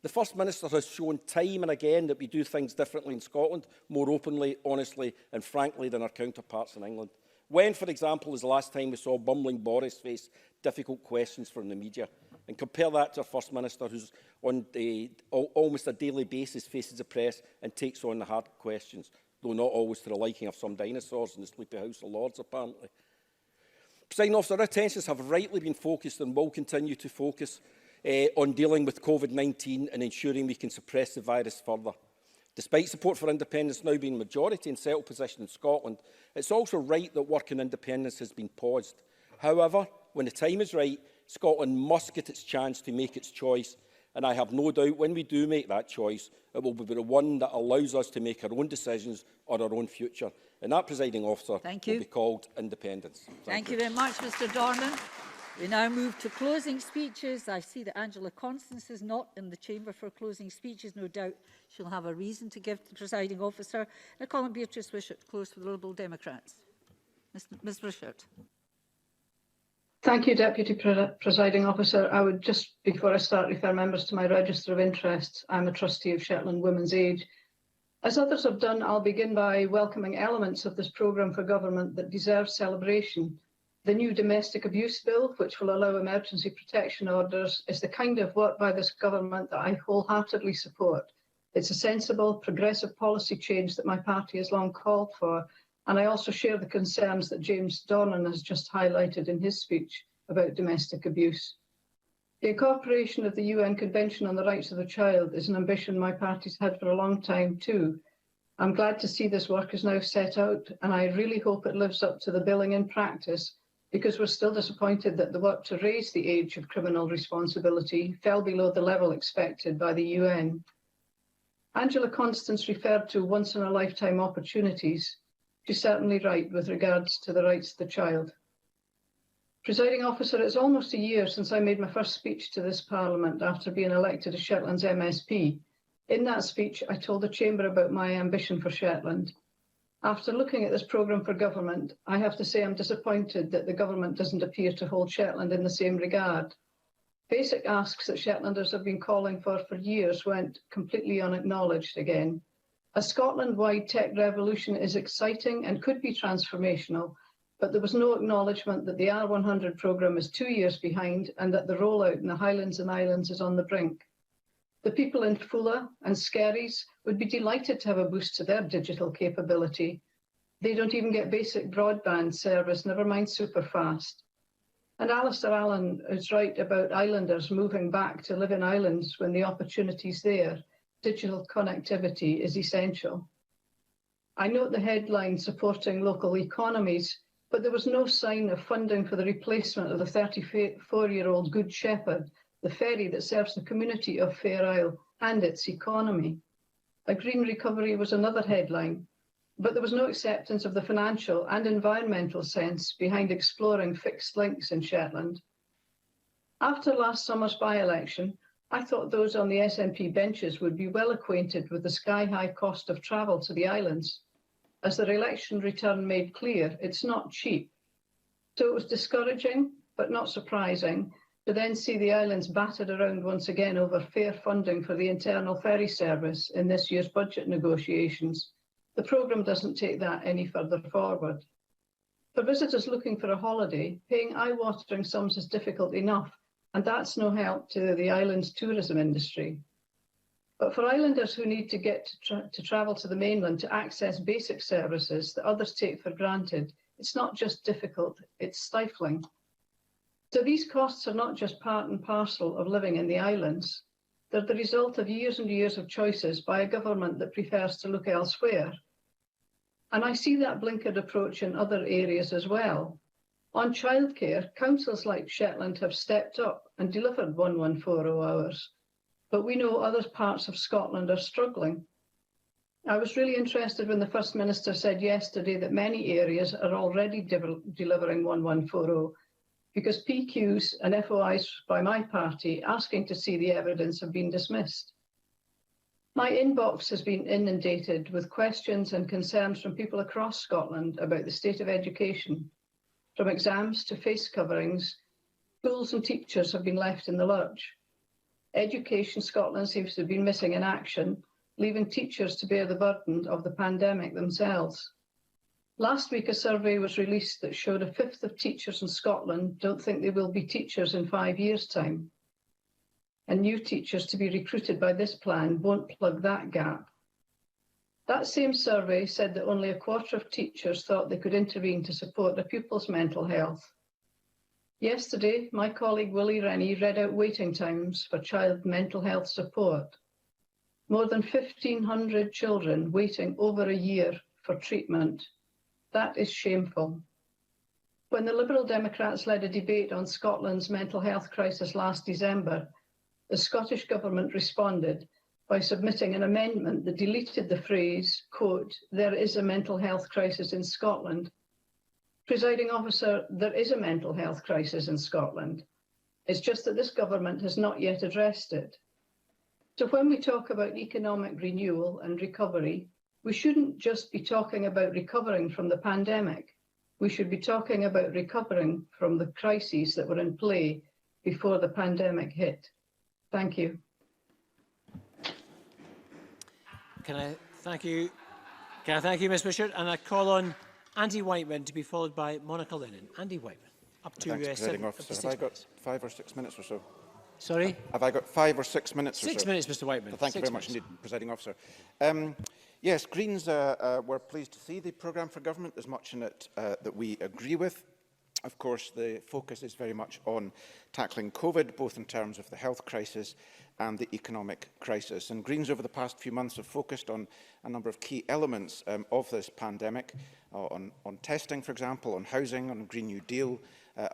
The First Minister has shown time and again that we do things differently in Scotland, more openly, honestly and frankly than our counterparts in England. When, for example, is the last time we saw bumbling Boris face difficult questions from the media? And compare that to our First Minister, who's on almost a daily basis faces the press and takes on the hard questions, though not always to the liking of some dinosaurs in the Sleepy House of Lords, apparently. Presiding Officer, our attentions have rightly been focused and will continue to focus on dealing with COVID-19 and ensuring we can suppress the virus further. Despite support for independence now being majority in settled position in Scotland, it's also right that work on independence has been paused. However, when the time is right, Scotland must get its chance to make its choice, and I have no doubt when we do make that choice, it will be the one that allows us to make our own decisions on our own future. And that, Presiding Officer, will be called independence. Thank you very much, Mr Dornan. We now move to closing speeches. I see that Angela Constance is not in the chamber for closing speeches. No doubt she'll have a reason to give the presiding officer. I call on Beatrice Wishart to close for the Liberal Democrats. Ms Wishart. Thank you, Deputy Presiding Officer. I would just, before I start, refer members to my register of interests. I'm a trustee of Shetland Women's Age. As others have done, I'll begin by welcoming elements of this programme for government that deserve celebration. The new domestic abuse bill, which will allow emergency protection orders, is the kind of work by this government that I wholeheartedly support. It's a sensible, progressive policy change that my party has long called for, and I also share the concerns that James Dornan has just highlighted in his speech about domestic abuse. The incorporation of the UN Convention on the Rights of the Child is an ambition my party's had for a long time too. I'm glad to see this work is now set out, and I really hope it lives up to the billing in practice because we're still disappointed that the work to raise the age of criminal responsibility fell below the level expected by the UN. Angela Constance referred to once-in-a-lifetime opportunities. She's certainly right with regards to the rights of the child. Presiding Officer, it's almost a year since I made my first speech to this Parliament after being elected as Shetland's MSP. In that speech, I told the Chamber about my ambition for Shetland. After looking at this programme for government, I have to say I'm disappointed that the government doesn't appear to hold Shetland in the same regard. Basic asks that Shetlanders have been calling for years went completely unacknowledged again. A Scotland-wide tech revolution is exciting and could be transformational, but there was no acknowledgement that the R100 programme is 2 years behind and that the rollout in the Highlands and Islands is on the brink. The people in Fulla and Skerries would be delighted to have a boost to their digital capability. They don't even get basic broadband service, never mind superfast. And Alistair Allen is right about islanders moving back to live in islands when the opportunity's there. Digital connectivity is essential. I note the headline supporting local economies, but there was no sign of funding for the replacement of the 34-year-old Good Shepherd, the ferry that serves the community of Fair Isle and its economy. A green recovery was another headline, but there was no acceptance of the financial and environmental sense behind exploring fixed links in Shetland. After last summer's by-election, I thought those on the SNP benches would be well acquainted with the sky-high cost of travel to the islands. As their election return made clear, it's not cheap. So it was discouraging, but not surprising, to then see the islands battered around once again over fair funding for the internal ferry service in this year's budget negotiations. The programme doesn't take that any further forward. For visitors looking for a holiday, paying eye-watering sums is difficult enough, and that's no help to the island's tourism industry. But for islanders who need to get to travel to the mainland to access basic services that others take for granted, it's not just difficult, it's stifling. So these costs are not just part and parcel of living in the islands. They're the result of years and years of choices by a government that prefers to look elsewhere. And I see that blinkered approach in other areas as well. On childcare, councils like Shetland have stepped up and delivered 1140 hours. But we know other parts of Scotland are struggling. I was really interested when the First Minister said yesterday that many areas are already delivering 1140, because PQs and FOIs by my party asking to see the evidence have been dismissed. My inbox has been inundated with questions and concerns from people across Scotland about the state of education. From exams to face coverings, schools and teachers have been left in the lurch. Education Scotland seems to have been missing in action, leaving teachers to bear the burden of the pandemic themselves. Last week, a survey was released that showed a fifth of teachers in Scotland don't think they will be teachers in 5 years' time. And new teachers to be recruited by this plan won't plug that gap. That same survey said that only a quarter of teachers thought they could intervene to support a pupil's mental health. Yesterday, my colleague Willie Rennie read out waiting times for child mental health support. More than 1,500 children waiting over a year for treatment. That is shameful. When the Liberal Democrats led a debate on Scotland's mental health crisis last December, the Scottish Government responded by submitting an amendment that deleted the phrase, quote, "there is a mental health crisis in Scotland." Presiding Officer, there is a mental health crisis in Scotland. It's just that this government has not yet addressed it. So when we talk about economic renewal and recovery, we shouldn't just be talking about recovering from the pandemic. We should be talking about recovering from the crises that were in play before the pandemic hit. Thank you. Can I thank you, Ms Wishart? And I call on Andy Whiteman to be followed by Monica Lennon. Andy Whiteman, up to Thanks, 7 Officer. Have I got 5 or 6 minutes or so? Sorry? Have I got 5 or 6 minutes or so? 6 minutes, Mr Whiteman. Thank you very much indeed, Presiding Officer. Yes, Greens were pleased to see the programme for government. There's much in it that we agree with. Of course, the focus is very much on tackling COVID, both in terms of the health crisis and the economic crisis. And Greens over the past few months have focused on a number of key elements of this pandemic, on testing, for example, on housing, on Green New Deal,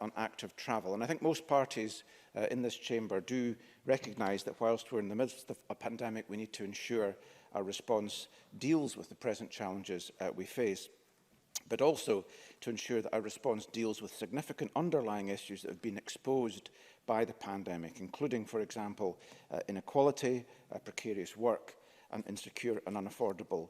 on active travel. And I think most parties in this chamber do recognise that whilst we're in the midst of a pandemic, we need to ensure our response deals with the present challenges we face, but also to ensure that our response deals with significant underlying issues that have been exposed by the pandemic, including, for example, inequality, precarious work, and insecure and unaffordable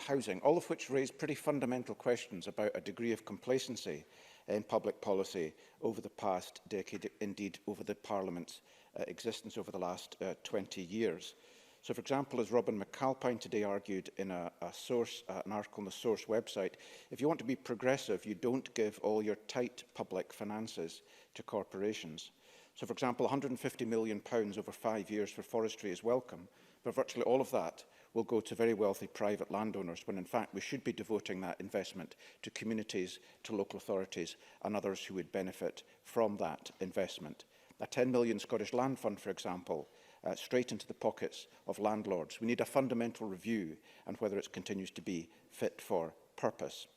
housing, all of which raise pretty fundamental questions about a degree of complacency in public policy over the past decade, indeed over the Parliament's existence over the last 20 years. So, for example, as Robin McAlpine today argued in an article on the Source website, if you want to be progressive, you don't give all your tight public finances to corporations. So, for example, £150 million over 5 years for forestry is welcome, but virtually all of that will go to very wealthy private landowners, when in fact we should be devoting that investment to communities, to local authorities and others who would benefit from that investment. A 10 million Scottish Land Fund, for example, straight into the pockets of landlords. We need a fundamental review on whether it continues to be fit for purpose.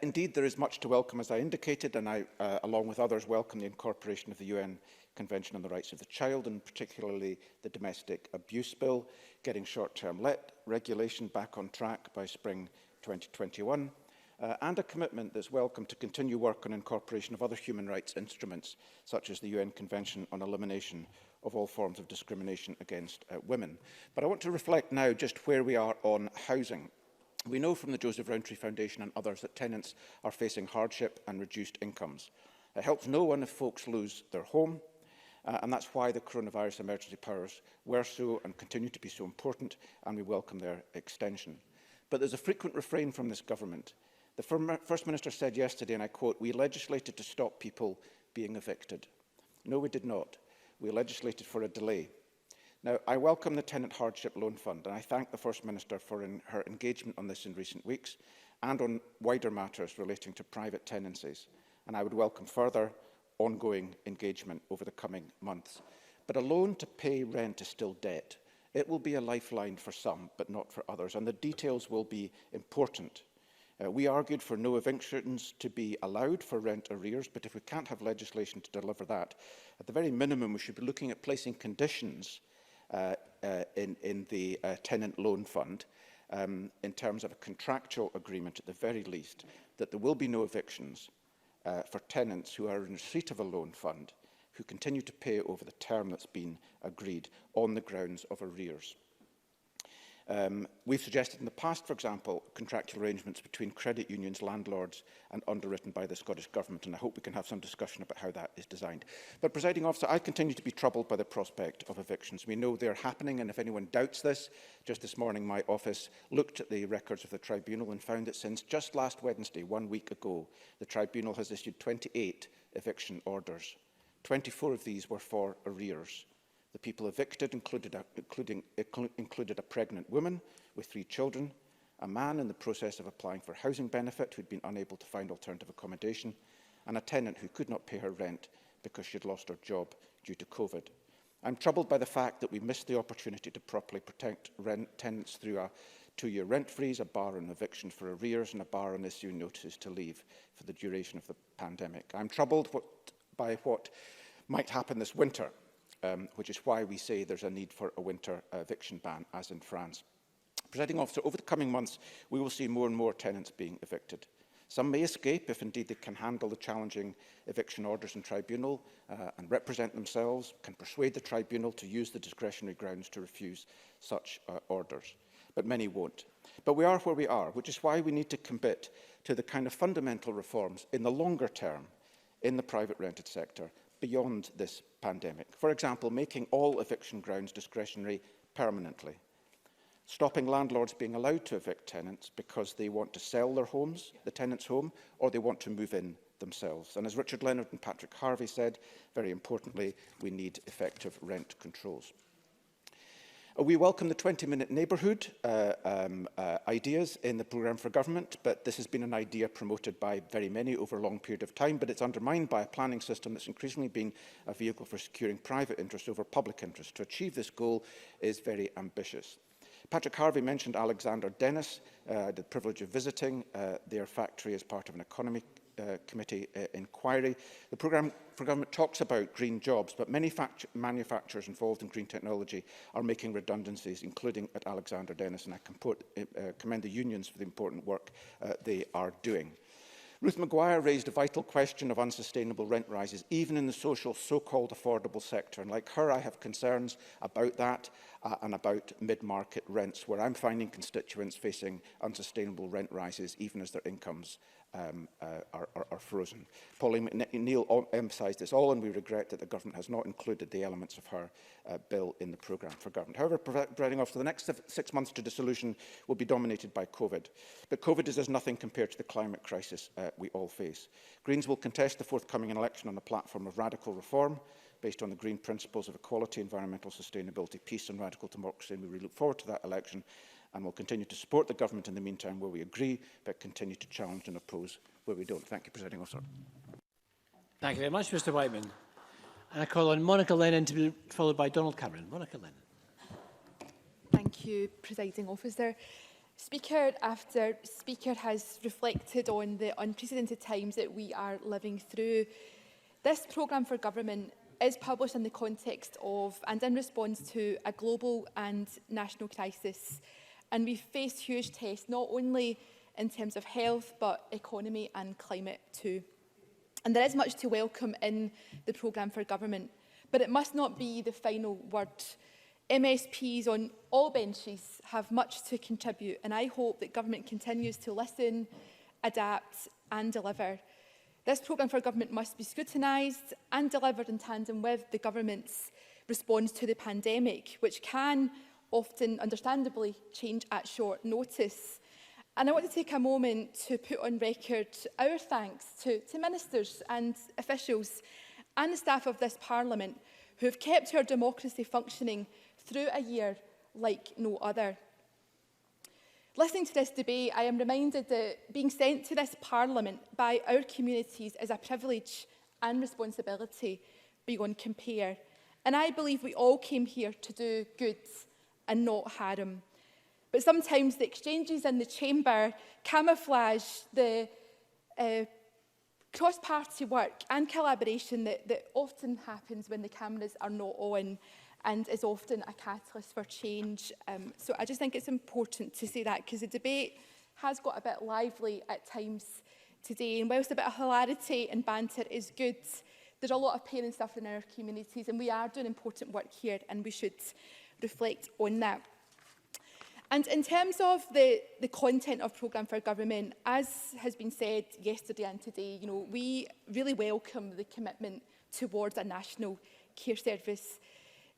Indeed, there is much to welcome, as I indicated, and I, along with others, welcome the incorporation of the UN Convention on the Rights of the Child, and particularly the Domestic Abuse Bill, getting short-term regulation back on track by spring 2021, and a commitment that's welcome to continue work on incorporation of other human rights instruments, such as the UN Convention on Elimination of all forms of discrimination against women. But I want to reflect now just where we are on housing. We know from the Joseph Rowntree Foundation and others that tenants are facing hardship and reduced incomes. It helps no one if folks lose their home, and that's why the coronavirus emergency powers were so and continue to be so important, and we welcome their extension. But there's a frequent refrain from this government. The First Minister said yesterday, and I quote, "We legislated to stop people being evicted." No, we did not. We legislated for a delay. Now, I welcome the Tenant Hardship Loan Fund, and I thank the First Minister for her engagement on this in recent weeks and on wider matters relating to private tenancies. And I would welcome further ongoing engagement over the coming months. But a loan to pay rent is still debt. It will be a lifeline for some, but not for others, and the details will be important. We argued for no evictions to be allowed for rent arrears, but if we can't have legislation to deliver that, at the very minimum we should be looking at placing conditions in the tenant loan fund in terms of a contractual agreement at the very least, that there will be no evictions for tenants who are in receipt of a loan fund who continue to pay over the term that's been agreed on the grounds of arrears. We've suggested in the past, for example, contractual arrangements between credit unions, landlords and underwritten by the Scottish Government, and I hope we can have some discussion about how that is designed. But, Presiding Officer, I continue to be troubled by the prospect of evictions. We know they're happening, and if anyone doubts this, just this morning my office looked at the records of the Tribunal and found that since just last Wednesday, 1 week ago, the Tribunal has issued 28 eviction orders. 24 of these were for arrears. The people evicted included a pregnant woman with 3 children, a man in the process of applying for housing benefit who had been unable to find alternative accommodation, and a tenant who could not pay her rent because she had lost her job due to COVID. I'm troubled by the fact that we missed the opportunity to properly protect tenants through a 2-year rent freeze, a bar on eviction for arrears, and a bar on issuing notices to leave for the duration of the pandemic. I'm troubled by what might happen this winter, which is why we say there's a need for a winter eviction ban, as in France. Presiding Officer, over the coming months, we will see more and more tenants being evicted. Some may escape if indeed they can handle the challenging eviction orders in tribunal and represent themselves, can persuade the tribunal to use the discretionary grounds to refuse such orders. But many won't. But we are where we are, which is why we need to commit to the kind of fundamental reforms in the longer term in the private rented sector beyond this pandemic. For example, making all eviction grounds discretionary permanently. Stopping landlords being allowed to evict tenants because they want to sell their homes, the tenant's home, or they want to move in themselves. And as Richard Leonard and Patrick Harvey said, very importantly, we need effective rent controls. We welcome the 20-minute neighbourhood ideas in the programme for government, but this has been an idea promoted by very many over a long period of time, but it's undermined by a planning system that's increasingly been a vehicle for securing private interest over public interest. To achieve this goal is very ambitious. Patrick Harvey mentioned Alexander Dennis. I had the privilege of visiting their factory as part of an Committee inquiry. The programme for government talks about green jobs, but many manufacturers involved in green technology are making redundancies, including at Alexander Dennis, and I commend the unions for the important work they are doing. Ruth Maguire raised a vital question of unsustainable rent rises, even in the social so-called affordable sector. And like her, I have concerns about that and about mid-market rents, where I'm finding constituents facing unsustainable rent rises, even as their incomes are frozen. Pauline McNeill emphasised this all, and we regret that the government has not included the elements of her bill in the programme for government. However, providing off for the next 6 months to dissolution will be dominated by COVID. But COVID is as nothing compared to the climate crisis we all face. Greens will contest the forthcoming election on a platform of radical reform, based on the green principles of equality, environmental sustainability, peace and radical democracy, and we look forward to that election, and will continue to support the government in the meantime where we agree, but continue to challenge and oppose where we don't. Thank you, Presiding Officer. Thank you very much, Mr Whiteman. And I call on Monica Lennon to be followed by Donald Cameron. Monica Lennon. Thank you, Presiding Officer. Speaker after speaker has reflected on the unprecedented times that we are living through. This programme for government is published in the context of and in response to a global and national crisis. And we face huge tests, not only in terms of health, but economy and climate too. And there is much to welcome in the programme for government, but it must not be the final word. MSPs on all benches have much to contribute, and I hope that government continues to listen, adapt and deliver. This programme for government must be scrutinised and delivered in tandem with the government's response to the pandemic, which can often, understandably, change at short notice. And I want to take a moment to put on record our thanks to ministers and officials and the staff of this Parliament who have kept our democracy functioning through a year like no other. Listening to this debate, I am reminded that being sent to this Parliament by our communities is a privilege and responsibility beyond compare. And I believe we all came here to do good and not harm. But sometimes the exchanges in the chamber camouflage the cross-party work and collaboration that often happens when the cameras are not on, and is often a catalyst for change. So I just think it's important to say that, because the debate has got a bit lively at times today. And whilst a bit of hilarity and banter is good, there's a lot of pain and suffering in our communities, and we are doing important work here, and we should reflect on that. And in terms of the content of programme for government, as has been said yesterday and today, we really welcome the commitment towards a national care service.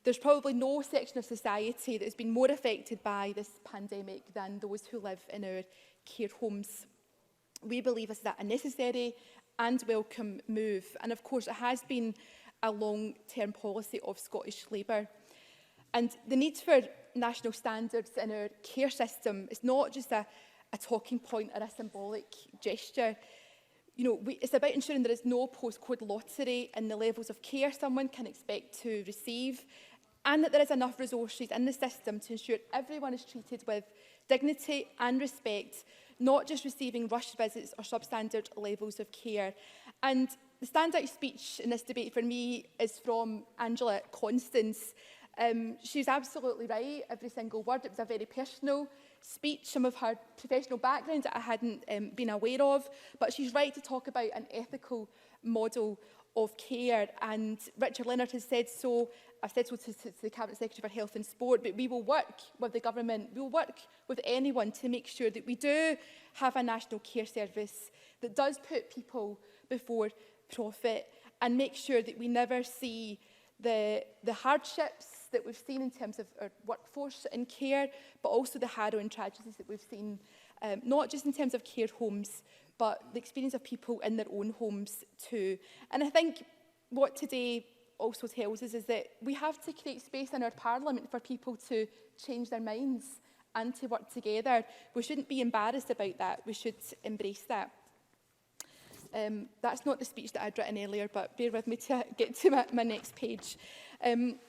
There's probably no section of society that has been more affected by this pandemic than those who live in our care homes. We believe this is a necessary and welcome move. And of course, it has been a long-term policy of Scottish Labour. And the need for national standards in our care system is not just a talking point or a symbolic gesture. It's about ensuring there is no postcode lottery in the levels of care someone can expect to receive, and that there is enough resources in the system to ensure everyone is treated with dignity and respect, not just receiving rushed visits or substandard levels of care. And the standout speech in this debate for me is from Angela Constance. She's absolutely right, every single word. It was a very personal speech, some of her professional background that I hadn't been aware of, but she's right to talk about an ethical model of care, and Richard Leonard has said so. I've said so to the Cabinet Secretary for Health and Sport, but we will work with the government, we will work with anyone to make sure that we do have a national care service that does put people before profit, and make sure that we never see the hardships that we've seen in terms of our workforce in care, but also the harrowing tragedies that we've seen, not just in terms of care homes, but the experience of people in their own homes too. And I think what today also tells us is that we have to create space in our Parliament for people to change their minds and to work together. We shouldn't be embarrassed about that. We should embrace that. That's not the speech that I'd written earlier, but bear with me to get to my next page. And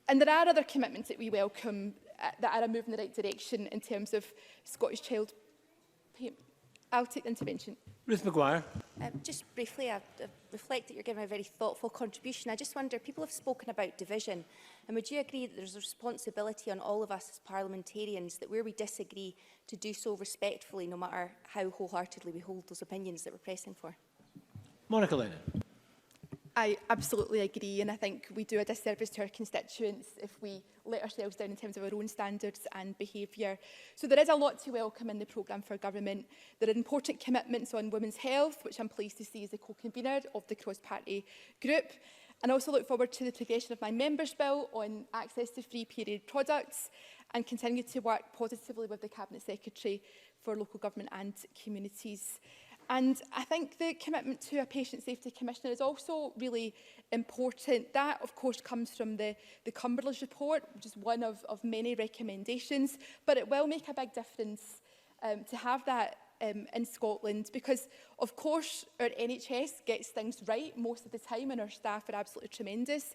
there are other commitments that we welcome that are a move in the right direction in terms of Scottish Child I'll take the intervention. Ruth Maguire. Just briefly, I reflect that you're giving a very thoughtful contribution. I just wonder, people have spoken about division, and would you agree that there's a responsibility on all of us as parliamentarians that where we disagree to do so respectfully, no matter how wholeheartedly we hold those opinions that we're pressing for? Monica Lennon. I absolutely agree, and I think we do a disservice to our constituents if we let ourselves down in terms of our own standards and behaviour. So there is a lot to welcome in the programme for government. There are important commitments on women's health, which I'm pleased to see as the co-convener of the cross-party group. And I also look forward to the progression of my members' bill on access to free period products, and continue to work positively with the Cabinet Secretary for local government and communities. And I think the commitment to a Patient Safety Commissioner is also really important. That, of course, comes from the Cumberland's report, which is one of many recommendations. But it will make a big difference to have that in Scotland, because, of course, our NHS gets things right most of the time, and our staff are absolutely tremendous.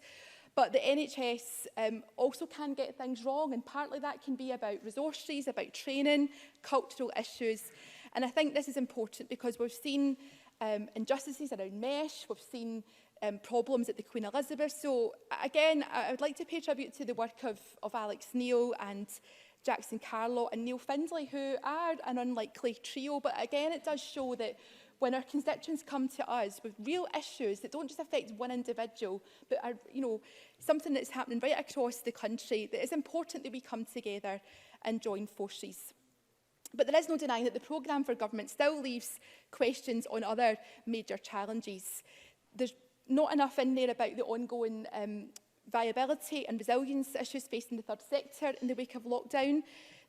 But the NHS also can get things wrong, and partly that can be about resources, about training, cultural issues. And I think this is important because we've seen injustices around mesh, we've seen problems at the Queen Elizabeth. So again, I would like to pay tribute to the work of Alex Neil and Jackson Carlow and Neil Findlay, who are an unlikely trio. But again, it does show that when our constituents come to us with real issues that don't just affect one individual, but are, you know, something that's happening right across the country, that it's important that we come together and join forces. But there is no denying that the programme for government still leaves questions on other major challenges. There's not enough in there about the ongoing viability and resilience issues facing the third sector in the wake of lockdown.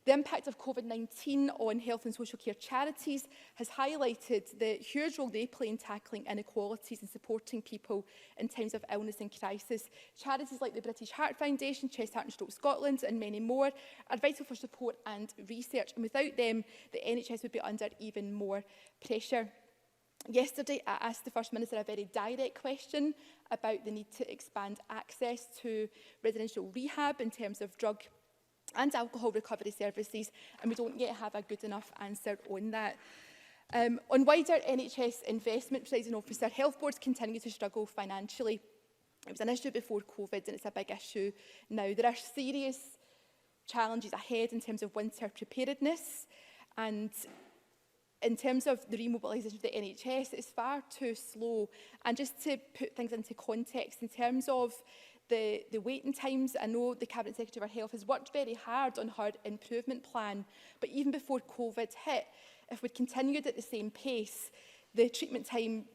The impact of COVID-19 on health and social care charities has highlighted the huge role they play in tackling inequalities and supporting people in times of illness and crisis. Charities like the British Heart Foundation, Chest, Heart and Stroke Scotland and many more are vital for support and research, and without them the NHS would be under even more pressure. Yesterday, I asked the First Minister a very direct question about the need to expand access to residential rehab in terms of drug and alcohol recovery services, and we don't yet have a good enough answer on that. On wider NHS investment, Presiding Officer, health boards continue to struggle financially. It was an issue before COVID and it's a big issue now. There are serious challenges ahead in terms of winter preparedness, and in terms of the remobilisation of the NHS, it's far too slow. And just to put things into context, in terms of the waiting times, I know the Cabinet Secretary of Health has worked very hard on her improvement plan, but even before COVID hit, if we'd continued at the same pace, the treatment time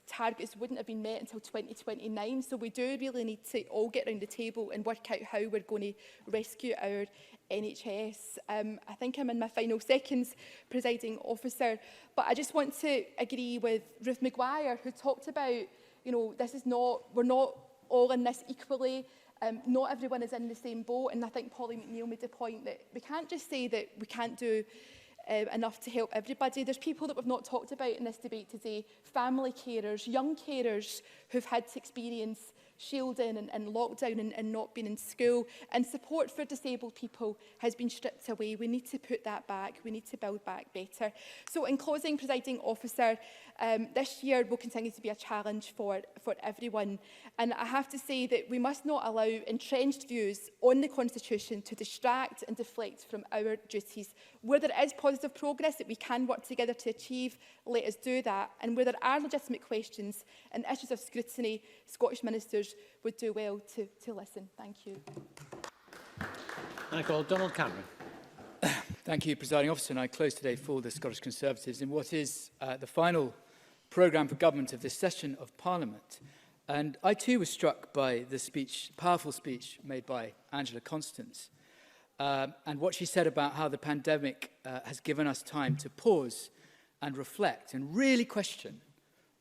targets wouldn't have been met until 2029. So we do really need to all get around the table and work out how we're going to rescue our NHS. I think I'm in my final seconds, Presiding Officer, but I just want to agree with Ruth Maguire, who talked about, you know, we're not all in this equally. Not everyone is in the same boat, and I think Polly McNeill made the point that we can't just say that we can't do enough to help everybody. There's people that we've not talked about in this debate today, family carers, young carers who've had to experience shielding and lockdown and not being in school, and support for disabled people has been stripped away. We need to put that back. We need to build back better. So in closing, Presiding Officer, this year will continue to be a challenge for everyone, and I have to say that we must not allow entrenched views on the Constitution to distract and deflect from our duties. Where there is positive progress that we can work together to achieve, let us do that, and where there are legitimate questions and issues of scrutiny, Scottish ministers would do well to listen. Thank you. I call Donald Cameron. Thank you, Presiding Officer. And I close today for the Scottish Conservatives in what is the final programme for government of this session of Parliament. And I too was struck by the speech, powerful speech made by Angela Constance, and what she said about how the pandemic has given us time to pause and reflect and really question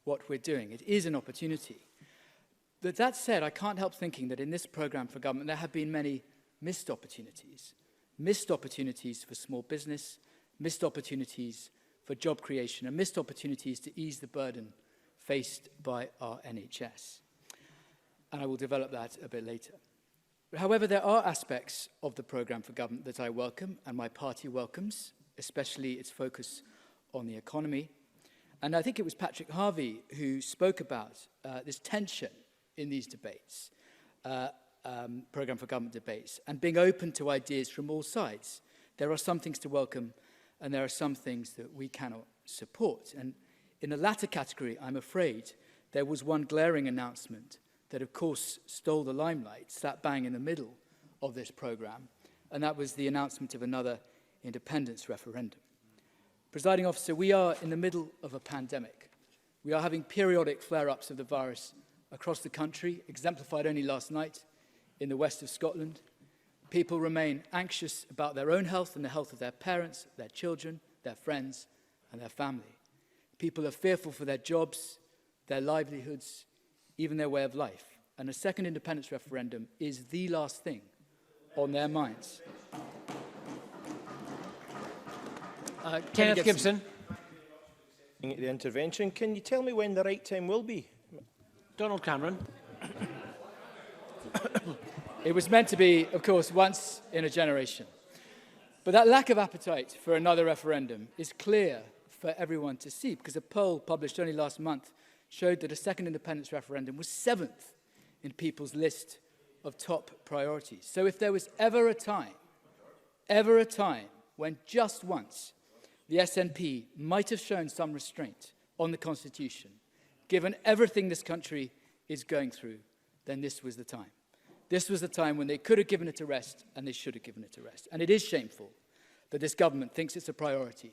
what we're doing. It is an opportunity. But that said, I can't help thinking that in this programme for government there have been many missed opportunities for small business, missed opportunities for job creation, and missed opportunities to ease the burden faced by our NHS. And I will develop that a bit later. However, there are aspects of the programme for government that I welcome and my party welcomes, especially its focus on the economy. And I think it was Patrick Harvey who spoke about this tension in these debates, programme for government debates, and being open to ideas from all sides. There are some things to welcome, and there are some things that we cannot support. And in the latter category, I'm afraid, there was one glaring announcement that, of course, stole the limelight, sat bang in the middle of this programme, and that was the announcement of another independence referendum. Presiding officer, we are in the middle of a pandemic. We are having periodic flare-ups of the virus across the country, exemplified only last night in the west of Scotland. People remain anxious about their own health and the health of their parents, their children, their friends, and their family. People are fearful for their jobs, their livelihoods, even their way of life. And a second independence referendum is the last thing on their minds. Kenneth Gibson. The intervention. Can you tell me when the right time will be? Donald Cameron. It was meant to be, of course, once in a generation. But that lack of appetite for another referendum is clear for everyone to see, because a poll published only last month showed that a second independence referendum was 7th in people's list of top priorities. So if there was ever a time when just once the SNP might have shown some restraint on the Constitution, given everything this country is going through, then this was the time. This was the time when they could have given it a rest, and they should have given it a rest. And it is shameful that this government thinks it's a priority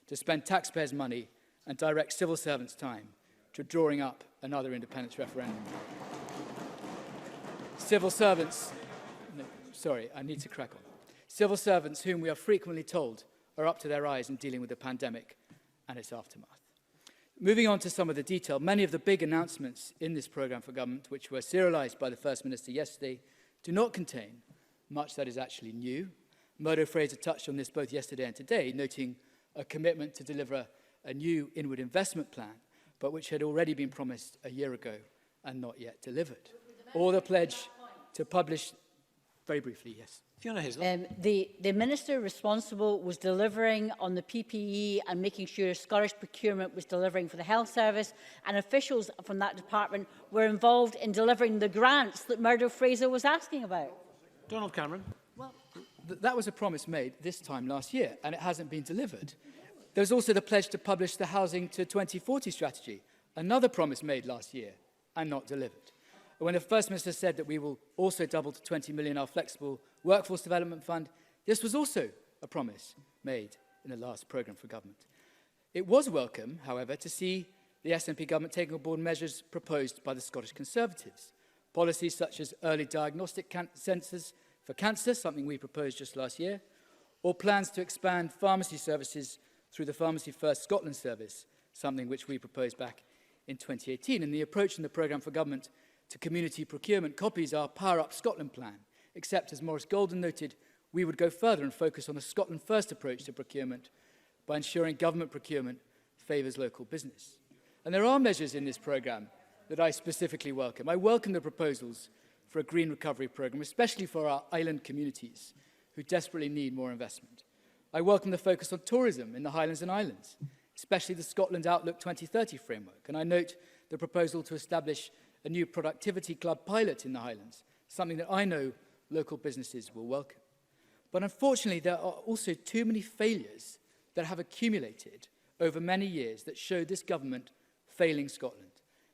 to spend taxpayers' money and direct civil servants' time to drawing up another independence referendum. Civil servants, no, sorry, I need to crack on. Civil servants whom we are frequently told are up to their eyes in dealing with the pandemic and its aftermath. Moving on to some of the detail, many of the big announcements in this programme for government, which were serialised by the First Minister yesterday, do not contain much that is actually new. Murdo Fraser touched on this both yesterday and today, noting a commitment to deliver a new inward investment plan, but which had already been promised a year ago and not yet delivered. Or the pledge to publish, very briefly, yes. Fiona Hislop. The minister responsible was delivering on the PPE and making sure Scottish procurement was delivering for the health service, and officials from that department were involved in delivering the grants that Murdo Fraser was asking about. Donald Cameron. Well, that was a promise made this time last year, and it hasn't been delivered. There was also the pledge to publish the Housing to 2040 strategy, another promise made last year and not delivered. When the First Minister said that we will also double to 20 million our flexible workforce development fund, this was also a promise made in the last programme for government. It was welcome, however, to see the SNP government taking on board measures proposed by the Scottish Conservatives. Policies such as early diagnostic centres for cancer, something we proposed just last year, or plans to expand pharmacy services through the Pharmacy First Scotland service, something which we proposed back in 2018. And the approach in the programme for government to community procurement copies our Power Up Scotland plan, except, as Maurice Golden noted, we would go further and focus on a Scotland First approach to procurement by ensuring government procurement favours local business. And there are measures in this programme that I specifically welcome. I welcome the proposals for a green recovery programme, especially for our island communities who desperately need more investment. I welcome the focus on tourism in the Highlands and Islands, especially the Scotland Outlook 2030 framework. And I note the proposal to establish a new productivity club pilot in the Highlands, something that I know local businesses will welcome. But unfortunately, there are also too many failures that have accumulated over many years that show this government failing Scotland.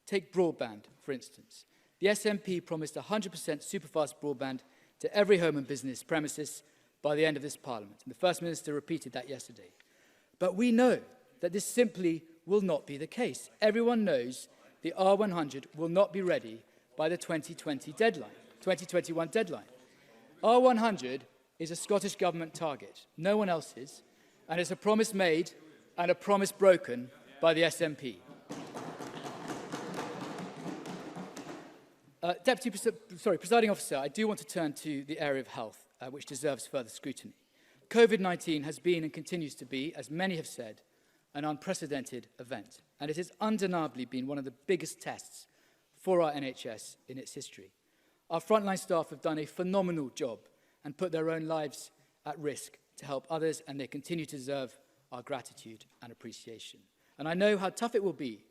Take broadband, for instance. The SNP promised 100% superfast broadband to every home and business premises by the end of this Parliament, and the First Minister repeated that yesterday. But we know that this simply will not be the case. Everyone knows the R100 will not be ready by the 2021 deadline. R100 is a Scottish Government target, no one else's, and it's a promise made and a promise broken by the SNP. Presiding officer, I do want to turn to the area of health, which deserves further scrutiny. COVID-19 has been and continues to be, as many have said, an unprecedented event, and it has undeniably been one of the biggest tests for our NHS in its history. Our frontline staff have done a phenomenal job and put their own lives at risk to help others, and they continue to deserve our gratitude and appreciation. And I know how tough it will be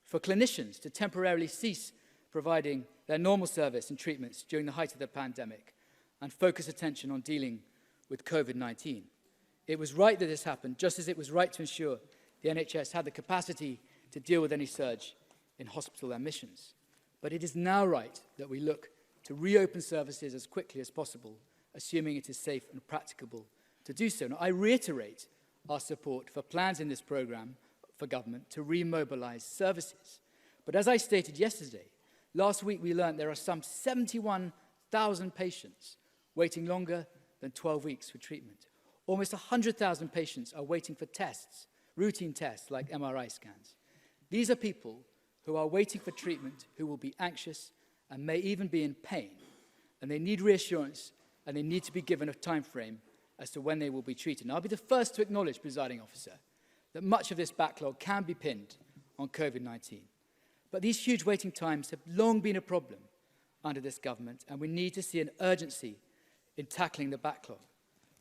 for clinicians to temporarily cease providing their normal service and treatments during the height of the pandemic and focus attention on dealing with COVID-19. It was right that this happened, just as it was right to ensure the NHS had the capacity to deal with any surge in hospital admissions. But it is now right that we look to reopen services as quickly as possible, assuming it is safe and practicable to do so. Now, I reiterate our support for plans in this programme for government to remobilise services. But as I stated yesterday, last week we learned there are some 71,000 patients waiting longer than 12 weeks for treatment. Almost 100,000 patients are waiting for tests, routine tests like MRI scans. These are people who are waiting for treatment, who will be anxious and may even be in pain. And they need reassurance and they need to be given a time frame as to when they will be treated. And I'll be the first to acknowledge, presiding officer, that much of this backlog can be pinned on COVID-19. But these huge waiting times have long been a problem under this government, and we need to see an urgency in tackling the backlog.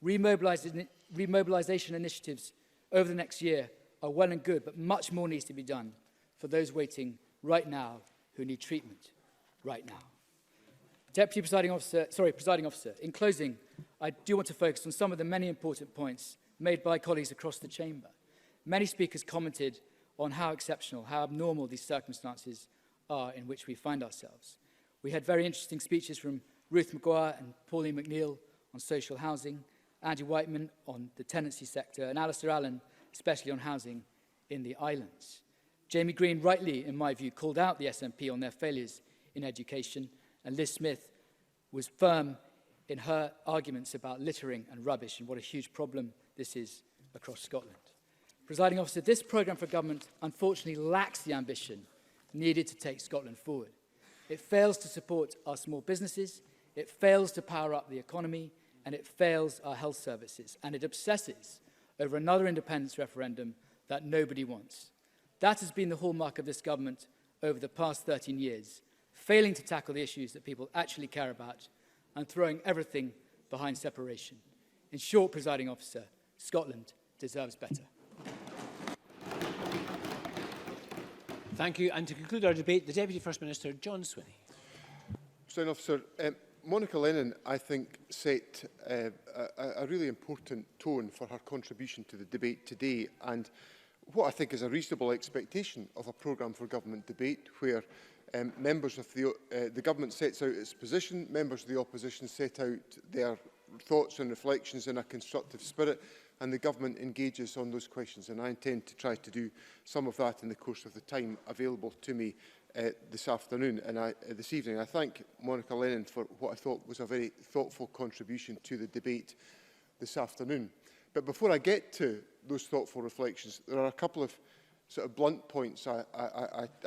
Remobilisation initiatives over the next year are well and good, but much more needs to be done for those waiting right now who need treatment right now. Presiding officer, in closing, I do want to focus on some of the many important points made by colleagues across the chamber. Many speakers commented on how exceptional, how abnormal these circumstances are in which we find ourselves. We had very interesting speeches from Ruth Maguire and Pauline McNeill on social housing, Andy Whiteman on the tenancy sector, and Alistair Allen, especially on housing in the islands. Jamie Green, rightly, in my view, called out the SNP on their failures in education, and Liz Smith was firm in her arguments about littering and rubbish and what a huge problem this is across Scotland. Presiding officer, this programme for government unfortunately lacks the ambition needed to take Scotland forward. It fails to support our small businesses, it fails to power up the economy, and it fails our health services, and it obsesses over another independence referendum that nobody wants. That has been the hallmark of this government over the past 13 years, failing to tackle the issues that people actually care about and throwing everything behind separation. In short, presiding officer, Scotland deserves better. Thank you. And to conclude our debate, the Deputy First Minister, John Swinney. President Officer, Monica Lennon, I think, set a really important tone for her contribution to the debate today, and what I think is a reasonable expectation of a programme for government debate where members of the government sets out its position, members of the opposition set out their thoughts and reflections in a constructive spirit, and the government engages on those questions. And I intend to try to do some of that in the course of the time available to me this afternoon and this evening. I thank Monica Lennon for what I thought was a very thoughtful contribution to the debate this afternoon. But before I get to those thoughtful reflections, there are a couple of sort of blunt points I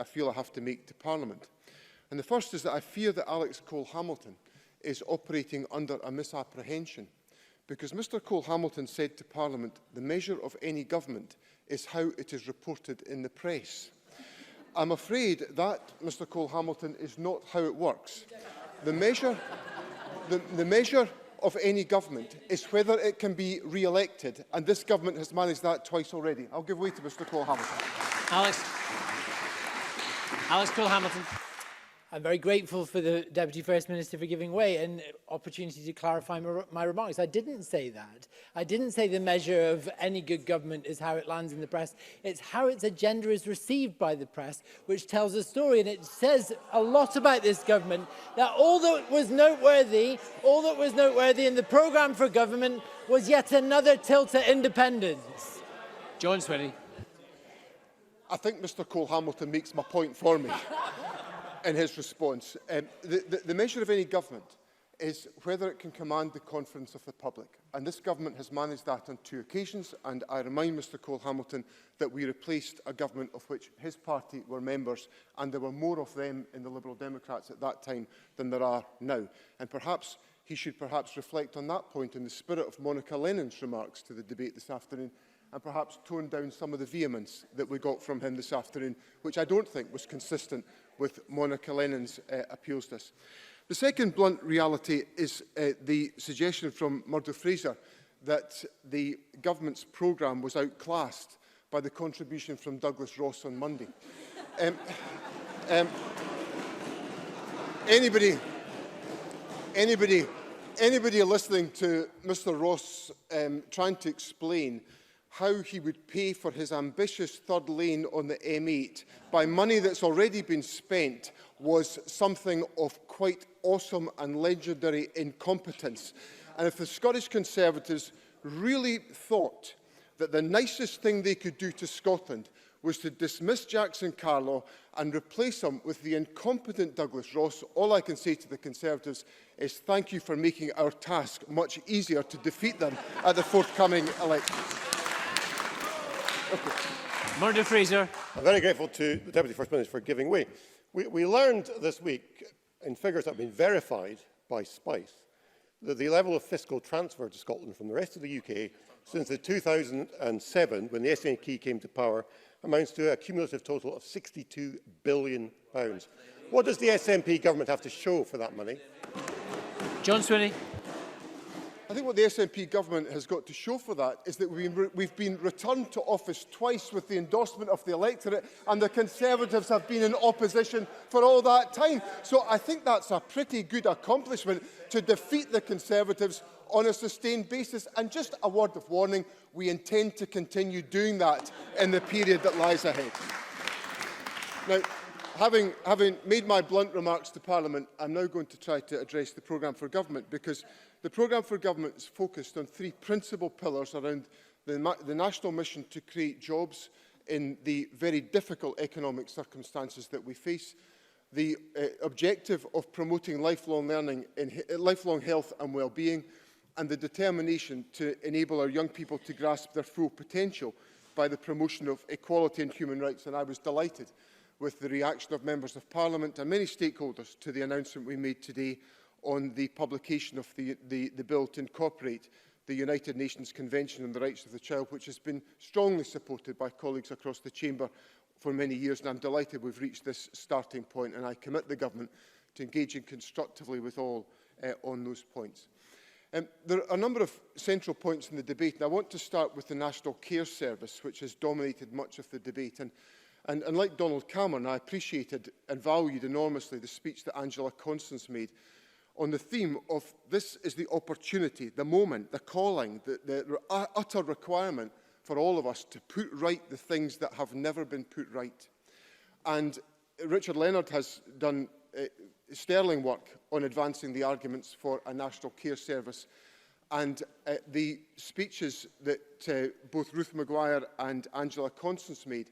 feel I have to make to Parliament. And the first is that I fear that Alex Cole-Hamilton is operating under a misapprehension, because Mr Cole-Hamilton said to Parliament, the measure of any government is how it is reported in the press. I'm afraid that, Mr Cole-Hamilton, is not how it works. The measure of any government is whether it can be re-elected, and this government has managed that twice already. I'll give way to Mr Cole-Hamilton. Alex Cole-Hamilton. I'm very grateful for the Deputy First Minister for giving way an opportunity to clarify my remarks. I didn't say that. I didn't say the measure of any good government is how it lands in the press. It's how its agenda is received by the press, which tells a story. And it says a lot about this government, that all that was noteworthy in the programme for government was yet another tilt at independence. John Swinney. I think Mr Cole-Hamilton makes my point for me. In his response, the measure of any government is whether it can command the confidence of the public. And this government has managed that on 2 occasions. And I remind Mr Cole-Hamilton that we replaced a government of which his party were members, and there were more of them in the Liberal Democrats at that time than there are now. And perhaps he should reflect on that point in the spirit of Monica Lennon's remarks to the debate this afternoon, and perhaps tone down some of the vehemence that we got from him this afternoon, which I don't think was consistent with Monica Lennon's appeals to us. The second blunt reality is the suggestion from Murdo Fraser that the government's programme was outclassed by the contribution from Douglas Ross on Monday. Anybody listening to Mr Ross trying to explain how he would pay for his ambitious third lane on the M8 by money that's already been spent was something of quite awesome and legendary incompetence. And if the Scottish Conservatives really thought that the nicest thing they could do to Scotland was to dismiss Jackson Carlaw and replace him with the incompetent Douglas Ross, all I can say to the Conservatives is thank you for making our task much easier to defeat them at the forthcoming elections. Murdo Fraser. I'm very grateful to the Deputy First Minister for giving way. We learned this week, in figures that have been verified by SPICE, that the level of fiscal transfer to Scotland from the rest of the UK since the 2007, when the SNP came to power, amounts to a cumulative total of £62 billion. What does the SNP government have to show for that money? John Swinney. I think what the SNP government has got to show for that is that we've been returned to office twice with the endorsement of the electorate, and the Conservatives have been in opposition for all that time. So I think that's a pretty good accomplishment to defeat the Conservatives on a sustained basis. And just a word of warning, we intend to continue doing that in the period that lies ahead. Now, having made my blunt remarks to Parliament, I'm now going to try to address the programme for government, because the programme for government is focused on three principal pillars around the national mission to create jobs in the very difficult economic circumstances that we face, the objective of promoting lifelong learning, lifelong health and well-being, and the determination to enable our young people to grasp their full potential by the promotion of equality and human rights. And I was delighted with the reaction of members of Parliament and many stakeholders to the announcement we made today on the publication of the bill to incorporate the United Nations Convention on the Rights of the Child, which has been strongly supported by colleagues across the Chamber for many years. And I'm delighted we've reached this starting point, and I commit the Government to engaging constructively with all on those points. There are a number of central points in the debate, and I want to start with the National Care Service, which has dominated much of the debate. And like Donald Cameron, I appreciated and valued enormously the speech that Angela Constance made on the theme of this is the opportunity, the moment, the calling, the utter requirement for all of us to put right the things that have never been put right. And Richard Leonard has done sterling work on advancing the arguments for a national care service. And the speeches that both Ruth Maguire and Angela Constance made,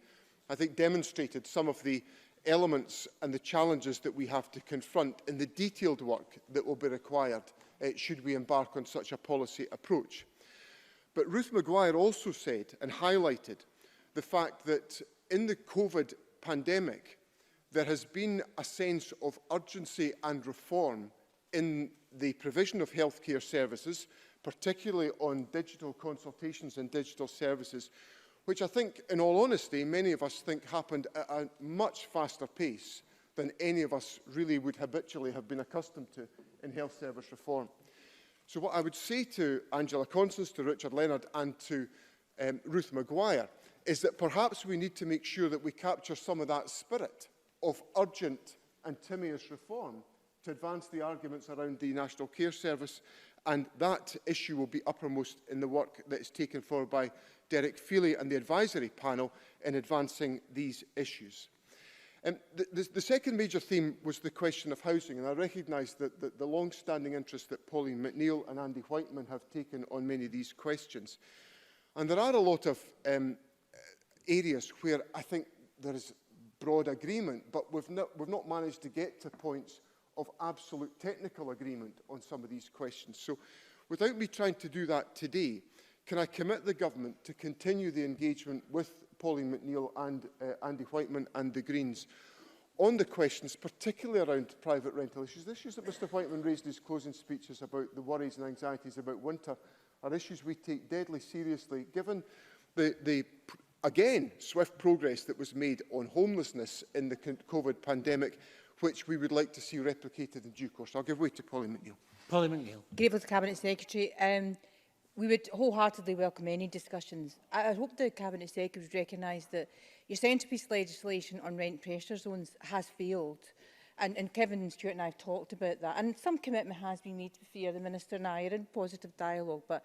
I think, demonstrated some of the elements and the challenges that we have to confront in the detailed work that will be required should we embark on such a policy approach. But Ruth Maguire also said and highlighted the fact that in the COVID pandemic, there has been a sense of urgency and reform in the provision of healthcare services, particularly on digital consultations and digital services, which I think, in all honesty, many of us think happened at a much faster pace than any of us really would habitually have been accustomed to in health service reform. So what I would say to Angela Constance, to Richard Leonard and to Ruth Maguire is that perhaps we need to make sure that we capture some of that spirit of urgent and timious reform to advance the arguments around the National Care Service, and that issue will be uppermost in the work that is taken forward by Derek Feely and the advisory panel in advancing these issues. The second major theme was the question of housing, and I recognise that the long-standing interest that Pauline McNeill and Andy Whiteman have taken on many of these questions. And there are a lot of areas where I think there is broad agreement, but we've not managed to get to points of absolute technical agreement on some of these questions. So without me trying to do that today, can I commit the Government to continue the engagement with Pauline McNeill and Andy Whiteman and the Greens on the questions, particularly around private rental issues? The issues that Mr Whiteman raised in his closing speeches about the worries and anxieties about winter are issues we take deadly seriously, given the again, swift progress that was made on homelessness in the COVID pandemic, which we would like to see replicated in due course. I'll give way to Pauline McNeill. Pauline McNeill. Grateful to Cabinet Secretary. We would wholeheartedly welcome any discussions. I hope the Cabinet Secretary would recognise that your centrepiece legislation on rent pressure zones has failed. And Kevin Stewart and I have talked about that. And some commitment has been made, to be fair. The Minister and I are in positive dialogue. But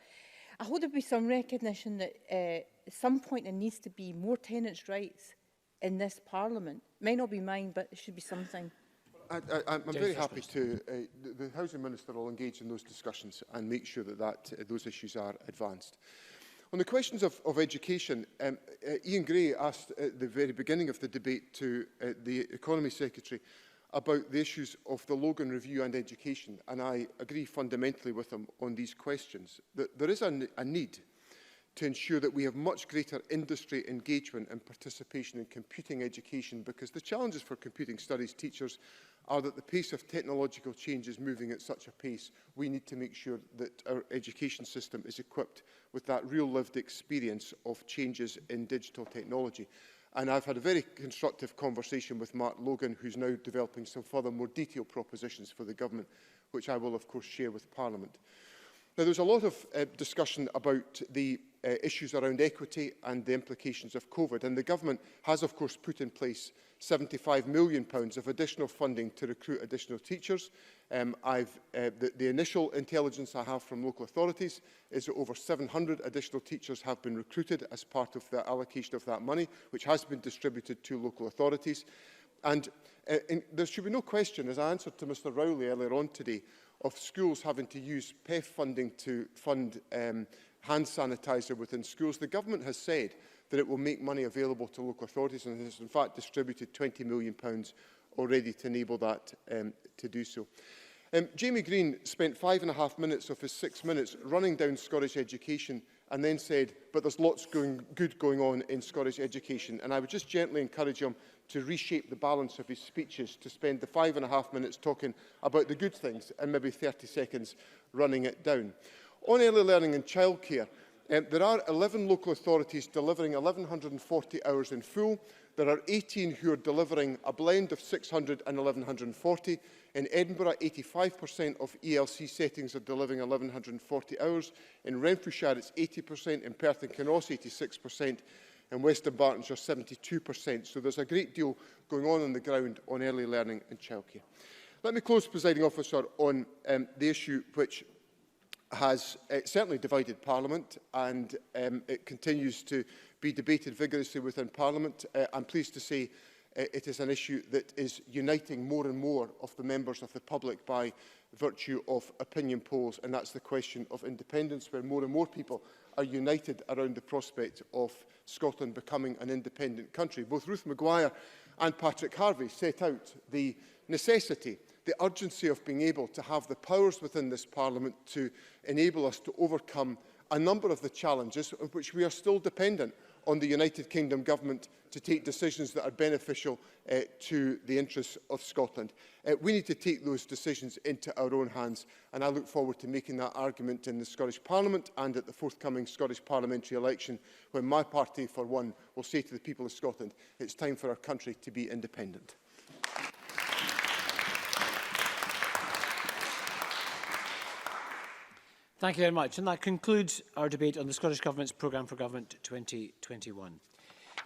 I hope there will be some recognition that at some point there needs to be more tenants' rights in this Parliament. It may not be mine, but it should be something. I'm very happy to. The Housing Minister will engage in those discussions and make sure that, those issues are advanced. On the questions of education, Ian Gray asked at the very beginning of the debate to the Economy Secretary about the issues of the Logan Review and education, and I agree fundamentally with him on these questions. That there is a need to ensure that we have much greater industry engagement and participation in computing education, because the challenges for computing studies teachers are that the pace of technological change is moving at such a pace. We need to make sure that our education system is equipped with that real lived experience of changes in digital technology. And I've had a very constructive conversation with Mark Logan, who's now developing some further more detailed propositions for the government, which I will of course share with Parliament. Now, there's a lot of discussion about the issues around equity and the implications of COVID, and the government has of course put in place £75 million of additional funding to recruit additional teachers. The initial intelligence I have from local authorities is that over 700 additional teachers have been recruited as part of the allocation of that money, which has been distributed to local authorities. And there should be no question, as I answered to Mr Rowley earlier on today, of schools having to use PEF funding to fund hand sanitizer within schools. The government has said that it will make money available to local authorities and has in fact distributed £20 million already to enable that to do so. Jamie Green spent 5.5 minutes of his 6 minutes running down Scottish education and then said, but there's lots good going on in Scottish education. And I would just gently encourage him to reshape the balance of his speeches, to spend the 5.5 minutes talking about the good things and maybe 30 seconds running it down. On early learning and childcare, there are 11 local authorities delivering 1,140 hours in full. There are 18 who are delivering a blend of 600 and 1,140. In Edinburgh, 85% of ELC settings are delivering 1,140 hours. In Renfrewshire, it's 80%. In Perth and Kinross, 86%. In Western Bartonshire, 72%. So there's a great deal going on the ground on early learning and childcare. Let me close, Presiding Officer, on the issue which has certainly divided Parliament, and it continues to be debated vigorously within Parliament. I'm pleased to say it is an issue that is uniting more and more of the members of the public by virtue of opinion polls, and that's the question of independence, where more and more people are united around the prospect of Scotland becoming an independent country. Both Ruth Maguire and Patrick Harvey set out the necessity, the urgency of being able to have the powers within this Parliament to enable us to overcome a number of the challenges on which we are still dependent on the United Kingdom Government to take decisions that are beneficial to the interests of Scotland. We need to take those decisions into our own hands, and I look forward to making that argument in the Scottish Parliament and at the forthcoming Scottish parliamentary election, when my party, for one, will say to the people of Scotland, it's time for our country to be independent. Thank you very much. And that concludes our debate on the Scottish Government's Programme for Government 2021.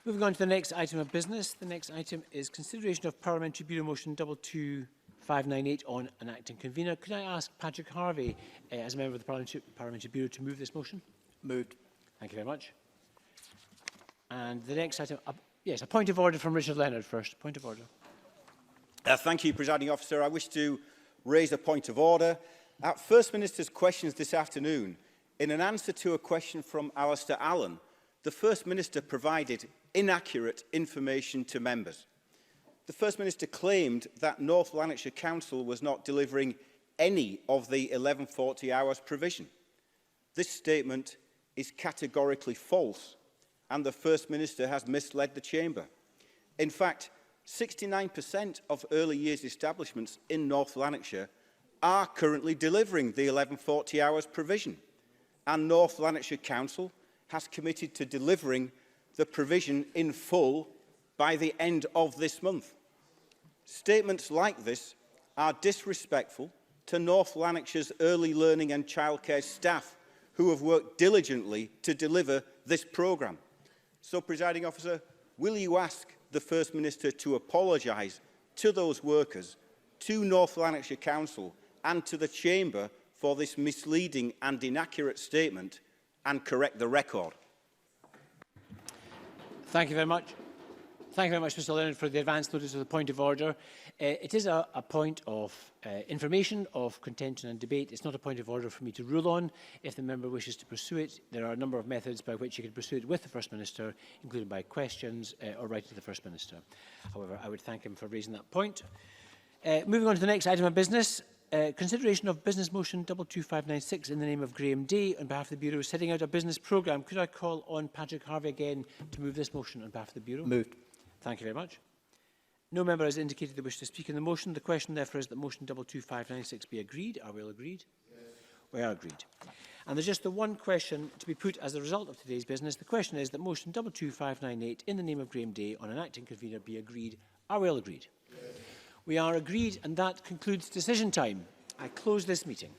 Moving on to the next item of business. The next item is consideration of Parliamentary Bureau Motion 22598 on an acting convener. Could I ask Patrick Harvey, as a member of the Parliamentary Bureau, to move this motion? Moved. Thank you very much. And the next item, yes, a point of order from Richard Leonard first. Point of order. Thank you, Presiding Officer. I wish to raise a point of order. At First Minister's questions this afternoon, in an answer to a question from Alistair Allen, the First Minister provided inaccurate information to members. The First Minister claimed that North Lanarkshire Council was not delivering any of the 1140 hours provision. This statement is categorically false, and the First Minister has misled the Chamber. In fact, 69% of early years establishments in North Lanarkshire are currently delivering the 1140 hours provision, and North Lanarkshire Council has committed to delivering the provision in full by the end of this month. Statements like this are disrespectful to North Lanarkshire's early learning and childcare staff, who have worked diligently to deliver this programme. So, Presiding Officer, will you ask the First Minister to apologise to those workers, to North Lanarkshire Council and to the Chamber for this misleading and inaccurate statement and correct the record? Thank you very much. Thank you very much, Mr Lennon, for the advance notice of the point of order. It is a point of information, of contention and debate. It's not a point of order for me to rule on. If the member wishes to pursue it, there are a number of methods by which you can pursue it with the First Minister, including by questions or writing to the First Minister. However, I would thank him for raising that point. Moving on to the next item of business, consideration of business motion 22596 in the name of Graham Day on behalf of the Bureau setting out a business programme. Could I call on Patrick Harvey again to move this motion on behalf of the Bureau? Moved. Thank you very much. No member has indicated they wish to speak in the motion. The question, therefore, is that motion 22596 be agreed. Are we all agreed? Yes. We are agreed. And there's just the one question to be put as a result of today's business. The question is that motion 22598 in the name of Graham Day on an acting convener be agreed. Are we all agreed? Yes. We are agreed, and that concludes decision time. I close this meeting.